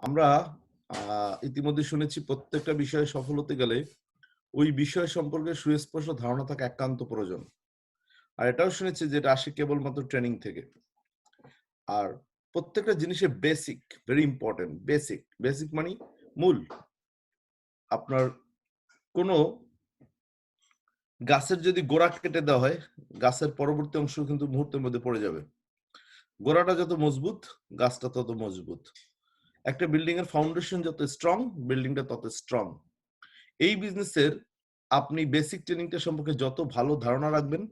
আমরা ইতিমধ্যে শুনেছি প্রত্যেকটা বিষয়ে সফল হতে গেলে ওই বিষয় সম্পর্কে সুস্পষ্ট ধারণা থাকা একান্ত প্রয়োজন। আর এটাও শুনেছি যে এটা আসে কেবলমাত্র ট্রেনিং থেকে। আর প্রত্যেকটা জিনিসের basic, very important basic. Basic মানে মূল। আপনার কোনো গাছের যদি গোড়া কেটে দেওয়া হয়, গাছের পরবর্তী অংশ কিন্তু মুহূর্তের মধ্যে পড়ে যাবে। গোড়াটা যত মজবুত, গাছটা তত মজবুত। একটা বিল্ডিং এর ফাউন্ডেশন যত স্ট্রং, বিল্ডিংটা তত স্ট্রং। এই বিজনেসের আপনি বেসিক ট্রেনিংটা সম্পর্কে যত ভালো ধারণা রাখবেন,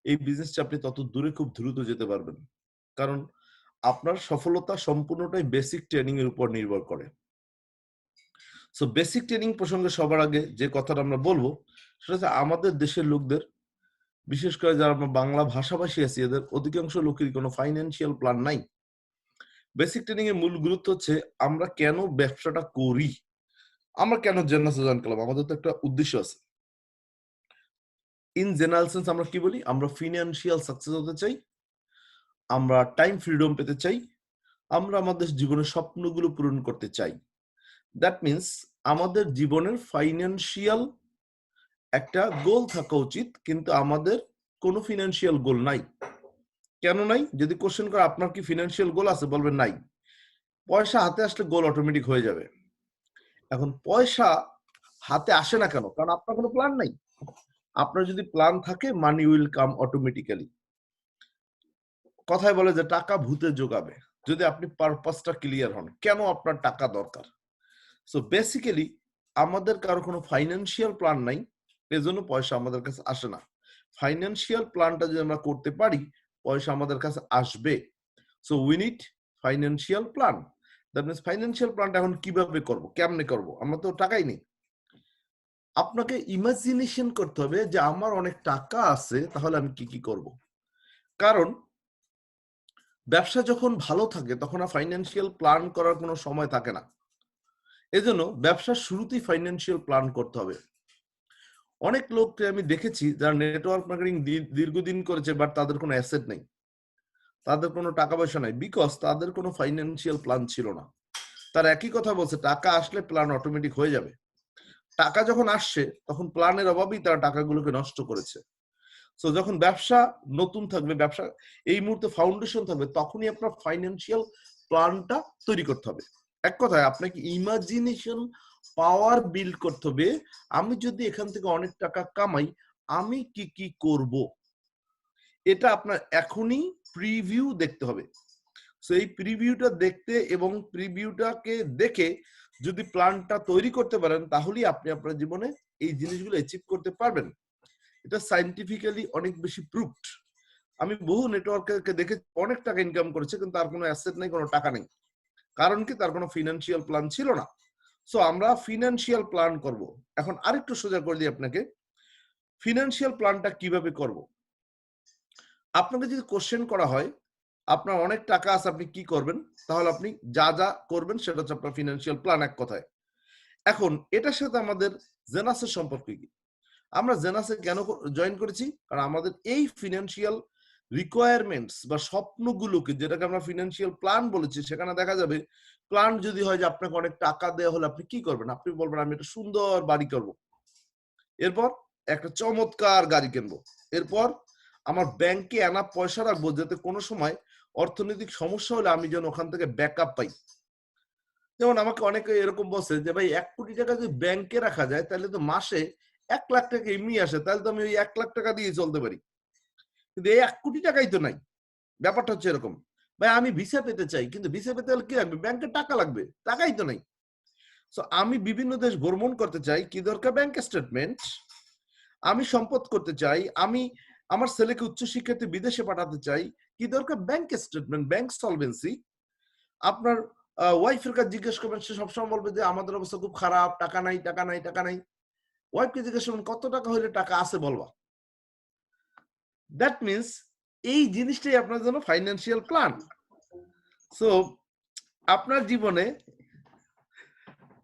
এই বিজনেসটা আপনি তত দূরে খুব দ্রুত যেতে পারবেন। কারণ আপনার সফলতা সম্পূর্ণটাই বেসিক ট্রেনিং এর উপর নির্ভর করে। সো বেসিক ট্রেনিং প্রসঙ্গে সবার আগে যে কথাটা আমরা বলবো, সেটা হচ্ছে আমাদের দেশের লোকদের, বিশেষ করে যারা আমরা বাংলা ভাষাভাষী আছি, এদের অধিকাংশ লোকেরই কোনো ফাইন্যান্সিয়াল প্ল্যান নাই। বেসিক ট্রেনিং এর মূল গুরুত্ব হচ্ছে আমরা কেন ব্যবসাটা করি, আমরা কেন জেনারেল জয়েন করলাম, আমাদের তো একটা উদ্দেশ্য আছে। ইন জেনারেল সেন্স আমরা কি বলি? আমরা ফিনান্সিয়াল সাকসেস হতে চাই, আমরা টাইম ফ্রিডম পেতে চাই, আমরা আমাদের জীবনের স্বপ্নগুলো পূরণ করতে চাই। দ্যাট মিন্স আমাদের জীবনের ফাইন্যান্সিয়াল একটা গোল থাকা উচিত, কিন্তু আমাদের কোনো ফিনান্সিয়াল গোল নাই। কেন নাই? যদি কোশ্চেন করে আপনার কি ফিনান্সিয়াল গোল আছে, বলবেন নাই। পয়সা হাতে আসলে গোল অটোমেটিক হয়ে যাবে। এখন পয়সা হাতে আসে না কেন? কারণ আপনার কোনো প্ল্যান নাই। আপনার যদি প্ল্যান থাকে, মানি উইল কাম অটোমেটিক্যালি। কথায় বলে যে টাকা ভূতে যোগাবে, যদি আপনি পারপাসটা ক্লিয়ার হন, কেন আপনার টাকা দরকার। সো বেসিক্যালি আমাদের কারো কোনো ফাইন্যান্সিয়াল প্ল্যান নাই, এজন্য পয়সা আমাদের কাছে আসে না। ফাইন্যান্সিয়াল প্ল্যানটা যদি আমরা করতে পারি, পয়সা আমাদের কাছে আসবে। So we need financial plan. That means financial প্ল্যানটা এখন কিভাবে করব, কেমনে করব? আমরা তো টাকাই নেই। আপনাকে ইমাজিনেশন করতে হবে যে আমার অনেক টাকা আছে, তাহলে আমি কি কি করব। কারণ ব্যবসা যখন ভালো থাকে তখন আর ফাইন্যান্সিয়াল প্ল্যান করার কোনো সময় থাকে না। এজন্য ব্যবসার শুরুতেই ফাইন্যান্সিয়াল প্ল্যান করতে হবে। অনেক লোককে আমি দেখেছি যারা নেটওয়ার্ক মার্কেটিং দীর্ঘদিন করেছে, বাট তাদের কোনো অ্যাসেট নেই, তাদের কোনো টাকা পয়সা নাই, বিকজ তাদের কোনো ফাইন্যান্সিয়াল প্ল্যান ছিল না। তার একই কথা বলছে, টাকা আসলে প্ল্যান অটোমেটিক হয়ে যাবে। টাকা যখন আসছে তখন প্ল্যানের অভাবেই তারা টাকাগুলোকে নষ্ট করেছে। সো যখন ব্যবসা নতুন থাকবে, ব্যবসা এই মুহূর্তে ফাউন্ডেশন থাকবে, তখনই আপনার ফাইন্যান্সিয়াল প্ল্যানটা তৈরি করতে হবে। এক কথায় আপনাকে ইমাজিনেশন পাওয়ার বিল্ড করতে হবে। আমি যদি এখান থেকে অনেক টাকা কামাই, আমি কি কি করব, এটা আপনার এখনই প্রিভিউ দেখতে হবে। সো এই প্রিভিউটা দেখতে এবং প্রিভিউটাকে দেখে যদি প্ল্যানটা তৈরি করতে পারেন, তাহলেই আপনি আপনার জীবনে এই জিনিসগুলো অ্যাচিভ করতে পারবেন। এটা সায়েন্টিফিক্যালি অনেক বেশি প্রুভড। আমি বহু নেটওয়ার্কারকে দেখে অনেক টাকা ইনকাম করেছে, কিন্তু তার কোনো অ্যাসেট নেই, কোনো টাকা নেই। কারণ কি? তার কোনো ফিনান্সিয়াল প্ল্যান ছিল না। সো আমরা ফিনান্সিয়াল প্ল্যান করব। এখন আরেকটু সোজা করে দিই আপনাকে, ফিনান্সিয়াল প্ল্যানটা কিভাবে করব। আপনাকে যদি কোশ্চেন করা হয় আপনার অনেক টাকা আছে, আপনি কি করবেন, তাহলে আপনি যা যা করবেন সেটা হচ্ছে আপনার ফিনান্সিয়াল প্ল্যান, এক কথায়। এখন এটার সাথে আমাদের জেনাসের সম্পর্ক কি? আমরা জেনাসে কেন জয়েন করেছি? কারণ আমাদের এই ফিনান্সিয়াল রিকোয়ারমেন্টস বা স্বপ্নগুলোকে, যেটাকে আমরা ফিনান্সিয়াল প্ল্যান বলেছি, সেখানে দেখা যাবে প্ল্যান যদি হয় যে আপনাকে অনেক টাকা দেওয়া হলে আপনি কি করবেন, আপনি বলবেন আমি একটা সুন্দর বাড়ি করব, এরপর একটা চমৎকার গাড়ি কিনবো, এরপর আমার ব্যাংকে আনা পয়সা রাখবো যাতে কোনো সময় অর্থনৈতিক সমস্যা হলে আমি যেন ওখান থেকে ব্যাকআপ পাই। যেমন আমাকে অনেকে এরকম বলছে যে ভাই 1 কোটি টাকা যদি ব্যাংকে রাখা যায় তাহলে তো মাসে 1 লাখ টাকা এমনি আসে, তাহলে তো আমি ওই 1 লাখ টাকা দিয়ে চলতে পারি। কিন্তু এই 1 কোটি টাকাই তো নাই। ব্যাপারটা হচ্ছে এরকম। ভাই আমি ভিসা পেতে চাই, কিন্তু ভিসা পেতে হলে কি লাগবে? ব্যাংকে টাকা লাগবে, টাকাই তো নাই। সো আমি বিভিন্ন দেশ ভ্রমণ করতে চাই, কি দরকার? Bank statement. আমি সম্পদ করতে চাই, আমি আমার ছেলেকে উচ্চশিক্ষার্থে বিদেশে পাঠাতে চাই, কি দরকার? Bank statement, bank solvency. আপনার ওয়াইফের কাছে জিজ্ঞেস করবেন, সে সবসময় বলবে যে আমাদের অবস্থা খুব খারাপ, টাকা নাই, টাকা নাই, টাকা নাই। ওয়াইফকে জিজ্ঞেস করবেন কত টাকা হইলে টাকা আছে বলবা। দ্যাট মিন্স এই জিনিসটাই আপনার জন্য ফাইন্যান্সিয়াল প্ল্যান। সো আপনার জীবনে,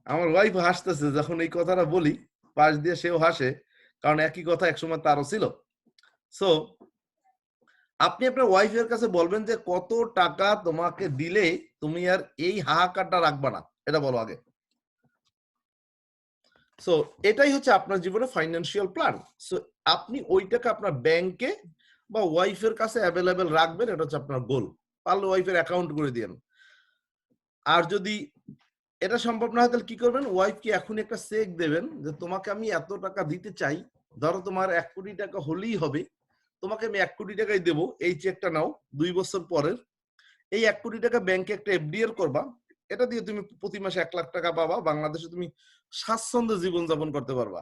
আমার ওয়াইফ হাসতেছে যখন এই কথাটা বলি, পাশ দিয়ে সেও হাসে, কারণ একই কথা একসময় তারও ছিল। সো আপনি আপনার ওয়াইফের কাছে বলবেন যে কত টাকা তোমাকে দিলে তুমি আর এই হাহাকারটা রাখবা না। এটা বলো আগে। সো এটাই হচ্ছে আপনার জীবনে ফাইন্যান্সিয়াল প্ল্যান। সো আপনি ওই টাকা আপনার ব্যাংকে বা ওয়াইফের কাছে অ্যাভেলেবেল রাখবেন, এটা হচ্ছে আপনার গোল। পারলে ওয়াইফের অ্যাকাউন্ট করে দিয়েন। আর যদি এটা সম্ভব না হয় তাহলে কি করবেন, ওয়াইফকে এখনই একটা চেক দেবেন যে তোমাকে আমি এত টাকা দিতে চাই, ধরো তোমার 1 কোটি টাকা হলেই হবে, তোমাকে আমি 1 কোটি টাকাই দেবো, এই চেকটা নাও 2 বছর পরের। এই 1 কোটি টাকা ব্যাংকে একটা এফডিআর করবা, এটা দিয়ে তুমি প্রতি মাসে 1 লাখ টাকা পাবা, বাংলাদেশে তুমি স্বাচ্ছন্দ্য জীবন যাপন করতে পারবা।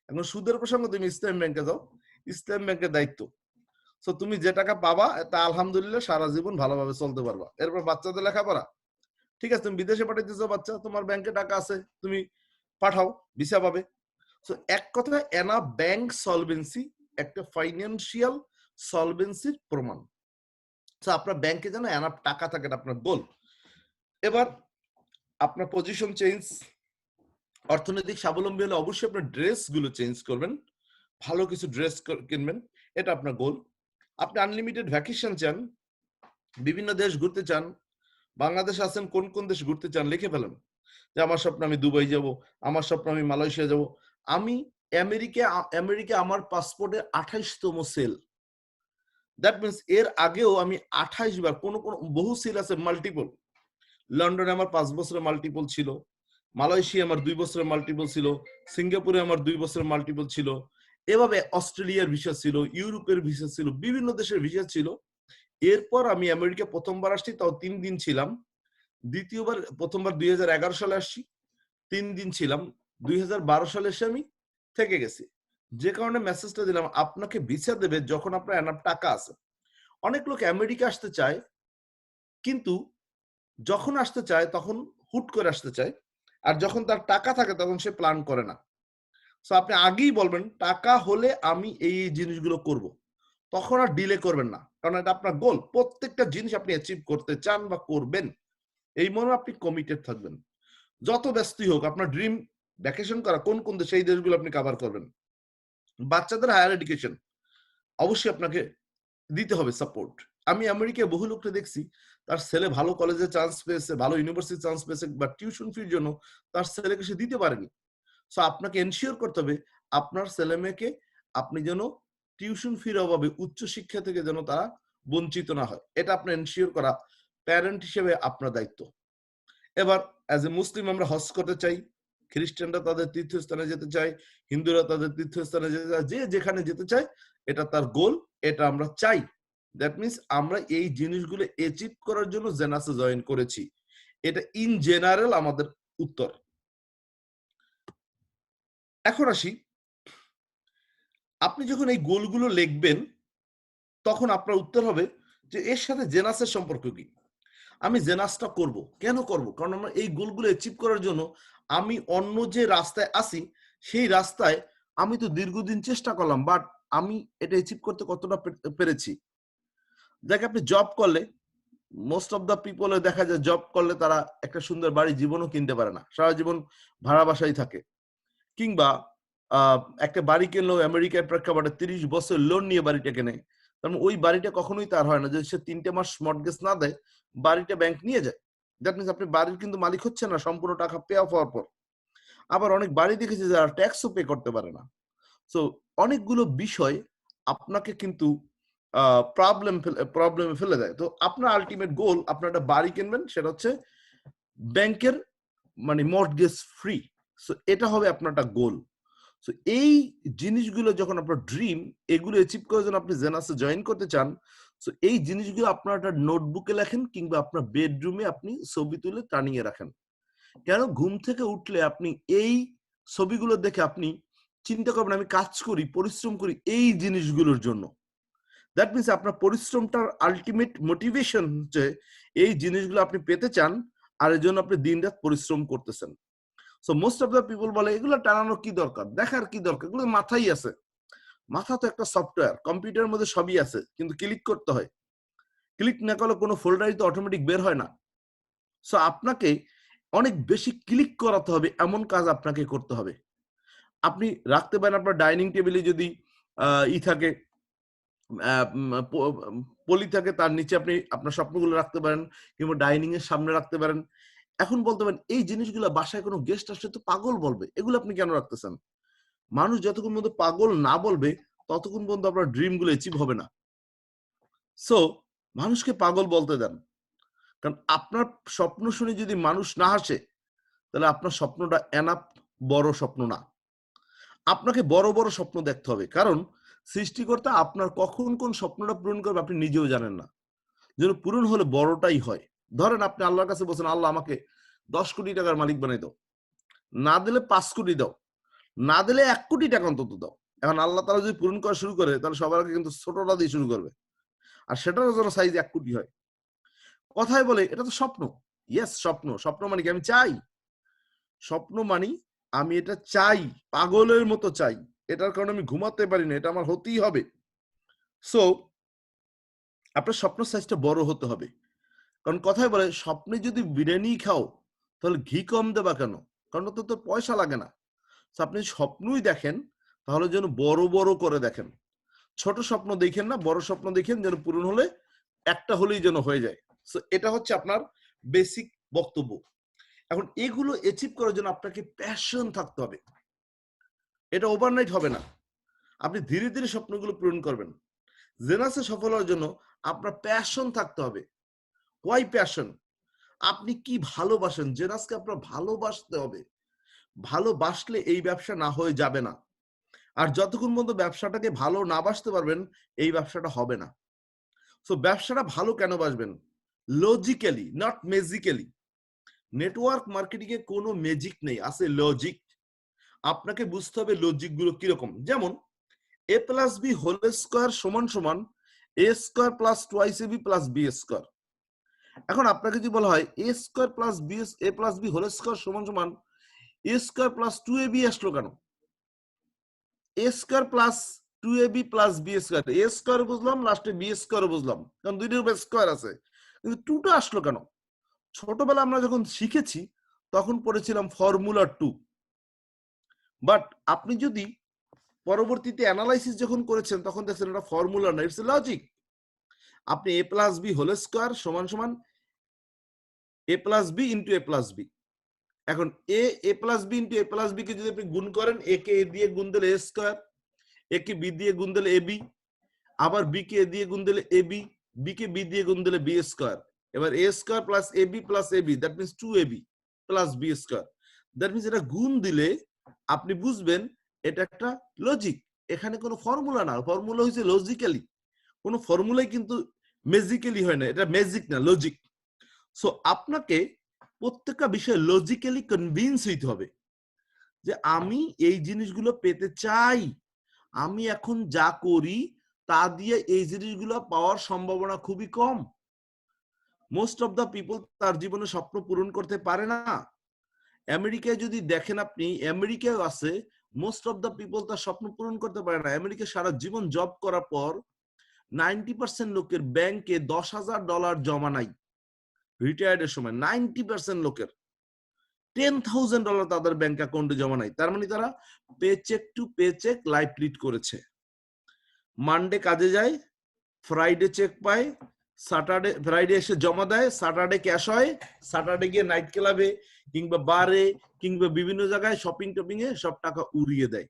এখন সুদের প্রসঙ্গে তুমি ইসলাম ব্যাংকে যাও, ইসলাম ব্যাংকের দায়িত্ব। সো তুমি যে টাকা পাবা তা আলহামদুলিল্লাহ সারা জীবন ভালোভাবে চলতে পারবা। এরপর বাচ্চাদের লেখাপড়া, ঠিক আছে, তুমি বিদেশে পাঠাইতেছো বাচ্চা, তোমার ব্যাংকে টাকা আছে, তুমি পাঠাও, ভিসা পাবে। সো এক কথায় এনা ব্যাংক সলভেন্সি একটা ফাইন্যান্সিয়াল সলভেন্সির প্রমাণ। সো আপনার ব্যাংকে যেন এনাফ টাকা থাকে, এটা আপনার গোল। এবার আপনার পজিশন চেঞ্জ, অর্থনৈতিক স্বাবলম্বী হলে অবশ্যই আপনার ড্রেস গুলো চেঞ্জ করবেন, ভালো কিছু ড্রেস কিনবেন, এটা আপনার গোল। আপনি আনলিমিটেড ভ্যাকেশন চান, বিভিন্ন দেশ ঘুরতে চান, বাংলাদেশে আছেন, কোন কোন দেশ ঘুরতে চান লিখে ফেলেন, যে আমার স্বপ্ন আমি দুবাই যাব, আমার স্বপ্ন আমি মালয়েশিয়া যাব। আমি আমেরিকা আমার পাসপোর্টে 28তম সেল। দ্যাট মিনস এর আগেও আমি 28 বার, কোন কোন বহু সেল আছে মাল্টিপল। লন্ডনে আমার 5 বছরের মাল্টিপল ছিল, মালয়েশিয়া আমার 2 বছরের মাল্টিপল ছিল, সিঙ্গাপুরে আমার 2 বছরের মাল্টিপল ছিল, এভাবে অস্ট্রেলিয়ার ভিসা ছিল, ইউরোপের ভিসা ছিল, বিভিন্ন দেশের ভিসা ছিল। এরপর আমি আমেরিকা প্রথমবার আসছি, তাও 3 দিন ছিলাম। দ্বিতীয়বার, প্রথমবার 2011 সালে আসছি, 3 দিন ছিলাম। 2012 সালে এসে আমি থেকে গেছি। যে কারণে মেসেজটা দিলাম, আপনাকে ভিসা দেবে যখন আপনার এনাফ টাকা আছে। অনেক লোক আমেরিকা আসতে চায়, কিন্তু যখন আসতে চায় তখন হুট করে আসতে চায়, আর যখন তার টাকা থাকে তখন সে প্ল্যান করে না। সো আপনি আগেই বলবেন টাকা হলে আমি এই জিনিসগুলো করব, তখন আর ডিলে করবেন না, কারণ এটা আপনার গোল। প্রত্যেকটা জিনিস আপনি অ্যাচিভ করতে চান বা করবেন, এই মনে আপনি কমিটেড থাকবেন। যত ব্যস্তই হোক, আপনার ড্রিম ভ্যাকেশন করা কোন কোন দেশ, সেই দেশগুলো আপনি কভার করবেন। বাচ্চাদের হায়ার এডুকেশন অবশ্যই আপনাকে দিতে হবে সাপোর্ট। আমি আমেরিকায় বহু লোককে দেখছি, তার ছেলে ভালো কলেজে চান্স পেয়েছে, ভালো ইউনিভার্সিটি চান্স পেয়েছে, বা টিউশন ফির জন্য তার ছেলেকে সে দিতে পারেনি। সো আপনাকে এনশিওর করতে হবে আপনার ছেলে মেয়েকে আপনি যেন টিউশন ফির অভাবে উচ্চ শিক্ষা থেকে যেন তারা বঞ্চিত না হয়, এটা আপনি এনশিওর করা প্যারেন্ট হিসেবে আপনার দায়িত্ব। এবার অ্যাজ এ মুসলিম আমরা হজ করতে চাই, খ্রিস্টানরা তাদের তীর্থস্থানে যেতে চায়, হিন্দুরা তাদের তীর্থস্থানে যেতে চায়, যে যেখানে যেতে চায়, এটা তার গোল, এটা আমরা চাই। দ্যাট মিনস আমরা এই জিনিসগুলো অ্যাচিভ করার জন্য জেনাসে জয়েন করেছি। এটা ইন জেনারেল আমাদের উত্তর। এখন আসি, আপনি যখন এই গোলগুলো লিখবেন তখন আপনার উত্তর হবে যে এর সাথে জেনাসের সম্পর্ক কি। আমি জেনাসটা করব, কেন করব? কারণ আমরা এই গোলগুলো অ্যাচিভ করার জন্য আমি অন্য যে রাস্তায় আসি, সেই রাস্তায় আমি তো দীর্ঘদিন চেষ্টা করলাম, বাট আমি এটা অ্যাচিভ করতে কতটা পেরেছি। দেখ, আপনি জব করলে মোস্ট অফ দ্য পিপল দেখা যায় জব করলে তারা একটা সুন্দর বাড়ি জীবনও কিনতে পারে না, সারা জীবন ভাড়া বাসায় থাকে। কিংবা একটা বাড়ি কিনলেও আমেরিকার প্রেক্ষাপটে 30 বছর লোন নিয়ে বাড়িটা কেনে, কারণ ওই বাড়িটা কখনোই তার হয় না। যদি সে 3টে মাস মর্টগেজ না দেয়, বাড়িটা ব্যাংক নিয়ে যায়। দ্যাট মিনস আপনি বাড়ির কিন্তু মালিক হচ্ছে না সম্পূর্ণ টাকা পে অফ হওয়ার পর। আবার অনেক বাড়ি দেখেছি যারা ট্যাক্সও পে করতে পারে না। সো অনেকগুলো বিষয় আপনাকে কিন্তু প্রবলেমে ফেলে দেয়। তো আপনার আলটিমেট গোল, আপনার একটা বাড়ি কিনবেন, সেটা হচ্ছে ব্যাংকের মানে মর্টগেজ ফ্রি। সো এটা হবে আপনার একটা গোল। সো এই জিনিসগুলো যখন আপনার ড্রিম, এগুলো অ্যাচিভ করার জন্য আপনি জেনাসে জয়েন করতে চান, সো এই জিনিসগুলো আপনার একটা নোটবুকে লেখেন, কিংবা আপনার বেডরুমে আপনি ছবি তুলে টানিয়ে রাখেন। কেন? ঘুম থেকে উঠলে আপনি এই ছবিগুলো দেখে আপনি চিন্তা করবেন আমি কাজ করি, পরিশ্রম করি এই জিনিসগুলোর জন্য। দ্যাট মিনস আপনার পরিশ্রমটার আলটিমেট মোটিভেশন হচ্ছে এই জিনিসগুলো আপনি পেতে চান, আর এর জন্য আপনি দিন রাত পরিশ্রম করতেছেন। So most of the people বলে এগুলো টানানোর কি দরকার, দেখার কি দরকার, এগুলো মাথায় আছে। মাথা তো একটা সফটওয়্যার, কম্পিউটারের মধ্যে সবই আছে, কিন্তু ক্লিক করতে হয়। ক্লিক না করলে কোনো ফোল্ডারই তো অটোমেটিক বের হয় না। সো আপনাকে অনেক বেশি ক্লিক করাতে হবে, এমন কাজ আপনাকে করতে হবে। আপনি রাখতে পারেন আপনার ডাইনিং টেবিলে যদি ই থাকে, পলি থাকে, তার নিচে আপনি আপনার স্বপ্নগুলো রাখতে পারেন, কিংবা ডাইনিং এর সামনে রাখতে পারেন। এখন বলতে পারেন এই জিনিসগুলো বাসায় কোনো গেস্ট আসলে তো পাগল বলবে, এগুলো আপনি কেন রাখতেছেন? মানুষ যতক্ষণ পর্যন্ত পাগল না বলবে ততক্ষণ পর্যন্ত আপনার ড্রিম গুলো অ্যাচিভ হবে না। সো মানুষকে পাগল বলতে দেন, কারণ আপনার স্বপ্ন শুনে যদি মানুষ না হাসে তাহলে আপনার স্বপ্নটা এনাফ বড় স্বপ্ন না। আপনাকে বড় বড় স্বপ্ন দেখতে হবে, কারণ সৃষ্টিকর্তা আপনার কখন কোন স্বপ্নটা পূরণ করবে আপনি নিজেও জানেন না। যেন পূরণ হলে বড়টাই হয়। ধরেন আপনি আল্লাহর কাছে বলছেন, আল্লাহ আমাকে 10 কোটি টাকার মালিক বানাই দাও, না দিলে 5 কোটি দাও, না দিলে 1 কোটি টাকা অন্তত দাও। এখন আল্লাহ তারা যদি পূরণ করা শুরু করে তাহলে সবার আগে কিন্তু ছোটটা দিয়ে শুরু করবে, আর সেটারও যেন সাইজ 1 কোটি হয়। কথায় বলে এটা তো স্বপ্ন। ইয়েস, স্বপ্ন। স্বপ্ন মানে কি? আমি চাই। স্বপ্ন মানি আমি এটা চাই, পাগলের মতো চাই। এটার কারণে আমি ঘুমাতে পারি না, এটা আমার হতেই হবে। সো আপনার স্বপ্ন সাইজটা বড় হতে হবে। কারণ কথায় বলে স্বপ্নে যদি বিরিয়ানি খাও তাহলে ঘি কম দেবা কেন? কারণ ওতে তো পয়সা লাগে না। তো আপনি স্বপ্নই দেখেন তাহলে যেন বড় বড় করে দেখেন। ছোট স্বপ্ন দেখেন না, বড় স্বপ্ন দেখেন, যেন পূরণ হলে একটা হলেই যেন হয়ে যায়। সো এটা হচ্ছে আপনার বেসিক বক্তব্য। এখন এগুলো অ্যাচিভ করার জন্য আপনাকে প্যাশন থাকতে হবে। এটা ওভারনাইট হবে না। আপনি ধীরে ধীরে স্বপ্নগুলো পূরণ করবেন। জেনাসে সফল হওয়ার জন্য আপনার প্যাশন থাকতে হবে। Why passion? আপনি কি ভালোবাসেন? জেনাসকে আপনার ভালোবাসতে হবে। ভালোবাসলে এই ব্যবসা না হয়ে যাবে না। আর যতক্ষণ পর্যন্ত ব্যবসাটাকে ভালো না বাসতে পারবেন এই ব্যবসাটা হবে না। সো ব্যবসাটা ভালো কেন বাসবেন? Logically, not magically. Network marketing এ কোনো ম্যাজিক নেই, আছে লজিক। আপনাকে বুঝতে হবে লজিক গুলো কিরকম। যেমন a plus B whole square সমান সমান a square plus twice ab plus B square. এখন আপনাকে যদি বলা হয় a square plus B a plus B whole square সমান সমান a স্কোয়ার প্লাস 2ab আসলো কেন? a square plus 2ab plus B square, a square বুঝলাম, লাস্টে বি স্কোয়ার বুঝলাম, কারণ দুইটার উপর স্কোয়ার আছে, কিন্তু 2টা আসলো কেন? ছোটবেলা আমরা যখন শিখেছি তখন পড়েছিলাম ফর্মুলা 2। বাট আপনি যদি পরবর্তীতে অ্যানালাইসিস যখন করেছেন তখন দেখছেন এটা ফর্মুলা না, ইটস লজিক। আপনি a plus B whole square সমান সমান a plus B into a plus B. এখন a plus B into a plus B কে যদি আপনি গুণ করেন, a কে a দিয়ে গুণ দিলে a square, a K b দিয়ে গুণ দিলে ab, আবার b কে a দিয়ে গুণ দিলে ab, b কে b দিয়ে গুণ দিলে b স্কোয়ার। এবার a square plus ab plus ab, that means 2ab plus b square. That means এটা গুণ দিলে আপনি বুঝবেন এটা একটা লজিক। এখানে কোনো ফর্মুলা না, ফর্মুলা হয়েছে লজিক্যালি। কোনো ফর্মুলাই কিন্তু ম্যাজিক্যালি হয় না, এটা ম্যাজিক না, লজিক। সো আপনাকে প্রত্যেকটা বিষয়ে লজিক্যালি কনভিন্স হইতে হবে যে আমি এই জিনিসগুলো পেতে চাই, আমি এখন যা করি তা দিয়ে এই জিনিসগুলো পাওয়ার সম্ভাবনা খুবই কম। মোস্ট অফ দ্য পিপল তার জীবনে স্বপ্ন পূরণ করতে পারে না। আমেরিকায় যদি দেখেন আপনি, আমেরিকায় আছে মোস্ট অফ দ্য পিপল তার স্বপ্ন পূরণ করতে পারে না। আমেরিকা সারা জীবন জব করার পর 90% লোকের ব্যাংকে $10,000 জমা নাই রিটায়ার্ডের সময়। 90% লোকের $10,000 তাদের ব্যাংক অ্যাকাউন্টে জমা নাই। তার মানে তারা paycheck to paycheck life lead করেছে। মানডে কাজে যায়, ফ্রাইডে চেক পায়, স্যাটারডে ফ্রাইডে এসে জমা দেয়, স্যাটারডে ক্যাশ হয়, স্যাটারডে গিয়ে নাইট ক্লাবে কিংবা বারে কিংবা বিভিন্ন জায়গায় শপিং টপিং এ সব টাকা উড়িয়ে দেয়।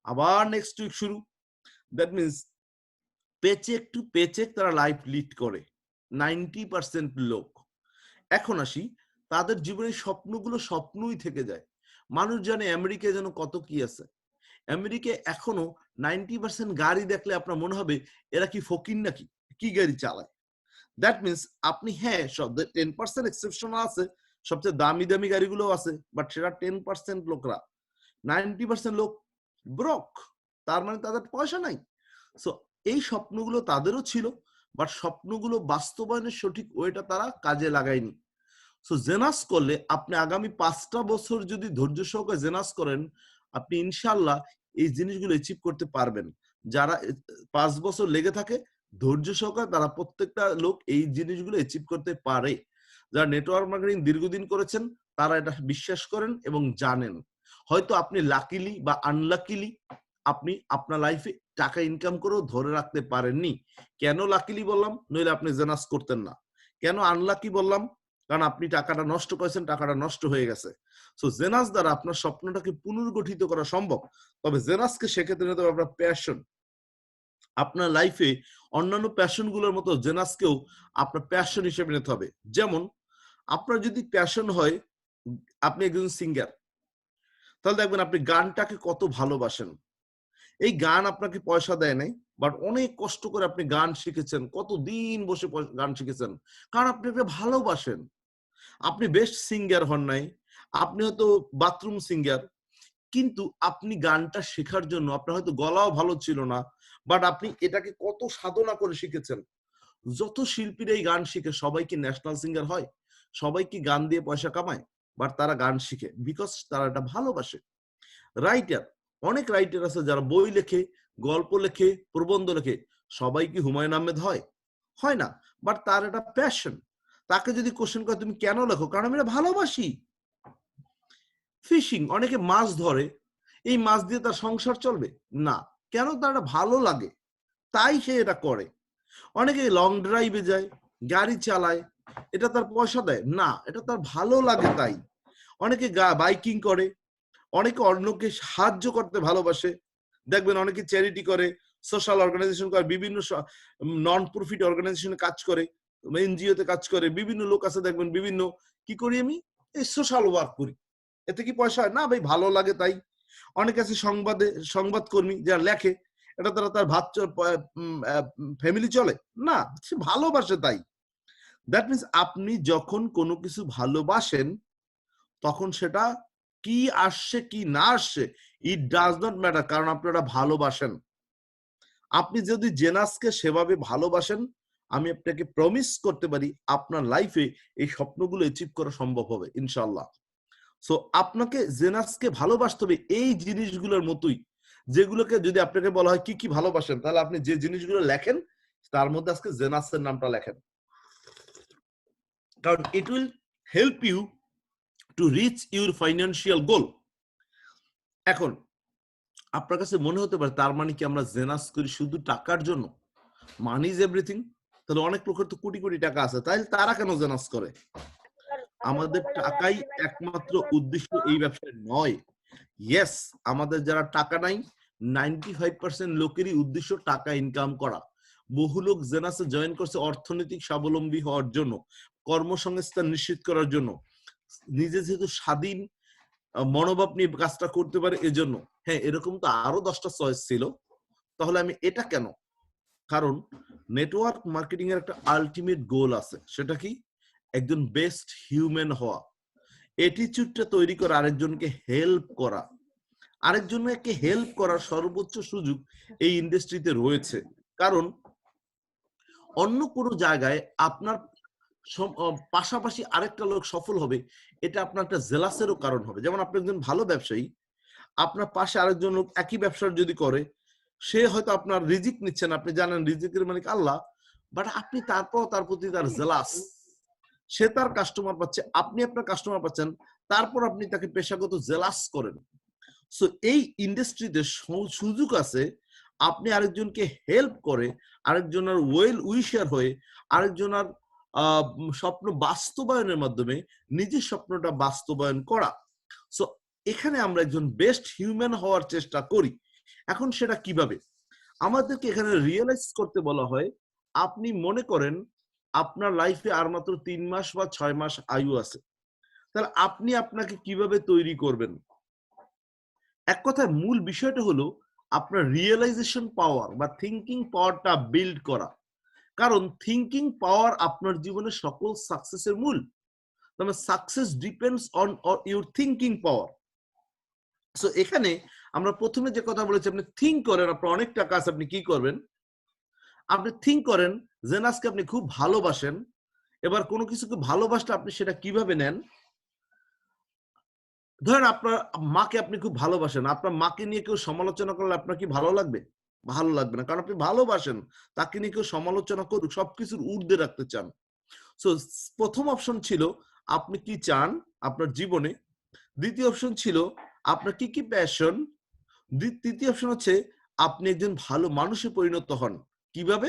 আবার নেক্সট উইক শুরু। That means paycheck to paycheck তারা লাইফ লিড করে 90% লোক। এখন আসি তাদের জীবনের স্বপ্নগুলো স্বপ্নই থেকে যায়। মানুষ জানে আমেরিকায় যেন কত কি আছে। আমেরিকায় এখনো 90% গাড়ি দেখলে আপনার মনে হবে এরা কি ফকির নাকি, কি গাড়ি চালায়। দ্যাট মিনস আপনি, হ্যাঁ 10% এক্সেপশন আছে, সবচেয়ে দামি দামি গাড়িগুলো আছে, বাট সেটা 10% লোকরা। 90% লোক ব্রক, তার মানে তাদের পয়সা নাই। সো এই স্বপ্নগুলো তাদেরও ছিল, বাট স্বপ্নগুলো বাস্তবায়নের সঠিক ওয়েটা তারা কাজে লাগায়নি। সো জেনাস করলে আপনি আগামী 5টা বছর যদি ধৈর্য সহকারে জেনাস করেন, আপনি ইনশাল্লাহ এই জিনিসগুলো অ্যাচিভ করতে পারবেন। যারা 5 বছর লেগে থাকে ধৈর্য সহকারে, তারা প্রত্যেকটা লোক এই জিনিসগুলো অ্যাচিভ করতে পারে। যারা নেটওয়ার্ক মার্কেটিং দীর্ঘদিন করেছেন তারা এটা বিশ্বাস করেন এবং জানেন। হয়তো আপনি লাকিলি বা আনলাকিলি আপনি আপনার লাইফে টাকা ইনকাম করেও ধরে রাখতে পারেননি। কেন লাকিলি বললাম? নইলে আপনি জেনাস করতেন না। কেন আনলাকি বললাম? কারণ আপনি টাকাটা নষ্ট করেছেন, টাকাটা নষ্ট হয়ে গেছে। সো জেনাস দ্বারা আপনার স্বপ্নটাকে পুনর্গঠিত করা সম্ভব। তবে জেনাসকে সেক্ষেত্রে নিতে হবে আপনার প্যাশন। আপনার লাইফে অন্যান্য প্যাশন গুলোর মতো জেনাসকেও আপনার প্যাশন হিসেবে নিতে হবে। যেমন আপনার যদি প্যাশন হয় আপনি একজন সিঙ্গার, তাহলে দেখবেন আপনি গানটাকে কত ভালোবাসেন। এই গান আপনাকে পয়সা দেয় নাই, বাট অনেক কষ্ট করে আপনি গান শিখেছেন, কতদিন বসে গান শিখেছেন, কারণ আপনি এটা ভালোবাসেন। আপনি বেস্ট সিঙ্গার হন নাই, আপনি হয়তো বাথরুম সিঙ্গার, কিন্তু আপনি গানটা শেখার জন্য আপনার হয়তো গলাও ভালো ছিল না, বাট আপনি এটাকে কত সাধনা করে শিখেছেন। যত শিল্পীরা এই গান শিখে সবাই কি ন্যাশনাল সিঙ্গার হয়? সবাই কি গান দিয়ে পয়সা কামায়? বাট তারা গান শিখে বিকজ তারা এটা ভালোবাসে। রাইটার, অনেক রাইটার আছে যারা বই লেখে, গল্প লেখে, প্রবন্ধ লেখে। সবাই কি হুমায়ুন আহমেদ হয়? হয় না। বাট তার এটা প্যাশন। তাকে যদি কোশ্চেন করে তুমি কেন লেখো? কারণ আমি এটা ভালোবাসি। ফিশিং, অনেকে মাছ ধরে, এই মাছ দিয়ে তার সংসার চলবে না, কেন? তার এটা ভালো লাগে, তাই সে এটা করে। অনেকে লং ড্রাইভে যায়, গাড়ি চালায়, এটা তার পয়সা দেয় না, এটা তার ভালো লাগে তাই। অনেকে বাইকিং করে, অনেকে অন্যকে সাহায্য করতে ভালোবাসে। দেখবেন অনেকে চ্যারিটি করে, সোশ্যাল অর্গানাইজেশন করে, বিভিন্ন নন প্রফিট অর্গানাইজেশনে কাজ করে, এনজিওতে কাজ করে। বিভিন্ন লোক আছে দেখবেন বিভিন্ন কি করি আমি এই সোশ্যাল ওয়ার্ক করি, এতে কি পয়সা হয় না? ভাই ভালো লাগে তাই। অনেকে আছে সংবাদকর্মী যারা লেখে, এটা তারা তার ভাত ফ্যামিলি চলে না, সে ভালোবাসে তাই। দ্যাট মিনস আপনি যখন কোনো কিছু ভালোবাসেন তখন সেটা কি আসছে কি না আসছে ইট ডাজ নট ম্যাটার, কারণ আপনারা ভালোবাসেন। আপনি যদি জেনাসকে সেভাবে ভালোবাসেন, আমি আপনাকে প্রমিস করতে পারি আপনার লাইফে এই স্বপ্নগুলো অ্যাচিভ করা সম্ভব হবে ইনশাআল্লাহ। সো আপনাকে জেনাসকে ভালোবাসতে হবে এই জিনিসগুলোর মতোই, যেগুলোকে যদি আপনাকে বলা হয় কি কি ভালোবাসেন, তাহলে আপনি যে জিনিসগুলো লেখেন তার মধ্যে আজকে জেনাসের নামটা লেখেন, কারণ it will help you to reach your financial goal. এখন আপনার কাছে মনে হতে পারে তার মানে কি আমরা জেনাস করি শুধু টাকার জন্য? Money is everything. তাহলে অনেক লোকের তো কোটি কোটি টাকা আছে, তাহলে তারা কেন জেনাস করে? আমাদের টাকাই একমাত্র উদ্দেশ্য এই ব্যবসায় নয়। ইয়েস, আমাদের যারা টাকা নাই 95% লোকেরই উদ্দেশ্য টাকা ইনকাম করা। বহু লোক জেনাসে জয়েন করছে অর্থনৈতিক স্বাবলম্বী হওয়ার জন্য, কর্মসংস্থান নিশ্চিত করার জন্য, নিজে যেহেতু স্বাধীন মনোভাব নিয়ে কাজটা করতে পারে এজন্য। হ্যাঁ, এরকম তো আরো 10টা চয়েস ছিল, তাহলে আমি এটা কেন? কারণ নেটওয়ার্ক মার্কেটিং এর একটা আলটিমেট গোল আছে, সেটা কি? একজন বেস্ট হিউম্যান হওয়া, অ্যাটিটিউডটা তৈরি করা, আরেকজনকে হেল্প করা। আরেকজনকে হেল্প করার সর্বোচ্চ সুযোগ এই ইন্ডাস্ট্রিতে রয়েছে। কারণ অন্য কোনো জায়গায় আপনার পাশাপাশি আরেকটা লোক সফল হবে, এটা আপনার একটা জেলাসেরও কারণ হবে। যেমন আপনি একজন ভালো ব্যবসায়ী, আপনার পাশে আরেকজন লোক একই ব্যবসার যদি করে, সে হয়তো আপনার রিজিক নিচ্ছেন, আপনি জানেন রিজিকের মালিক আল্লাহ, বাট আপনি তারপর তার প্রতি তার জেলাস। সে তার কাস্টমার পাচ্ছে, আপনি আপনার কাস্টমার পাচ্ছেন, তারপর আপনি তাকে পেশাগত জেলাস করেন। সো এই ইন্ডাস্ট্রিতে সুযোগ আছে আপনি আরেকজনকে হেল্প করে, আরেকজনের ওয়েল উইশার হয়ে, আরেকজনের স্বপ্ন বাস্তবায়নের মাধ্যমে নিজের স্বপ্নটা বাস্তবায়ন করা। সো এখানে আমরা একজন বেস্ট হিউম্যান হওয়ার চেষ্টা করি। এখন সেটা কিভাবে? আমাদেরকে এখানে রিয়েলাইজ করতে বলা হয়, আপনি মনে করেন আপনার লাইফে আর মাত্র 3 মাস বা 6 মাস আয়ু আছে, তাহলে আপনি আপনাকে কিভাবে তৈরি করবেন? এক কথায় মূল বিষয়টা হলো আপনার রিয়েলাইজেশন পাওয়ার বা থিঙ্কিং পাওয়ারটা বিল্ড করা। কারণ থিঙ্কিং পাওয়ার আপনার জীবনের সকল সাকসেসের মূল। তবে success depends on your thinking power. So এখানে আমরা প্রথমে যে কথা বলেছি, আপনি থিঙ্ক করেন আপনার অনেক টাকা আছে, আপনি কি করবেন? আপনি থিঙ্ক করেন যে আজকে আপনি খুব ভালোবাসেন, এবার কোনো কিছুকে ভালোবাসলে আপনি সেটা কিভাবে নেন? ধরেন আপনার মাকে আপনি খুব ভালোবাসেন, আপনার মাকে নিয়ে কেউ সমালোচনা করলে আপনার কি ভালো লাগবে? ভালো লাগবে না, কারণ আপনি ভালোবাসেন। তাকে নিয়ে কেউ সমালোচনা করুক, সবকিছুর ঊর্ধ্বে রাখতে চান। সো প্রথম অপশন ছিল আপনি কি চান আপনার জীবনে, দ্বিতীয় অপশন ছিল আপনার কি কি প্যাশন, তৃতীয় অপশন হচ্ছে আপনি একজন ভালো মানুষে পরিণত হন। কিভাবে?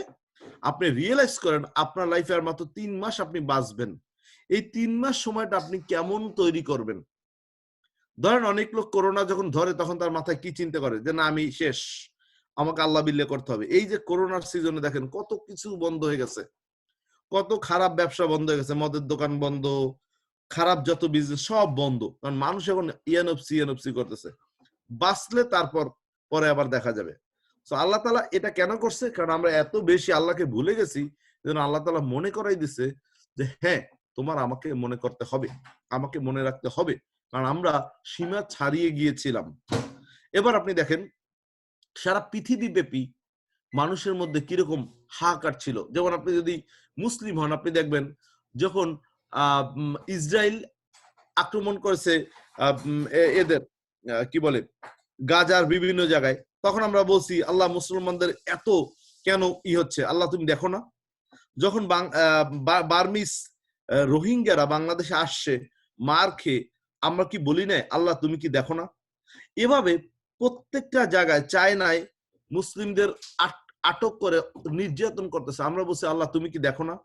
আপনি রিয়েলাইজ করেন আপনার লাইফে আর মাত্র 3 মাস আপনি বাঁচবেন, এই 3 মাস সময়টা আপনি কেমন তৈরি করবেন? ধরেন অনেক লোক করোনা যখন ধরে তখন তার মাথায় কি চিন্তা করে যে না আমি শেষ, আমাকে আল্লাহ বিল্লে করতে হবে। এই যে করোনার সিজনে দেখেন কত কিছু বন্ধ হয়ে গেছে, কত খারাপ ব্যবসা বন্ধ হয়ে গেছে, মদের দোকান বন্ধ, খারাপ যত বিজনেস সব বন্ধ, কারণ মানুষ এখন ইয়ানফসি করতেছে। বাঁচলে তারপর পরে আবার দেখা যাবে। তো আল্লাহ তাআলা এটা কেন করছে? কারণ আমরা এত বেশি আল্লাহকে ভুলে গেছি, যেন আল্লাহ তাআলা মনে করাই দিচ্ছে যে হ্যাঁ, তোমার আমাকে মনে করতে হবে, আমাকে মনে রাখতে হবে, কারণ আমরা সীমা ছাড়িয়ে গিয়েছিলাম। এবার আপনি দেখেন সারা পৃথিবী ব্যাপী মানুষের মধ্যে কিরকম হাহাকার ছিল। যেমন আপনি যদি মুসলিম হন, আপনি দেখবেন যখন ইসরায়েল আক্রমণ করেছে এদের কি বলে গাজার বিভিন্ন জায়গায়, তখন আমরা বলছি আল্লাহ মুসলমানদের এত কেন হচ্ছে, আল্লাহ তুমি দেখো না? যখন বার্মিস রোহিঙ্গারা বাংলাদেশে আসছে মার খেয়ে, আমরা কি বলি না আল্লাহ তুমি কি দেখো না? এভাবে প্রত্যেকটা জায়গায় চায়নায় মুসলিমদের আটক করে নির্যাতন করতেছে, আমরা বলছি আল্লাহ তুমি কি দেখো না?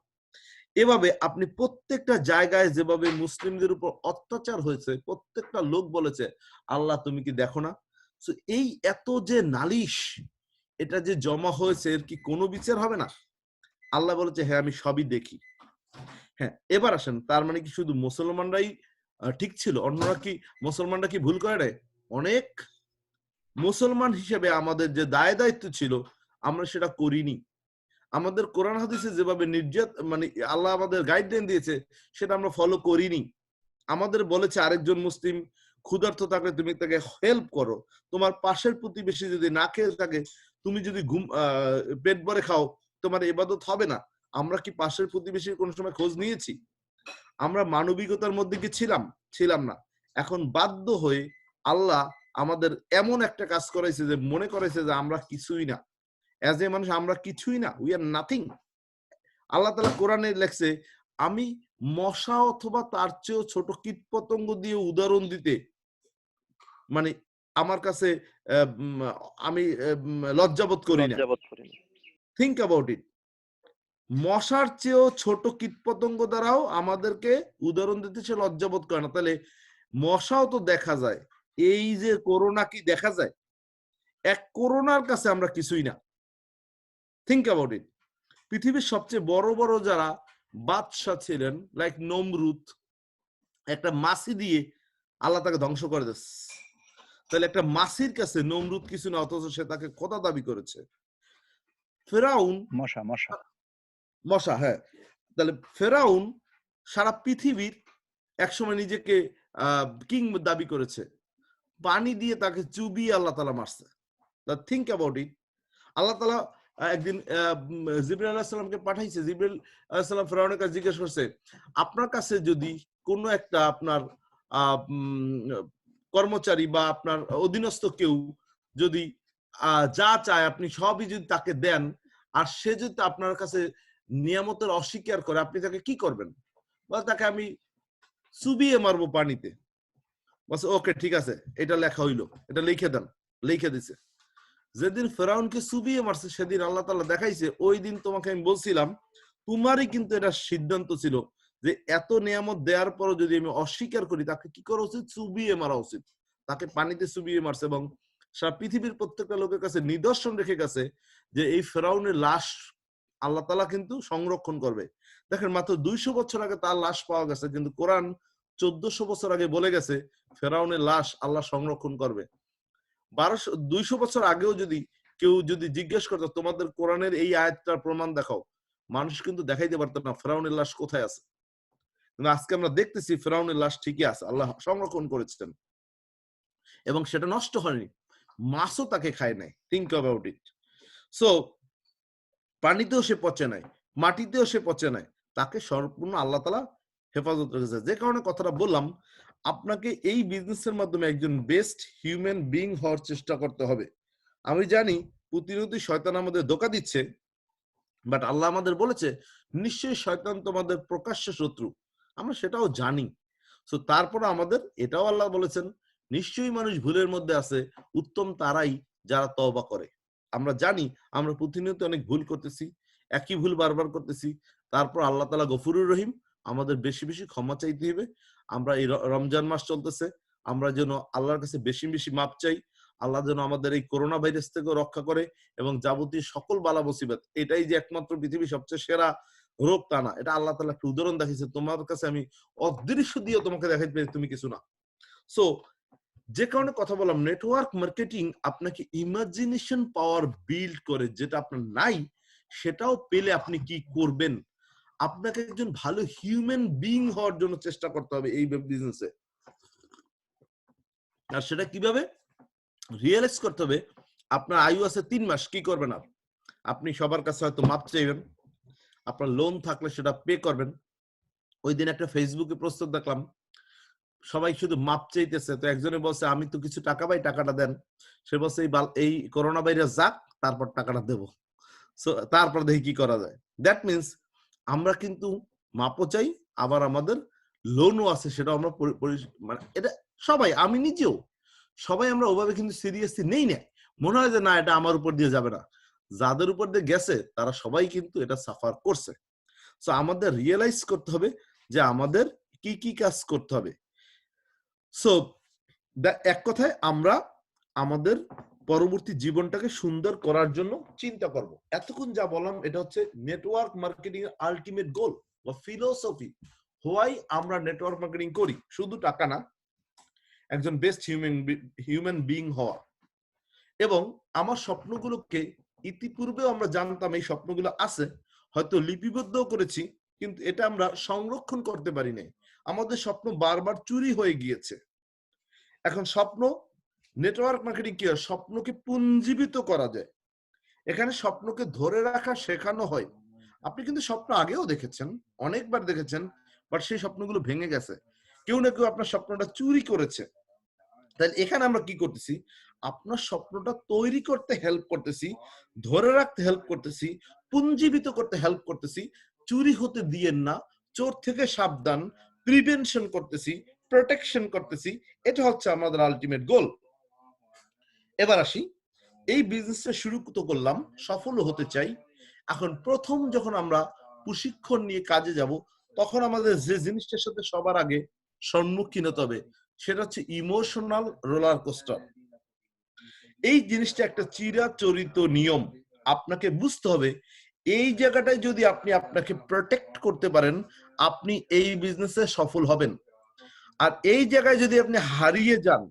এভাবে আপনি প্রত্যেকটা জায়গায় যেভাবে মুসলিমদের উপর অত্যাচার হয়েছে, প্রত্যেকটা লোক বলেছে আল্লাহ তুমি কি দেখো না? এই এত যে নালিশ, এটা যে জমা হয়েছে এর কি কোনো বিচার হবে না? আল্লাহ বলেছে হ্যাঁ আমি সবই দেখি। হ্যাঁ, এবার আসেন, তার মানে কি শুধু মুসলমানরাই ঠিক ছিল, অন্যরা কি, মুসলমানরা কি ভুল করে নাই? অনেক মুসলমান হিসেবে আমাদের যে দায় দায়িত্ব ছিল আমরা সেটা করিনি। আমাদের কোরআন হাদিসে যেভাবে মানে আল্লাহ আমাদের গাইডলাইন দিয়েছে সেটা আমরা ফলো করিনি। আমাদের বলেছে আরেকজন মুসলিম ক্ষুধার্ত থাকলে তুমি তাকে হেল্প করো, তোমার পাশের প্রতিবেশী যদি না খেয়ে থাকে তুমি যদি পেট ভরে খাও তোমার ইবাদত হবে না। আমরা কি পাশের প্রতিবেশীর কোন সময় খোঁজ নিয়েছি? আমরা মানবিকতার মধ্যে কি ছিলাম না। এখন বাধ্য হয়ে আল্লাহ আমাদের এমন একটা কাজ করাইছে যে মনে করাইছে যে আমরা কিছুই না, এজ এ মানুষ আমরা কিছুই না, উই আর নাথিং। আল্লাহ তাআলা কোরআনে লেখছে আমি মশা অথবা তার চেয়েও ছোট কীট পতঙ্গ দিয়ে উদাহরণ দিতে মানে আমার কাছে আমি লজ্জাবোধ করি না। Think about it. মশার চেয়েও ছোট কীট পতঙ্গ দ্বারাও আমাদেরকে উদাহরণ দিতে সে লজ্জাবোধ করে না। তাহলে মশাও তো দেখা যায়, এই যে করোনা কি দেখা যায়? এক করোনার কাছে আমরা কিছুই না। Think about it. পৃথিবীর সবচেয়ে বড় বড় যারা বাদশাহ ছিলেন, লাইক নমরুদ, একটা মাছি দিয়ে আল্লাহ তাকে ধ্বংস করে দিচ্ছে। তাহলে একটা মাছির কাছে নমরুদ কিছু না, অথচ সে তাকে খোদা দাবি করেছে। ফেরাউন মশা, হ্যাঁ। তাহলে ফেরাউন সারা পৃথিবীর একসময় নিজেকে কিং দাবি করেছে, পানি দিয়ে তাকে চুবিয়ে আল্লাহ তাআলা মারছে। Think about it. আল্লাহ তাআলা একদিন জিবরাইল আলাইহিস সালামকে পাঠাইছে। জিবরাইল আলাইহিস সালাম ফেরাউনের কাছে জিজ্ঞেস করছে, আপনার কাছে যদি কোনো একটা আপনার কর্মচারী বা আপনার অধীনস্থ কেউ যদি যা চায় আপনি সবই যদি তাকে দেন, আর সে যদি আপনার কাছে নিয়ামতের অস্বীকার করে, আপনি তাকে কি করবেন? বলে তাকে আমি চুবিয়ে মারবো পানিতে। বলছে ওকে ঠিক আছে, এটা লেখা হইলো, এটা লিখে দেন। লিখে দিছে। যেদিন ফেরাউনকে চুবিয়ে মারছে সেদিন আল্লাহ তাআলা দেখাইছে ওই দিন তোমাকে আমি বলছিলাম তোমারই কিন্তু এটা সিদ্ধান্ত ছিল যে এত নিয়ামত দেওয়ার পরও যদি আমি অস্বীকার করি তাকে কি করা উচিত? চুবিয়ে মারা উচিত। তাকে পানিতে চুবিয়ে মারছে এবং সারা পৃথিবীর প্রত্যেকটা লোকের কাছে নিদর্শন রেখে গেছে যে এই ফেরাউনের লাশ আল্লাহ তাআলা কিন্তু সংরক্ষণ করবে। দেখেন মাত্র 200 বছর আগে তার লাশ পাওয়া গেছে, কিন্তু কোরআন 1400 বছর আগে বলে গেছে ফেরাউনের লাশ আল্লাহ সংরক্ষণ করবে। 200 বছর আগেও যদি কেউ যদি জিজ্ঞেস করতো তোমাদের কোরআনের এই আয়াতটার প্রমাণ দেখাও, মানুষ কিন্তু দেখাইতে পারতো না ফেরাউনের লাশ কোথায় আছে। কিন্তু আজকে আমরা দেখতেছি ফেরাউনের লাশ ঠিকই আছে, আল্লাহ সংরক্ষণ করেছেন এবং সেটা নষ্ট হয়নি, মাছও তাকে খায় নাই। Think about it. সো পানিতেও সে পচে নাই, মাটিতেও সে পচে নাই, তাকে সম্পূর্ণ আল্লাহ তাআলা হেফাজত রেখেছে। যে কারণে কথাটা বললাম, আপনাকে এই বিজনেসের মাধ্যমে একজন বেস্ট হিউম্যান বিং হওয়ার চেষ্টা করতে হবে। আমি জানি প্রতিনিয়তই শয়তান আমাদের ধোঁকা দিচ্ছে, বাট আল্লাহ আমাদের বলেছে নিশ্চয়ই শয়তান তোমাদের প্রকাশ্য শত্রু, আমরা সেটাও জানি। সো তারপরে আমাদের এটাও আল্লাহ বলেছেন নিশ্চয়ই মানুষ ভুলের মধ্যে আছে, উত্তম তারাই যারা তওবা করে। আমরা জানি আমরা প্রতিনিয়ত অনেক ভুল করতেছি, একই ভুল বারবার করতেছি, তারপর আল্লাহ তাআলা গফুরুর রহিম, আমাদের বেশি বেশি ক্ষমা চাইতে হবে। আমরা এই রমজান মাস চলতেছে, আমরা যেন আল্লাহর কাছে বেশি বেশি মাপ চাই। আল্লাহ যেন আমাদের এই করোনা ভাইরাস থেকে রক্ষা করে এবং যাবতীয় সকল বালা মুসিবত, এটাই যে একমাত্র পৃথিবীর সবচেয়ে সেরা রোগ তা না, এটা আল্লাহ তাআলা একটা উদাহরণ দেখিয়েছে। তোমার কাছে আমি অদৃশ্য দিয়ে তোমাকে দেখাইতে পারি তুমি কিছু না। সো যে কারণে কথা বললাম, নেটওয়ার্ক মার্কেটিং আপনাকে ইমাজিনেশন পাওয়ার বিল্ড করে, যেটা আপনার নাই সেটাও পেলে আপনি কি করবেন। আপনাকে একজন ভালো হিউম্যান বিইং হওয়ার জন্য চেষ্টা করতে হবে এই বিজনেসে। আর সেটা কিভাবে রিয়েলাইজ করতে হবে? আপনার আয়ু আছে 3 মাস, কি করবেন? আপনি সবার কাছে হয়তো মাপ চাইবেন, আপনার লোন থাকলে সেটা পে করবেন। ওই দিন একটা ফেসবুকে প্রস্তাব দেখলাম, সবাই শুধু মাপ চাইতেছে, তো একজনে বলছে আমি তো কিছু টাকা পাই, টাকাটা দেন। সে বলছে এই করোনা ভাইরাস যাক, তারপর টাকাটা দেবো। সো তারপর দেখি কি করা যায়। দ্যাট মিনস আমরা কিন্তু মাপও চাই, আবার আমাদের লোনও আছে, সেটা আমরা মানে এটা সবাই, আমি নিজেও, সবাই আমরা ওভাবে কিন্তু সিরিয়াসলি নেই না। মনে হয় যে না, এটা আমার উপর দিয়ে যাবে না। যাদের উপর দিয়ে গেছে তারা সবাই কিন্তু এটা সাফার করছে। সো আমাদের রিয়েলাইজ করতে হবে যে আমাদের কি কি কাজ করতে হবে। সো এক কথায় আমরা আমাদের পরবর্তী জীবনটাকে সুন্দর করার জন্য চিন্তা করব। এতক্ষণ যা বললাম এটা হচ্ছে নেটওয়ার্ক মার্কেটিং এর আলটিমেট গোল বা ফিলোসফি। হোয়াই আমরা নেটওয়ার্ক মার্কেটিং করি, শুধু টাকা না, একজন বেস্ট হিউম্যান বিইং হওয়া। এবং আমার স্বপ্নগুলোকে ইতিপূর্বেও আমরা জানতাম এই স্বপ্নগুলো আছে, হয়তো লিপিবদ্ধও করেছি, কিন্তু এটা আমরা সংরক্ষণ করতে পারি নাই। আমাদের স্বপ্ন বারবার চুরি হয়ে গিয়েছে। এখন স্বপ্ন, নেটওয়ার্ক মার্কেটিং কি হয়? স্বপ্নকে পুঞ্জীবিত করা যায়। এখানে স্বপ্নকে ধরে রাখা শেখানো হয়। আপনি কিন্তু স্বপ্ন আগেও দেখেছেন, অনেকবার দেখেছেন, বাট সেই স্বপ্নগুলো ভেঙে গেছে। কেউ না কেউ আপনার স্বপ্নটা চুরি করেছে। তাহলে এখানে আমরা কি করতেছি? আপনার স্বপ্নটা তৈরি করতে হেল্প করতেছি, ধরে রাখতে হেল্প করতেছি, পুঞ্জীবিত করতে হেল্প করতেছি। চুরি হতে দিয়েন না, চোর থেকে সাবধান, প্রিভেনশন করতেছি, প্রোটেকশন করতেছি। এটা হচ্ছে আমাদের আলটিমেট গোল। এবার আসি, এই বিজনেসটা শুরু তো করলাম, সফল হতে চাই। এখন প্রথম যখন আমরা প্রশিক্ষণ নিয়ে কাজে যাব, তখন আমাদের যে জিনিসটার সাথে সবার আগে সম্মুখীন হতে হবে সেটা হচ্ছে ইমোশনাল রোলার কোস্টার। এই জিনিসটা একটা চিরাচরিত নিয়ম, আপনাকে বুঝতে হবে। এই জায়গাটায় যদি আপনি আপনাকে প্রোটেক্ট করতে পারেন, আপনি এই বিজনেসে সফল হবেন। আর এই জায়গায় যদি আপনি হারিয়ে যান,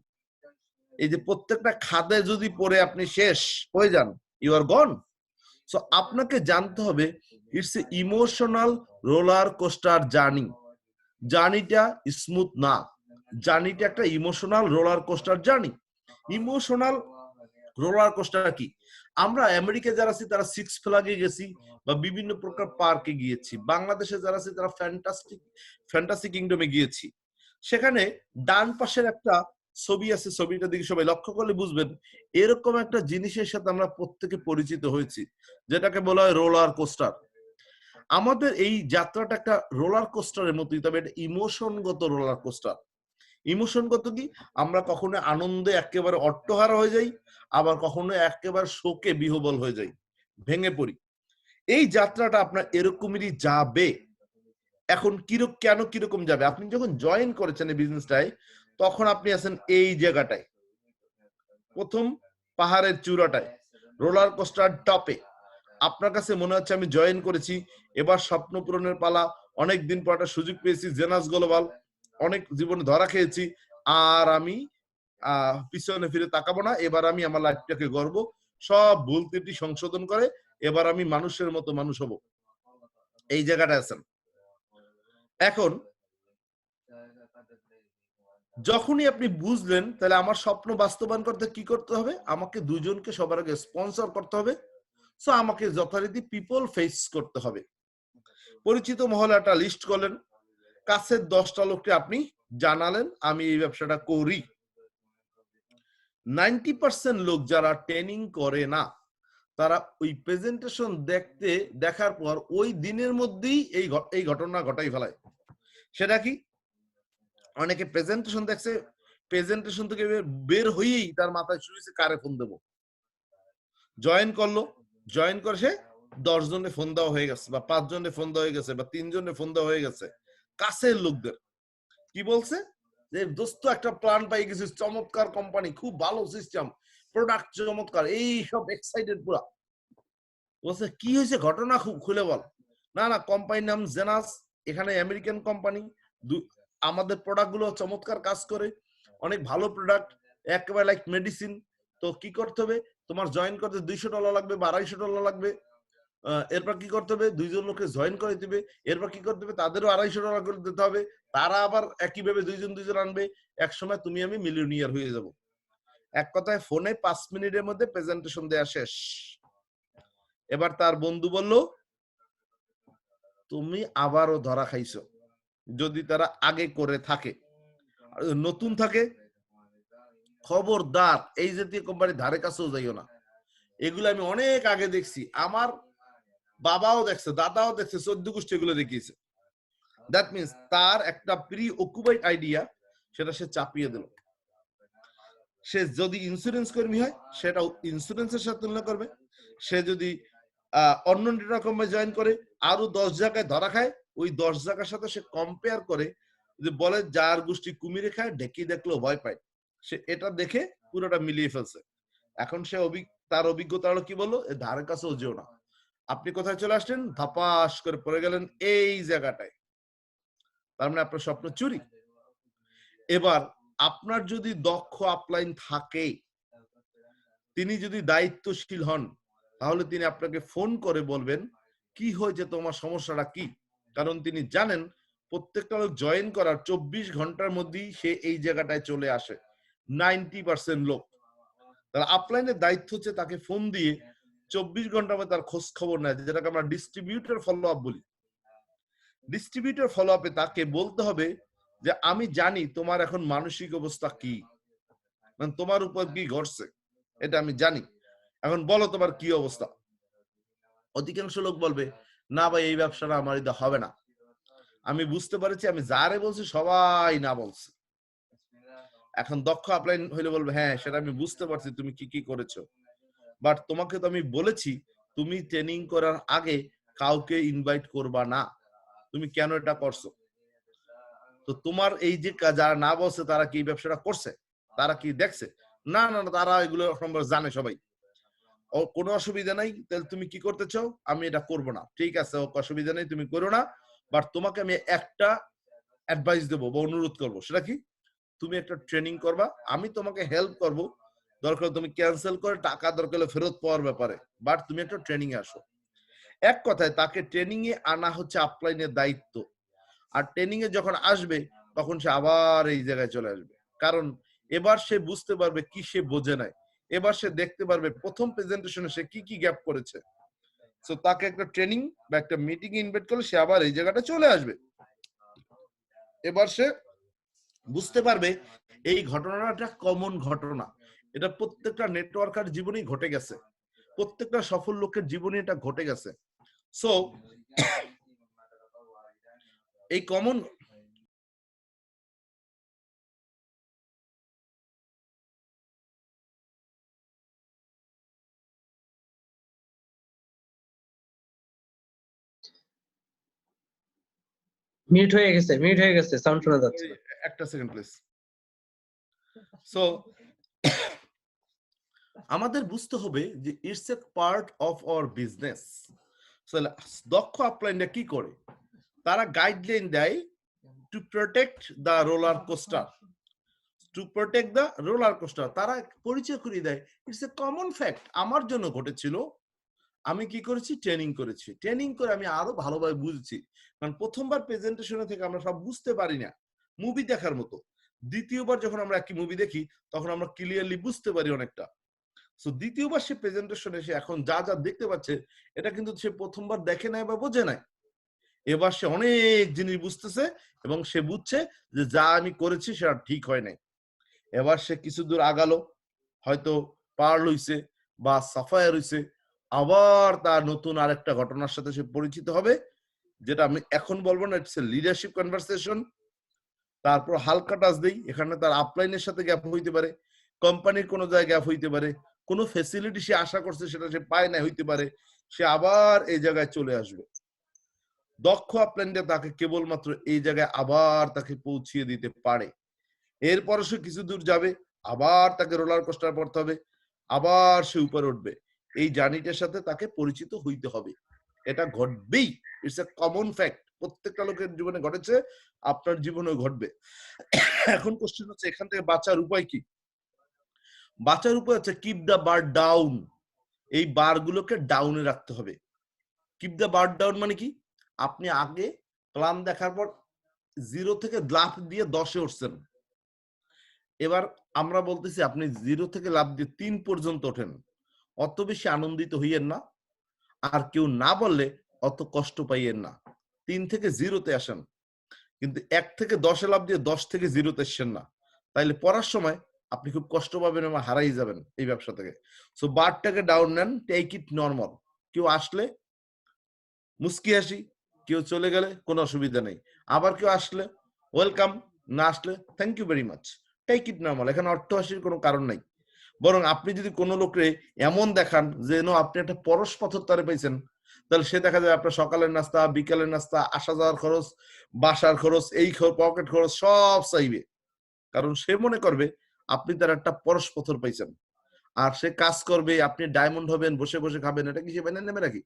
এই যে প্রত্যেকটা খাদে যদি পড়ে আপনি শেষ হয়ে যান, ইউ আর গন। সো আপনাকে জানতে হবে it's a emotional roller coaster journey. জার্নিটা স্মুথ না, জার্নিটা একটা emotional roller coaster journey. Emotional roller coaster কি? আমরা আমেরিকা যারা আছি তারা সিক্স ফ্ল্যাগে গেছি বা বিভিন্ন প্রকার পার্কে গিয়েছি। বাংলাদেশে যারা আছে তারা ফ্যান্টাসি কিংডমে গিয়েছি। সেখানে ডান পাশের একটা ছবি আছে, ছবিটা দিকে সবাই লক্ষ্য করলে বুঝবেন, এরকম একটা জিনিসের সাথে আমরা প্রত্যেকে পরিচিত হয়েছি, যেটাকে বলা হয় রোলার কোস্টার। আমাদের এই যাত্রাটা একটা রোলার কোস্টারের মতোই, তবে এটা ইমোশনগত রোলার কোস্টার। ইমোশনগত কি? আমরা কখনো আনন্দে একেবারে অট্টহারা হয়ে যাই, আবার কখনো একেবারে শোকে বিহ্বল হয়ে যাই, ভেঙে পড়ি। এই যাত্রাটা আপনার এরকমেরই যাবে। এখন কেন কিরকম যাবে? আপনি যখন জয়েন করেছেন এই বিজনেসটায়, তখন আপনি আছেন এই জায়গাটায়, প্রথম পাহাড়ের চূড়াটায়, রোলার কোস্টার টপে। আপনার কাছে মনে হচ্ছে আমি জয়েন করেছি, এবার স্বপ্ন পূরণের পালা, অনেক দিন পর একটা সুযোগ পেয়েছি, জেনাস গ্লোবাল, অনেক জীবনে ধরা খেয়েছি, আর আমি পিছনে ফিরে তাকাবো না, এবার আমি আমার লাইফটাকে গর্ব, সব ভুল ত্রুটি সংশোধন করে এবার আমি মানুষের মতো মানুষ হব। এই জায়গাটা আছেন। এখন যখনই আপনি বুঝলেন, তাহলে আমার স্বপ্ন বাস্তবায়ন করতে কি করতে হবে? আমাকে দুজনকে সবার আগে স্পন্সর করতে হবে। সো আমাকে যথারীতি পিপল ফেস করতে হবে। পরিচিত মহলে একটা লিস্ট করলেন, কাছের 10টা লোককে আপনি জানালেন আমি এই ব্যবসাটা করি। 90% লোক যারা ট্রেনিং করে না, তারা ওই প্রেজেন্টেশন দেখার পর ওই দিনের মধ্যেই এই ঘটনা ঘটাই ফেলায়। সেটা কি? অনেকে প্রেজেন্টেশন দেখছে, প্রেজেন্টেশন থেকে বের হয়েই তার মাথায় শুরু হয়েছে কারে ফোন দেবো। জয়েন করলো, জয়েন করে সে 10 জনে ফোন দেওয়া হয়ে গেছে, বা 5 জনে ফোন দেওয়া হয়ে গেছে, বা 3 জনে ফোন দেওয়া হয়ে গেছে। কাছের লোকদের কি বলছে যে দোস্ত একটা প্ল্যান পাই গেছি, চমৎকার কোম্পানি, খুব ভালো সিস্টেম, প্রোডাক্ট চমৎকার, এই সব এক্সাইটেড পুরা। বলছে কি হয়েছে ঘটনা, খুব খুলে বল। না না, কোম্পানির নাম জেনাস, এখানে আমেরিকান কোম্পানি, আমাদের প্রোডাক্ট গুলো চমৎকার কাজ করে, অনেক ভালো প্রোডাক্ট, একেবারে লাইক মেডিসিন। তো কি করতে হবে, তোমার জয়েন করতে $200 লাগবে বা $250 লাগবে। এরপর কি করতে হবে, 2জন লোককে জয়েন করে দিবে। এরপর কি করতে হবে, তাদেরও $250 করে দিতে হবে। তারা আবার একইভাবে 2জন আনবে। এক সময় তুমি আমি মিলিয়নিয়ার হয়ে যাব। এক কথায় ফোনে 5 মিনিটের মধ্যে প্রেজেন্টেশন দেয়া শেষ। এবার তার বন্ধু বলল, তুমি আবারও ধরা খাইছো। যদি তারা আগে করে থাকে, নতুন থাকে, খবরদার এই জাতীয় কোম্পানি ধারে কাছেও যাইও না। এগুলো আমি অনেক আগে দেখছি, আমার বাবাও দেখছে, দাদাও দেখছে, 14 গোষ্ঠী এগুলো দেখিয়েছে। দ্যাট মিনস তার একটা প্রি অকুপাইড আইডিয়া, সেটা সে চাপিয়ে দিল। সে যদি ইন্স্যুরেন্স কর্মী হয়, সেটাও ইন্স্যুরেন্সের সাথে তুলনা করবে। সে যদি অন্য রকমে জয়েন করে, আরো 10 জায়গায় ধরা খায়, ওই 10 জায়গার সাথে সে কম্পেয়ার করে, যে বলে যার গোষ্ঠী কুমিরে খায় ঢেকি দেখলেও ভয় পায়, সে এটা দেখে পুরোটা মিলিয়ে ফেলছে। এখন সে তার অভিজ্ঞতা হলো কি বললো, ধারে কাছেও যেও না। আপনি কোথায় চলে আসলেন, ধাপাস করে পড়ে গেলেন এই জায়গাটায়, তার মানে আপনার স্বপ্ন চুরি। এবার আপনার যদি দক্ষ আপলাইন থাকে, তিনি যদি দায়িত্বশীল হন, তাহলে তিনি আপনাকে ফোন করে বলবেন কি হয়েছে, তোমার সমস্যাটা কি। কারণ তিনি জানেন প্রত্যেকটা লোক জয়েন করার 24 ঘন্টার মধ্যেই সে এই জায়গাটায় চলে আসে 90% লোক। তার আপলাইনের দায়িত্ব হচ্ছে তাকে ফোন দিয়ে 24 ঘন্টার মধ্যে তার খোঁজ খবর নেয়, যেটাকে আমরা ডিস্ট্রিবিউটর ফলো আপ বলি। ডিস্ট্রিবিউটর ফলো আপে তাকে বলতে হবে যে আমি জানি তোমার এখন মানসিক অবস্থা কি, মানে তোমার উপর কি ঘটছে এটা আমি জানি, এখন বলো তোমার কি অবস্থা। অধিকাংশ লোক বলবে না ভাই, এই ব্যবসাটা আমার এটা হবে না, আমি বুঝতে পারছি, আমি যারে বলছি সবাই না বলছে। এখন দক্ষ আপলাইন হইলে বলবে হ্যাঁ সেটা আমি বুঝতে পারছি তুমি কি কি করেছো, বাট তোমাকে তো আমি বলেছি তুমি ট্রেনিং করার আগে কাউকে ইনভাইট করবা না, তুমি কেন এটা করছো। তো তোমার এই যে যারা না বলছে তারা কি ব্যবসাটা করছে, তারা কি দেখছে, না না না, তারা এগুলো সম্পর্কে জানে সবাই। ও কোনো অসুবিধা নাই, তাহলে তুমি কি করতে চাও, আমি এটা করব না, ঠিক আছে অসুবিধা নেই তুমি করো না, বাট তোমাকে আমি একটা অ্যাডভাইস দেবো বা অনুরোধ করবো, সেটা কি, তুমি একটা ট্রেনিং করবা, আমি তোমাকে হেল্প করব, দরকার তুমি ক্যান্সেল করে টাকা দরকার ফেরত পাওয়ার ব্যাপারে, বাট তুমি একটা ট্রেনিং এ আসো। এক কথায় তাকে ট্রেনিং এ আনা হচ্ছে আপলাইনের দায়িত্ব। আর ট্রেনিং এ যখন আসবে তখন সে আবার এই জায়গায় চলে আসবে, কারণ এবার সে বুঝতে পারবে কি সে বোঝে নাই, এবার সে দেখতে পারবে প্রথম প্রেজেন্টেশনে সে কি কি গ্যাপ করেছে। সো তাকে একটা ট্রেনিং বা একটা মিটিং ইনভাইট করলে সে আবার এই জায়গাটা চলে আসবে। এবার সে বুঝতে পারবে এই ঘটনাটা কমন ঘটনা, এটা প্রত্যেকটা নেটওয়ার্কার জীবনেই ঘটে গেছে, প্রত্যেকটা সফল লোকের জীবনে এটা ঘটে গেছে। সো এই কমন মিউট হয়ে গেছে, সাউন্ড শোনা যাচ্ছে না। একটা সেকেন্ড প্লিজ। সো আমাদের বুঝতে হবে যে it's a part of our business. দক্ষ আপলাইনরা কি করে, তারা গাইডলাইন দেয় to protect the roller coaster, to protect the roller coaster. তারা পরিচয় করিয়ে দেয় ইটস এ কমন ফ্যাক্ট, আমার জন্য ঘটেছিল, আমি কি করেছি, ট্রেনিং করেছি, ট্রেনিং করে আমি আরো ভালোভাবে বুঝছি। কারণ প্রথমবার প্রেজেন্টেশনে থেকে আমরা সব বুঝতে পারি না, মুভি দেখার মতো। দ্বিতীয়বার যখন আমরা একই মুভি দেখি তখন আমরা ক্লিয়ারলি বুঝতে পারি অনেকটা। সো দ্বিতীয়বার সে প্রেজেন্টেশনে সে এখন যা যা দেখতে পাচ্ছে এটা কিন্তু সে প্রথমবার দেখে নাই বা বোঝে নাই, এবার সে অনেক জিনিস বুঝতেছে এবং সে বুঝছে যে যা আমি করেছি সেটা ঠিক হয় নাই। এবার সে কিছু দূর আগালো, হয়তো পার লইছে বা সাফায়ার হইছে, আবার তার নতুন আরেকটা ঘটনার সাথে সে পরিচিত হবে, যেটা আমি এখন বলবো না, ইটস এ লিডারশিপ কনভারসেশন। তারপর হালকা টাচ দেই, এখানে তার আপলাইনের সাথে গ্যাপ হইতে পারে, কোম্পানির কোনো জায়গায় গ্যাপ হইতে পারে, কোনো ফ্যাসিলিটি সে আশা করছে সেটা সে পায় না হইতে পারে, সে আবার এই জায়গায় চলে আসবে। দক্ষ আপলাইন তাকে কেবলমাত্র এই জায়গায় আবার তাকে পৌঁছিয়ে দিতে পারে। এরপর সে কিছু দূর যাবে, আবার তাকে রোলার কোস্টার পড়তে হবে, আবার সে উপরে উঠবে। এই জার্নিটার সাথে তাকে পরিচিত হইতে হবে। এটা ঘটবেই, ইটস এ কমন ফ্যাক্ট। প্রত্যেকটা লোকের জীবনে ঘটেছে, আপনার জীবনেও ঘটবে। এখন কোশ্চেন হচ্ছে এখান থেকে বাঁচার উপায় কি? বাঁচার উপায় হচ্ছে কিপ দ্য বার ডাউন। এই বারগুলোকে ডাউনে রাখতে হবে। কিপ দ্য বার ডাউন মানে কি? আপনি আগে প্ল্যান দেখার পর 0 থেকে লাফ দিয়ে 10-এ উঠছেন। এবার আমরা বলতেছি আপনি 0 থেকে লাফ দিয়ে 3 পর্যন্ত ওঠেন। অত বেশি আনন্দিত হইয়েন না, আর কেউ না বললে অত কষ্ট পাইয়েন না। 3 থেকে 0-তে আসেন, কিন্তু 1 থেকে 10-এ লাফ দিয়ে 10 থেকে 0-তে আসছেন না। তাইলে পড়ার সময় আপনি খুব কষ্ট পাবেন এবং হারাই যাবেন এই ব্যবসা থেকে। সো বারটাকে ডাউন নেন, টেক ইট নরমাল। কেউ আসলে মুস্কি হাসি, কেউ চলে গেলে কোনো অসুবিধা নেই। আবার কেউ আসলে ওয়েলকাম, না আসলে thank you very much. Take it normal. এখানে অট্টহাসির কোনো কারণ নাই। বরং আপনি যদি কোনো লোককে এমন দেখান যেন আপনি একটা পরশ পাথর তারে পাইছেন, তাহলে সে দেখা যায় আপনার সকালের নাস্তা, বিকালের নাস্তা, আসা যাওয়ার খরচ, বাসার খরচ, এই পকেট খরচ সব চাইবে। কারণ সে মনে করবে আপনি তার একটা পরশ পাথর পাইছেন। আর সে কাজ করবে, আপনি ডায়মন্ড হবেন, বসে বসে খাবেন, এটা কি সে মেনে নেবে নাকি?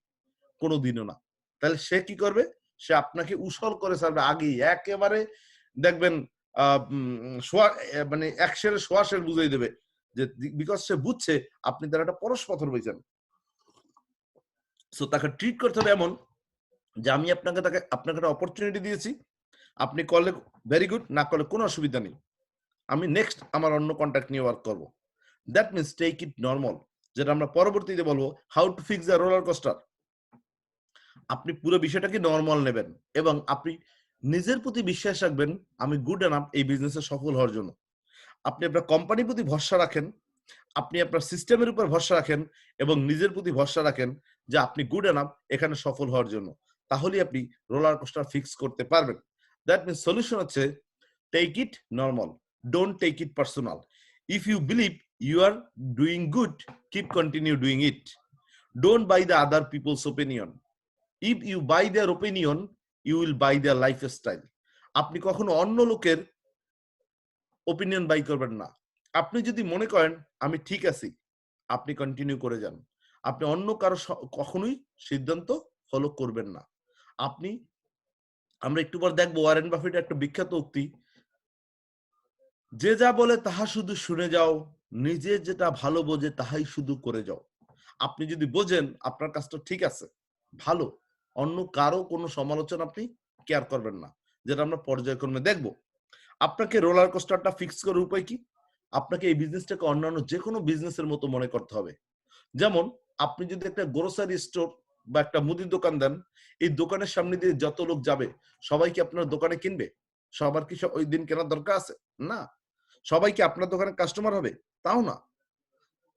কোনোদিনও না। তাহলে সে কি করবে? সে আপনাকে উসল করে ছাড়বে আগেই, একেবারে দেখবেন মানে 1 সেরে সোয়া সের বুঝাই দেবে, যে বিকজ সে বুঝছে আপনি তার একটা পরশ পাথর পাইছেন। সো তাকে ট্রিট করতে হবে এমন যে আমি আপনাকে একটা অপরচুনিটি দিয়েছি, আপনি করলে ভেরি গুড, না করলে কোনো অসুবিধা নেই, আমি নেক্সট আমার অন্য কন্ট্যাক্ট নিয়ে ওয়ার্ক করবো। That means take it normal, যেটা আমরা পরবর্তীতে বলবো how to fix the roller coaster. আপনি পুরো বিষয়টাকে নর্মাল নেবেন এবং আপনি নিজের প্রতি বিশ্বাস রাখবেন আমি গুড এনাফ এই বিজনেসে সফল হওয়ার জন্য। আপনি আপনার কোম্পানির প্রতি ভরসা রাখেন, আপনি আপনার সিস্টেমের উপর ভরসা রাখেন এবং নিজের প্রতি ভরসা রাখেন যে আপনি গুড এনাফ এখানে সফল হওয়ার জন্য। তাহলেই আপনি রোলার কোস্টার ফিক্স করতে পারবেন। দ্যাট মিনস সলিউশন হচ্ছে take it normal, don't take it personal. If you believe you are doing good, keep continue doing it. Don't buy the other people's opinion. If you buy their opinion, you will buy their lifestyle. আপনি কখনো অন্য লোকের opinion by করবেন না। আপনি যদি মনে করেন আমি ঠিক আছি, আপনি কন্টিনিউ করে যান। আপনি অন্য কারো কখনোই সিদ্ধান্ত ফলো করবেন না। আমরা একটু পর দেখবো ওয়ারেন বাফেটের একটা বিখ্যাত উক্তি, যে যা বলে তাহা শুধু শুনে যাও, নিজে যেটা ভালো বোঝে তাহাই শুধু করে যাও। আপনি যদি বোঝেন আপনার কাজটা ঠিক আছে, ভালো, অন্য কারো কোনো সমালোচনা আপনি কেয়ার করবেন না, যেটা আমরা পর্যায়ক্রমে দেখব। আপনাকে রোলার কোস্টারটা ফিক্স করার উপায় কি? আপনাকে এই বিজনেসটাকে অন্যান্য যে কোনো বিজনেসের মতো মনে করতে হবে। যেমন আপনি যদি একটা গ্রোসারি স্টোর বা একটা মুদির দোকান দেন, এই দোকানের সামনে দিয়ে যত লোক যাবে সবাই কি আপনার দোকানে কিনবে? সবার কি ওই দিন কেনার দরকার আছে? না। সবাই কি আপনার দোকানে কাস্টমার হবে? তাও না।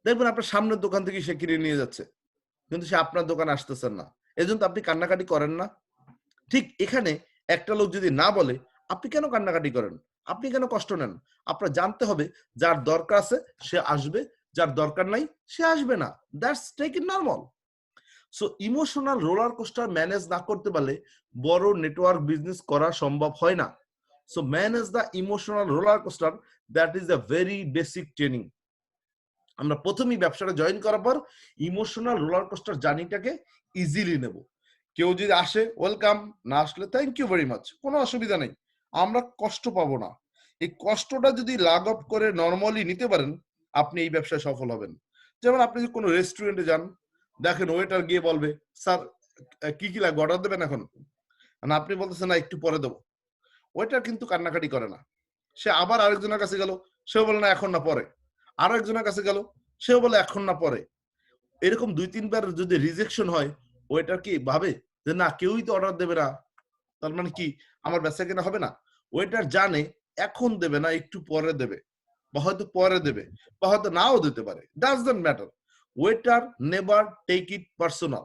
দেখবেন আপনার সামনের দোকান থেকে সে কিনে নিয়ে যাচ্ছে, কিন্তু সে আপনার দোকানে আসতেছেন না। এজন্য আপনি কান্নাকাটি করেন না? ঠিক এখানে একটা লোক যদি না বলে, আপনি কেন কান্নাকাটি করেন? আপনি কেন কষ্ট নেন? আপনার জানতে হবে যার দরকার আছে সে আসবে, যার দরকার নাই সে আসবে না। That's take it normal. So emotional roller coaster manage না করতে পারলে বড় নেটওয়ার্ক বিজনেস করা সম্ভব হয় না। So manage the emotional roller coaster, that is the very basic training. আমরা প্রথমেই ব্যবসাটা জয়েন করার পর ইমোশনাল রোলার কোস্টার জার্নিটাকে ইজিলি নেব। কেউ যদি আসে ওয়েলকাম, না আসলে থ্যাংক ইউ ভেরি মাচ, কোনো অসুবিধা নেই, আমরা কষ্ট পাবো না। এই কষ্টটা যদি লাগ অফ করে নর্মালি নিতে পারেন, আপনি এই ব্যবসায় সফল হবেন। যেমন আপনি যদি কোনো রেস্টুরেন্টে যান, দেখেন ওয়েটার গিয়ে বলবে স্যার কি কি লাগবে, অর্ডার দেবেন এখন? না আপনি বলতেছেন না একটু পরে দেবো। ওয়েটার কিন্তু কান্নাকাটি করে না। সে আবার আরেকজনের কাছে গেল, সেও বলে না এখন না পরে। আরো একজনের কাছে গেল, সেও বলে এখন না পরে। এরকম 2-3 বার যদি রিজেকশন হয়, ওয়েটার কি ভাবে যে না কেউই তো অর্ডার দেবে না, তার মানে কি আমার বেচা কেনা হবে না? ওয়েটার জানে এখন দেবে না, একটু পরে দেবে, বা হয়তো পরে দেবে, বা হয়তো নাও দিতে পারে। Doesn't matter. Waiter never take it personal,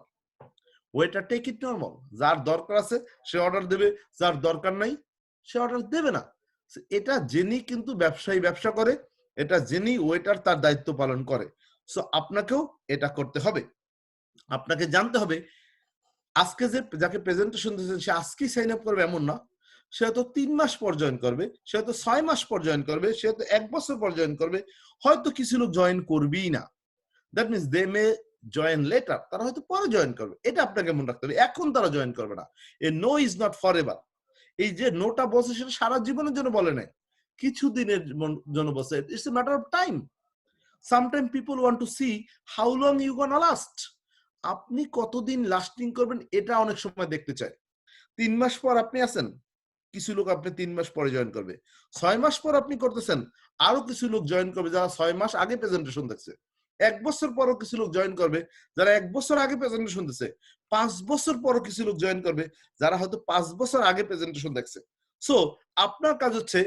waiter take it normal. যার দরকার আছে সে অর্ডার দেবে, যার দরকার নাই সে অর্ডার দেবে না। এটা জেনেই কিন্তু ব্যবসায়ী ব্যবসা করে, এটা জেনেই ওয়েটার তার দায়িত্ব পালন করে। সো আপনাকেও এটা করতে হবে। আপনাকে জানতে হবে আজকে যে যাকে প্রেজেন্টেশন দিয়েছেন সে আজকেই সাইন আপ করবে এমন না, সে হয়তো 3 মাস পর জয়েন করবে, সে হয়তো 6 মাস পর জয়েন করবে, সে হয়তো 1 বছর পর জয়েন করবে, হয়তো কিছু লোক জয়েন করবেই না। That means they may join later, তারা হয়তো পরে জয়েন করবে, এটা আপনাকে মনে রাখতে হবে। এখন তারা জয়েন করবে না। A no is not forever. এই যে নোটা বসে সেটা সারা জীবনের জন্য বলে নাই, কিছু দিনের জন্য বসে। It's a matter of time. Sometime people want to see how long you gonna last. আপনি কতদিন লাস্টিং করবেন এটা অনেক সময় দেখতে চায়। 3 মাস পর আপনি আছেন, কিছু লোক আপনি 3 মাস পরে জয়েন করবে। 6 মাস পর আপনি করতেছেন, আরো কিছু লোক জয়েন করবে যারা 6 মাস আগে প্রেজেন্টেশন দেখছে। 1 বছর পরও কিছু লোক জয়েন করবে যারা 1 বছর আগে প্রেজেন্টেশন দিচ্ছে। 5 বছর পরও কিছু লোক জয়েন করবে যারা হয়তো 5 বছর আগে প্রেজেন্টেশন দেখছে। সো আপনার কাজ হচ্ছে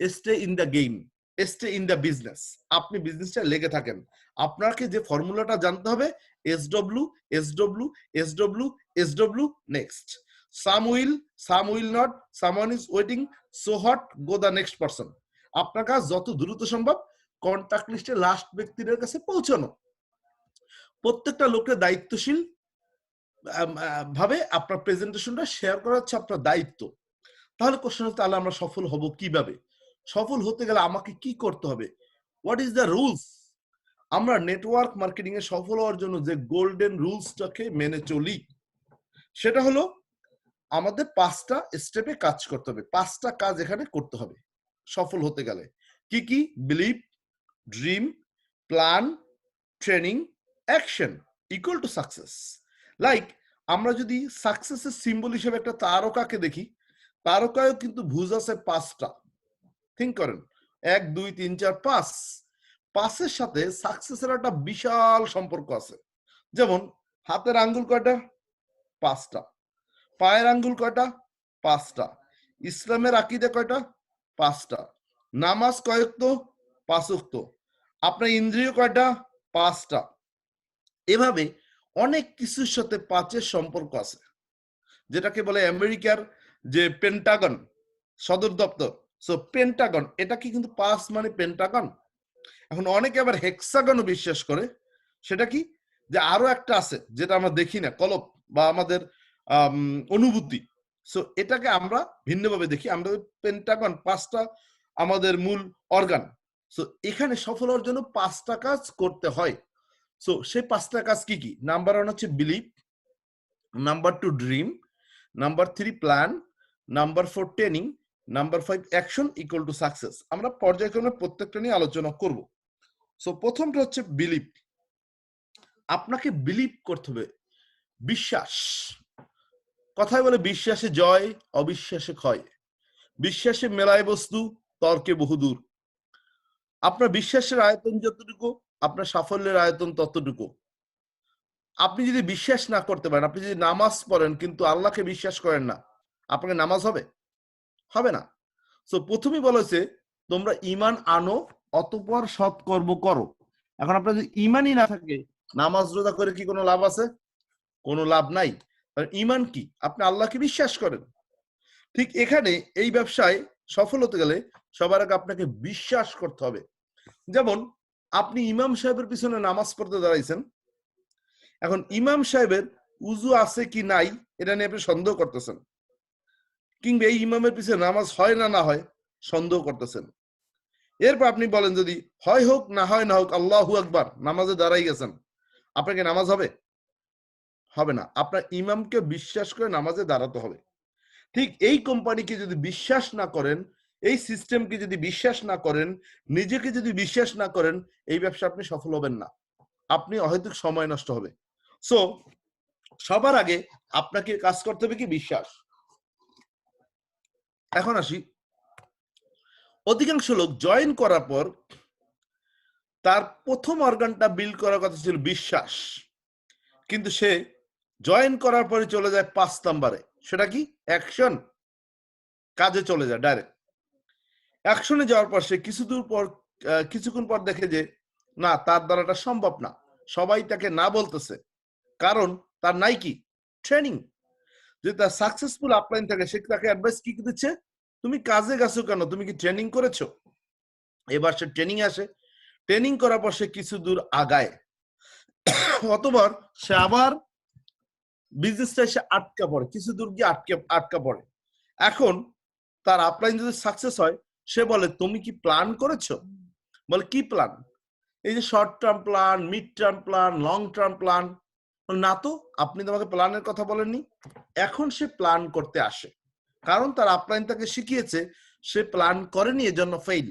stay in the game, stay in the business. আপনি বিজনেসটা লেগে থাকেন। আপনাকে যে ফর্মুলাটা জানতে হবে, SW SW SW SW next. some will not, someone is waiting, so hot, go the next person। আপনার কাজ যত দ্রুত সম্ভব কন্টাক্ট লিস্টে লাস্ট ব্যক্তিদের কাছে পৌঁছানো। প্রত্যেকটা লোকের দায়িত্বশীল ভাবে আপনার প্রেজেন্টেশনটা শেয়ার করা হচ্ছে আপনার দায়িত্ব। তাহলে কোশ্চেন হচ্ছে, তাহলে আমরা সফল হব কিভাবে? সফল হতে গেলে আমাকে কি করতে হবে? What is the rules? আমরা নেটওয়ার্ক মার্কেটিং এ সফল হওয়ার জন্য যে গোল্ডেন রুলসটাকে মেনে চলি, সেটা হলো আমাদের 5টা স্টেপে কাজ করতে হবে। 5টা কাজ এখানে করতে হবে সফল হতে গেলে। কি কি? Believe, dream, plan, training, action equal to success. Like আমরা যদি সাকসেসের সিম্বল হিসেবে একটা তারকাকে দেখি, তারকায়ও কিন্তু ভুজ আছে 5টা। থিঙ্ক করেন, 1 2 3 4 5। 5-এর সাথে সাকসেসের একটা বিশাল সম্পর্ক আছে। যেমন হাতের আঙ্গুল কয়টা? 5টা। পায়ের আঙ্গুল কয়টা? 5টা। ইসলামের আকীদা কয়টা? 5টা। নামাজ কয় ওয়াক্ত? 5 ওয়াক্ত। আপনার ইন্দ্রিয় কয়টা? 5টা। এভাবে অনেক কিছুর সাথে 5-এর সম্পর্ক আছে, যেটাকে বলে আমেরিকার যে পেন্টাগন সদর দপ্তর। সো পেন্টাগন, এটা কি কিন্তু 5 মানে পেন্টাগন? এখন অনেকে আবার হেক্সাগনও বিশ্বাস করে। সেটা কি? যে আরো একটা আছে যেটা আমরা দেখি না, কলপ বা আমাদের অনুভূতি। সো এটাকে আমরা ভিন্নভাবে দেখি। আমরা পেন্টাগন 5টা আমাদের মূল অর্গান। সো এখানে সফল হওয়ার জন্য 5টা কাজ করতে হয়। সো সেই 5টা কাজ কি কি? নাম্বার 1 হচ্ছে believe, number 2 dream, number 3 plan, number 4 training, number 5 action equal to success. আমরা পর্যায়ক্রমে প্রত্যেকটা নিয়ে আলোচনা করব। সো প্রথমটা হচ্ছে বিলিভ। আপনাকে বিলিভ করতে হবে, বিশ্বাস। কথায় বলে বিশ্বাসে জয়, অবিশ্বাসে ক্ষয়। বিশ্বাসে মেলায় বস্তু, তর্কে বহুদূর। আপনার বিশ্বাসের আয়তন যতটুকু, আপনার সাফল্যের আয়তন ততটুকু। আপনি যদি বিশ্বাস না করতে পারেন, আপনি যদি নামাজ পড়েন কিন্তু আল্লাহকে বিশ্বাস করেন না, আপনাকে নামাজ হবে? হবে না। সো প্রথমেই বলা হয়েছে তোমরা ঈমান আনো, অতঃপর সৎকর্ম করো। এখন আপনার যদি ঈমানই না থাকে, নামাজ রোজা করে কি কোনো লাভ আছে? কোনো লাভ নাই। ঈমান কি? আপনি আল্লাহকে বিশ্বাস করেন। ঠিক এখানে এই ব্যবসায় সফল হতে গেলে সবার আগে আপনাকে বিশ্বাস করতে হবে। যেমন আপনি ইমাম সাহেবের পিছনে নামাজ পড়তে দাঁড়াইছেন, এখন ইমাম সাহেবের উজু আছে কি নাই এটা নিয়ে আপনি সন্দেহ করতেছেন, কিংবা এই ইমামের পিছনে নামাজ হয় না না হয় সন্দেহ করতেছেন। এরপর আপনি বলেন যদি হয় হোক না হয় না হোক, আল্লাহু আকবার, নামাজে দাঁড়াই গেছেন, আপনাকে নামাজ হবে? হবে না। আপনার ইমামকে বিশ্বাস করে নামাজে দাঁড়াতে হবে। ঠিক এই কোম্পানিকে যদি বিশ্বাস না করেন, এই সিস্টেমকে যদি বিশ্বাস না করেন, নিজেকে যদি বিশ্বাস না করেন, এই ব্যবসা আপনি সফল হবেন না। আপনি অহেতুক সময় নষ্ট হবে। সো সবার আগে আপনাকে কাজ করতে হবে কি? বিশ্বাস। এখন আসি, অধিকাংশ লোক জয়েন করার পর তার প্রথম অর্গানটা বিল্ড করার কথা ছিল বিশ্বাস, কিন্তু সে জয়েন করার পরে চলে যায় 5 নম্বরে। সেটা কি? অ্যাকশন। কাজে চলে যায় ডাইরেক্ট। অ্যাকশনে যাওয়ার পর সে কিছুক্ষণ পর দেখে যে না, তার দ্বারা এটা সম্ভব না, সবাই তাকে না বলতেছে, কারণ তার নাই কি? ট্রেনিং। যদি তার সাকসেসফুল আপলাইন থাকে, সে তাকে অ্যাডভাইস কি দিচ্ছে? তুমি কাজে গেছো কেন? তুমি কি ট্রেনিং করেছো? এবার সে ট্রেনিং আসে, ট্রেনিং করার পর সে কিছু দূর আগায়, অতবার সে আবার বিজনেসটা এসে আটকা পড়ে, কিছু দূর গিয়ে আটকা পড়ে। এখন তার আপলাইন যদি সাকসেস হয়, সে বলে তুমি কি প্ল্যান করেছো? বলে কি প্ল্যান? এই যে short term plan, mid term plan, long term plan. না তো, আপনি তোমাকে প্ল্যানের কথা বলেননি। এখন সে প্ল্যান করতে আসে, কারণ তার আপলাইন তাকে শিখিয়েছে সে প্ল্যান করেনি, এজন্য ফেইল।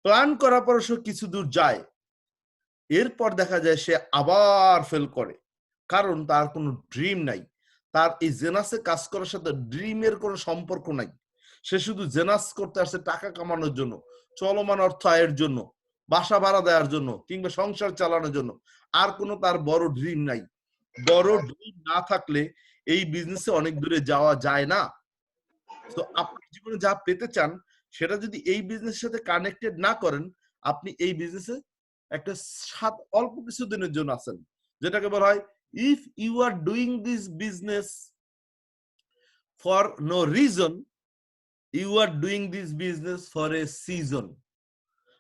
প্ল্যান করার পর সে কিছু দূর যায়, এরপর দেখা যায় সে আবার ফেল করে, কারণ তার কোনো ড্রিম নাই। তার এই জেনাসে কাজ করার সাথে ড্রিমের কোনো সম্পর্ক নাই। সে শুধু জেনাস করতে আসছে টাকা কামানোর জন্য, চলমান অর্থ আয়ের জন্য, বাসা ভাড়া দেওয়ার জন্য, কিংবা সংসার চালানোর জন্য। আর কোনো তার বড় ড্রিম নাই। বড় ড্রিম না থাকলে এই বিজনেসে অনেক দূরে যাওয়া যায় না। তো আপনি জীবনে যা পেতে চান, সেটা যদি এই বিজনেসের সাথে কানেক্টেড না করেন, আপনি এই বিজনেসে একটা অল্প কিছু দিনের জন্য আছেন, যেটাকে বলা হয় if you are doing this business for no reason, you are doing this business for a season.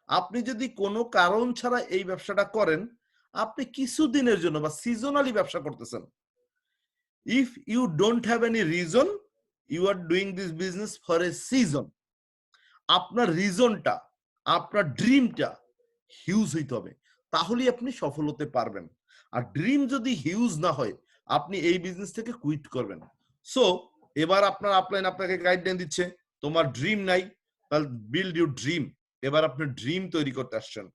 আপনি যদি কোনো কারণ ছাড়া এই ব্যবসাটা করেন, আপনি কিছু দিনের জন্য বা সিজনালি ব্যবসা করতেছেন। If you don't have any reason, you are doing this business for a season. আপনার রিজনটা, আপনার ড্রিমটা হিউজ হইতে হবে, তাহলেই আপনি সফল হতে পারবেন। আর ড্রিম যদি হিউজ না হয়, আপনি এই বিজনেস থেকে কুইট করবেন। সো এবার আপনার আপলাইন আপনাকে গাইডলাইন দিচ্ছে, তোমার ড্রিম নাই, তাহলে বিল্ড ইউর ড্রিম। এবার আপনি ড্রিম তৈরি করতে আসছেন।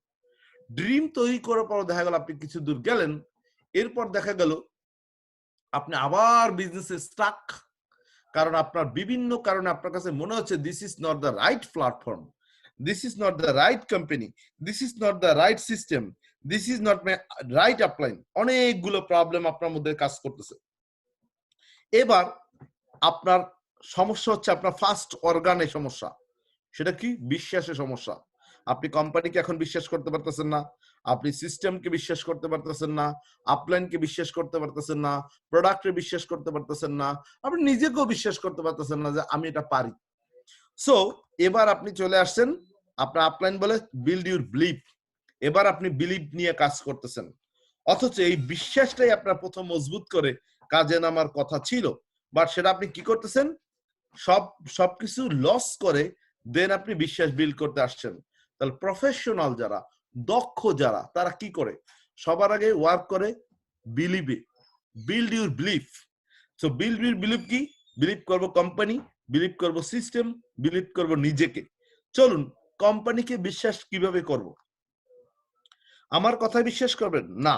ড্রিম তৈরি করার পর দেখা গেল আপনি কিছু দূর গেলেন, এরপর দেখা গেল আপনি আবার বিজনেসে স্টাক, কারণ আপনার বিভিন্ন কারণে আপনার কাছে মনে হচ্ছে this is not the right platform, this is not the right company, this is not the right system, this is not my right upline. অনেকগুলো প্রবলেম আপনার মধ্যে কাজ করতেছে। এবার আপনার সমস্যা হচ্ছে আপনার ফার্স্ট অর্গানে সমস্যা। সেটা কি? বিশ্বাসের সমস্যা। আপনি কোম্পানিকে এখন বিশ্বাস করতে পারতেছেন না, আপনি সিস্টেমকে বিশ্বাস করতে পারতেছেন না, আপলাইনকে বিশ্বাস করতে পারতেছেন না, প্রোডাক্টে বিশ্বাস করতে পারতেছেন না, আপনি নিজেকেও বিশ্বাস করতে পারতেছেন না যে আমি এটা পারি। সো এবার আপনি চলে আসছেন, আপনার আপলাইন বলে বিল্ড ইউর বিলিভ। এবার আপনি বিলিভ নিয়ে কাজ করতেছেন, অথচ এই বিশ্বাসটাই আপনার প্রথম মজবুত করে কাজে নামার কথা ছিল, বাট সেটা আপনি কি করতেছেন? সবকিছু লস করে দেন আপনি বিশ্বাস বিল্ড করতে আসছেন। তাহলে প্রফেশনাল যারা, দক্ষ যারা, তারা কি করে? সবার আগে ওয়ার্ক করে বিলিভে, build your belief. So build your belief কি? বিলিভ করব কোম্পানি, বিলিভ করব সিস্টেম, বিলিভ করব নিজেকে। চলুন, কোম্পানিকে বিশ্বাস কিভাবে করব? আমার কথা বিশ্বাস করবেন না।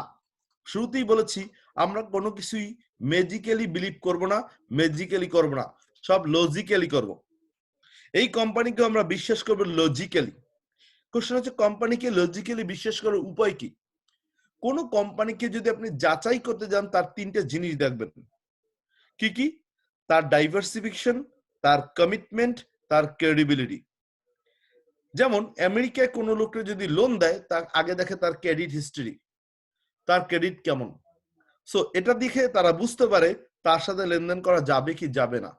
শুরুতেই বলেছি আমরা কোনো কিছুই ম্যাজিক্যালি বিলিভ করব না, ম্যাজিক্যালি করব না, সব লজিক্যালি করব। এই কোম্পানিকে আমরা বিশ্বাস করব লজিক্যালি। কোশ্চেন হচ্ছে কোম্পানিকে লজিক্যালি বিশ্বাস করার উপায় কি? কোন কোম্পানিকে যদি আপনি যাচাই করতে যান, তার তিনটে জিনিস দেখবেন। কি কি? তার ডাইভার্সিফিকেশন, তার কমিটমেন্ট, তার ক্রেডিবিলিটি। যেমন আমেরিকায় কোনো লোককে যদি লোন দেয়, তার আগে দেখে তার ক্রেডিট হিস্টরি, তার ক্রেডিট কেমন। সো এটা দেখে তারা বুঝতে পারে তার সাথে লেনদেন করা যাবে কি যাবে না।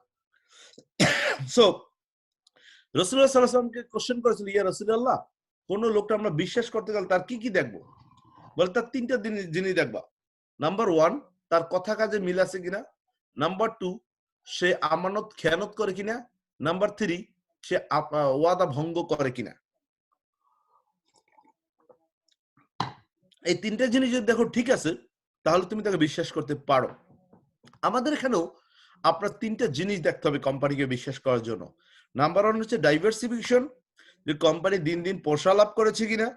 সো রাসূলুল্লাহ সাল্লাল্লাহু আলাইহি ওয়াসাল্লামকে কোশ্চেন করেছিল, ইয়া রাসূলুল্লাহ, কোন লোকটা আমরা বিশ্বাস করতে গেলে তার কি কি দেখবো? বলে তার তিনটা জিনিস দেখবা। নাম্বার 1, তার কথা কাজে মিল আছে কিনা। নাম্বার 2, সে আমানত খেয়ানত করে কিনা। নাম্বার 3, সে ওয়াদা ভঙ্গ করে কিনা। এই তিনটা জিনিস যদি দেখো ঠিক আছে, তাহলে তুমি তাকে বিশ্বাস করতে পারো। আমাদের এখানেও আপনার তিনটা জিনিস দেখতে হবে কোম্পানিকে বিশ্বাস করার জন্য। নাম্বার 1 হচ্ছে ডাইভার্সিফিকেশন, যে কোম্পানি দিন দিন পয়সা লাভ করেছে কিনা।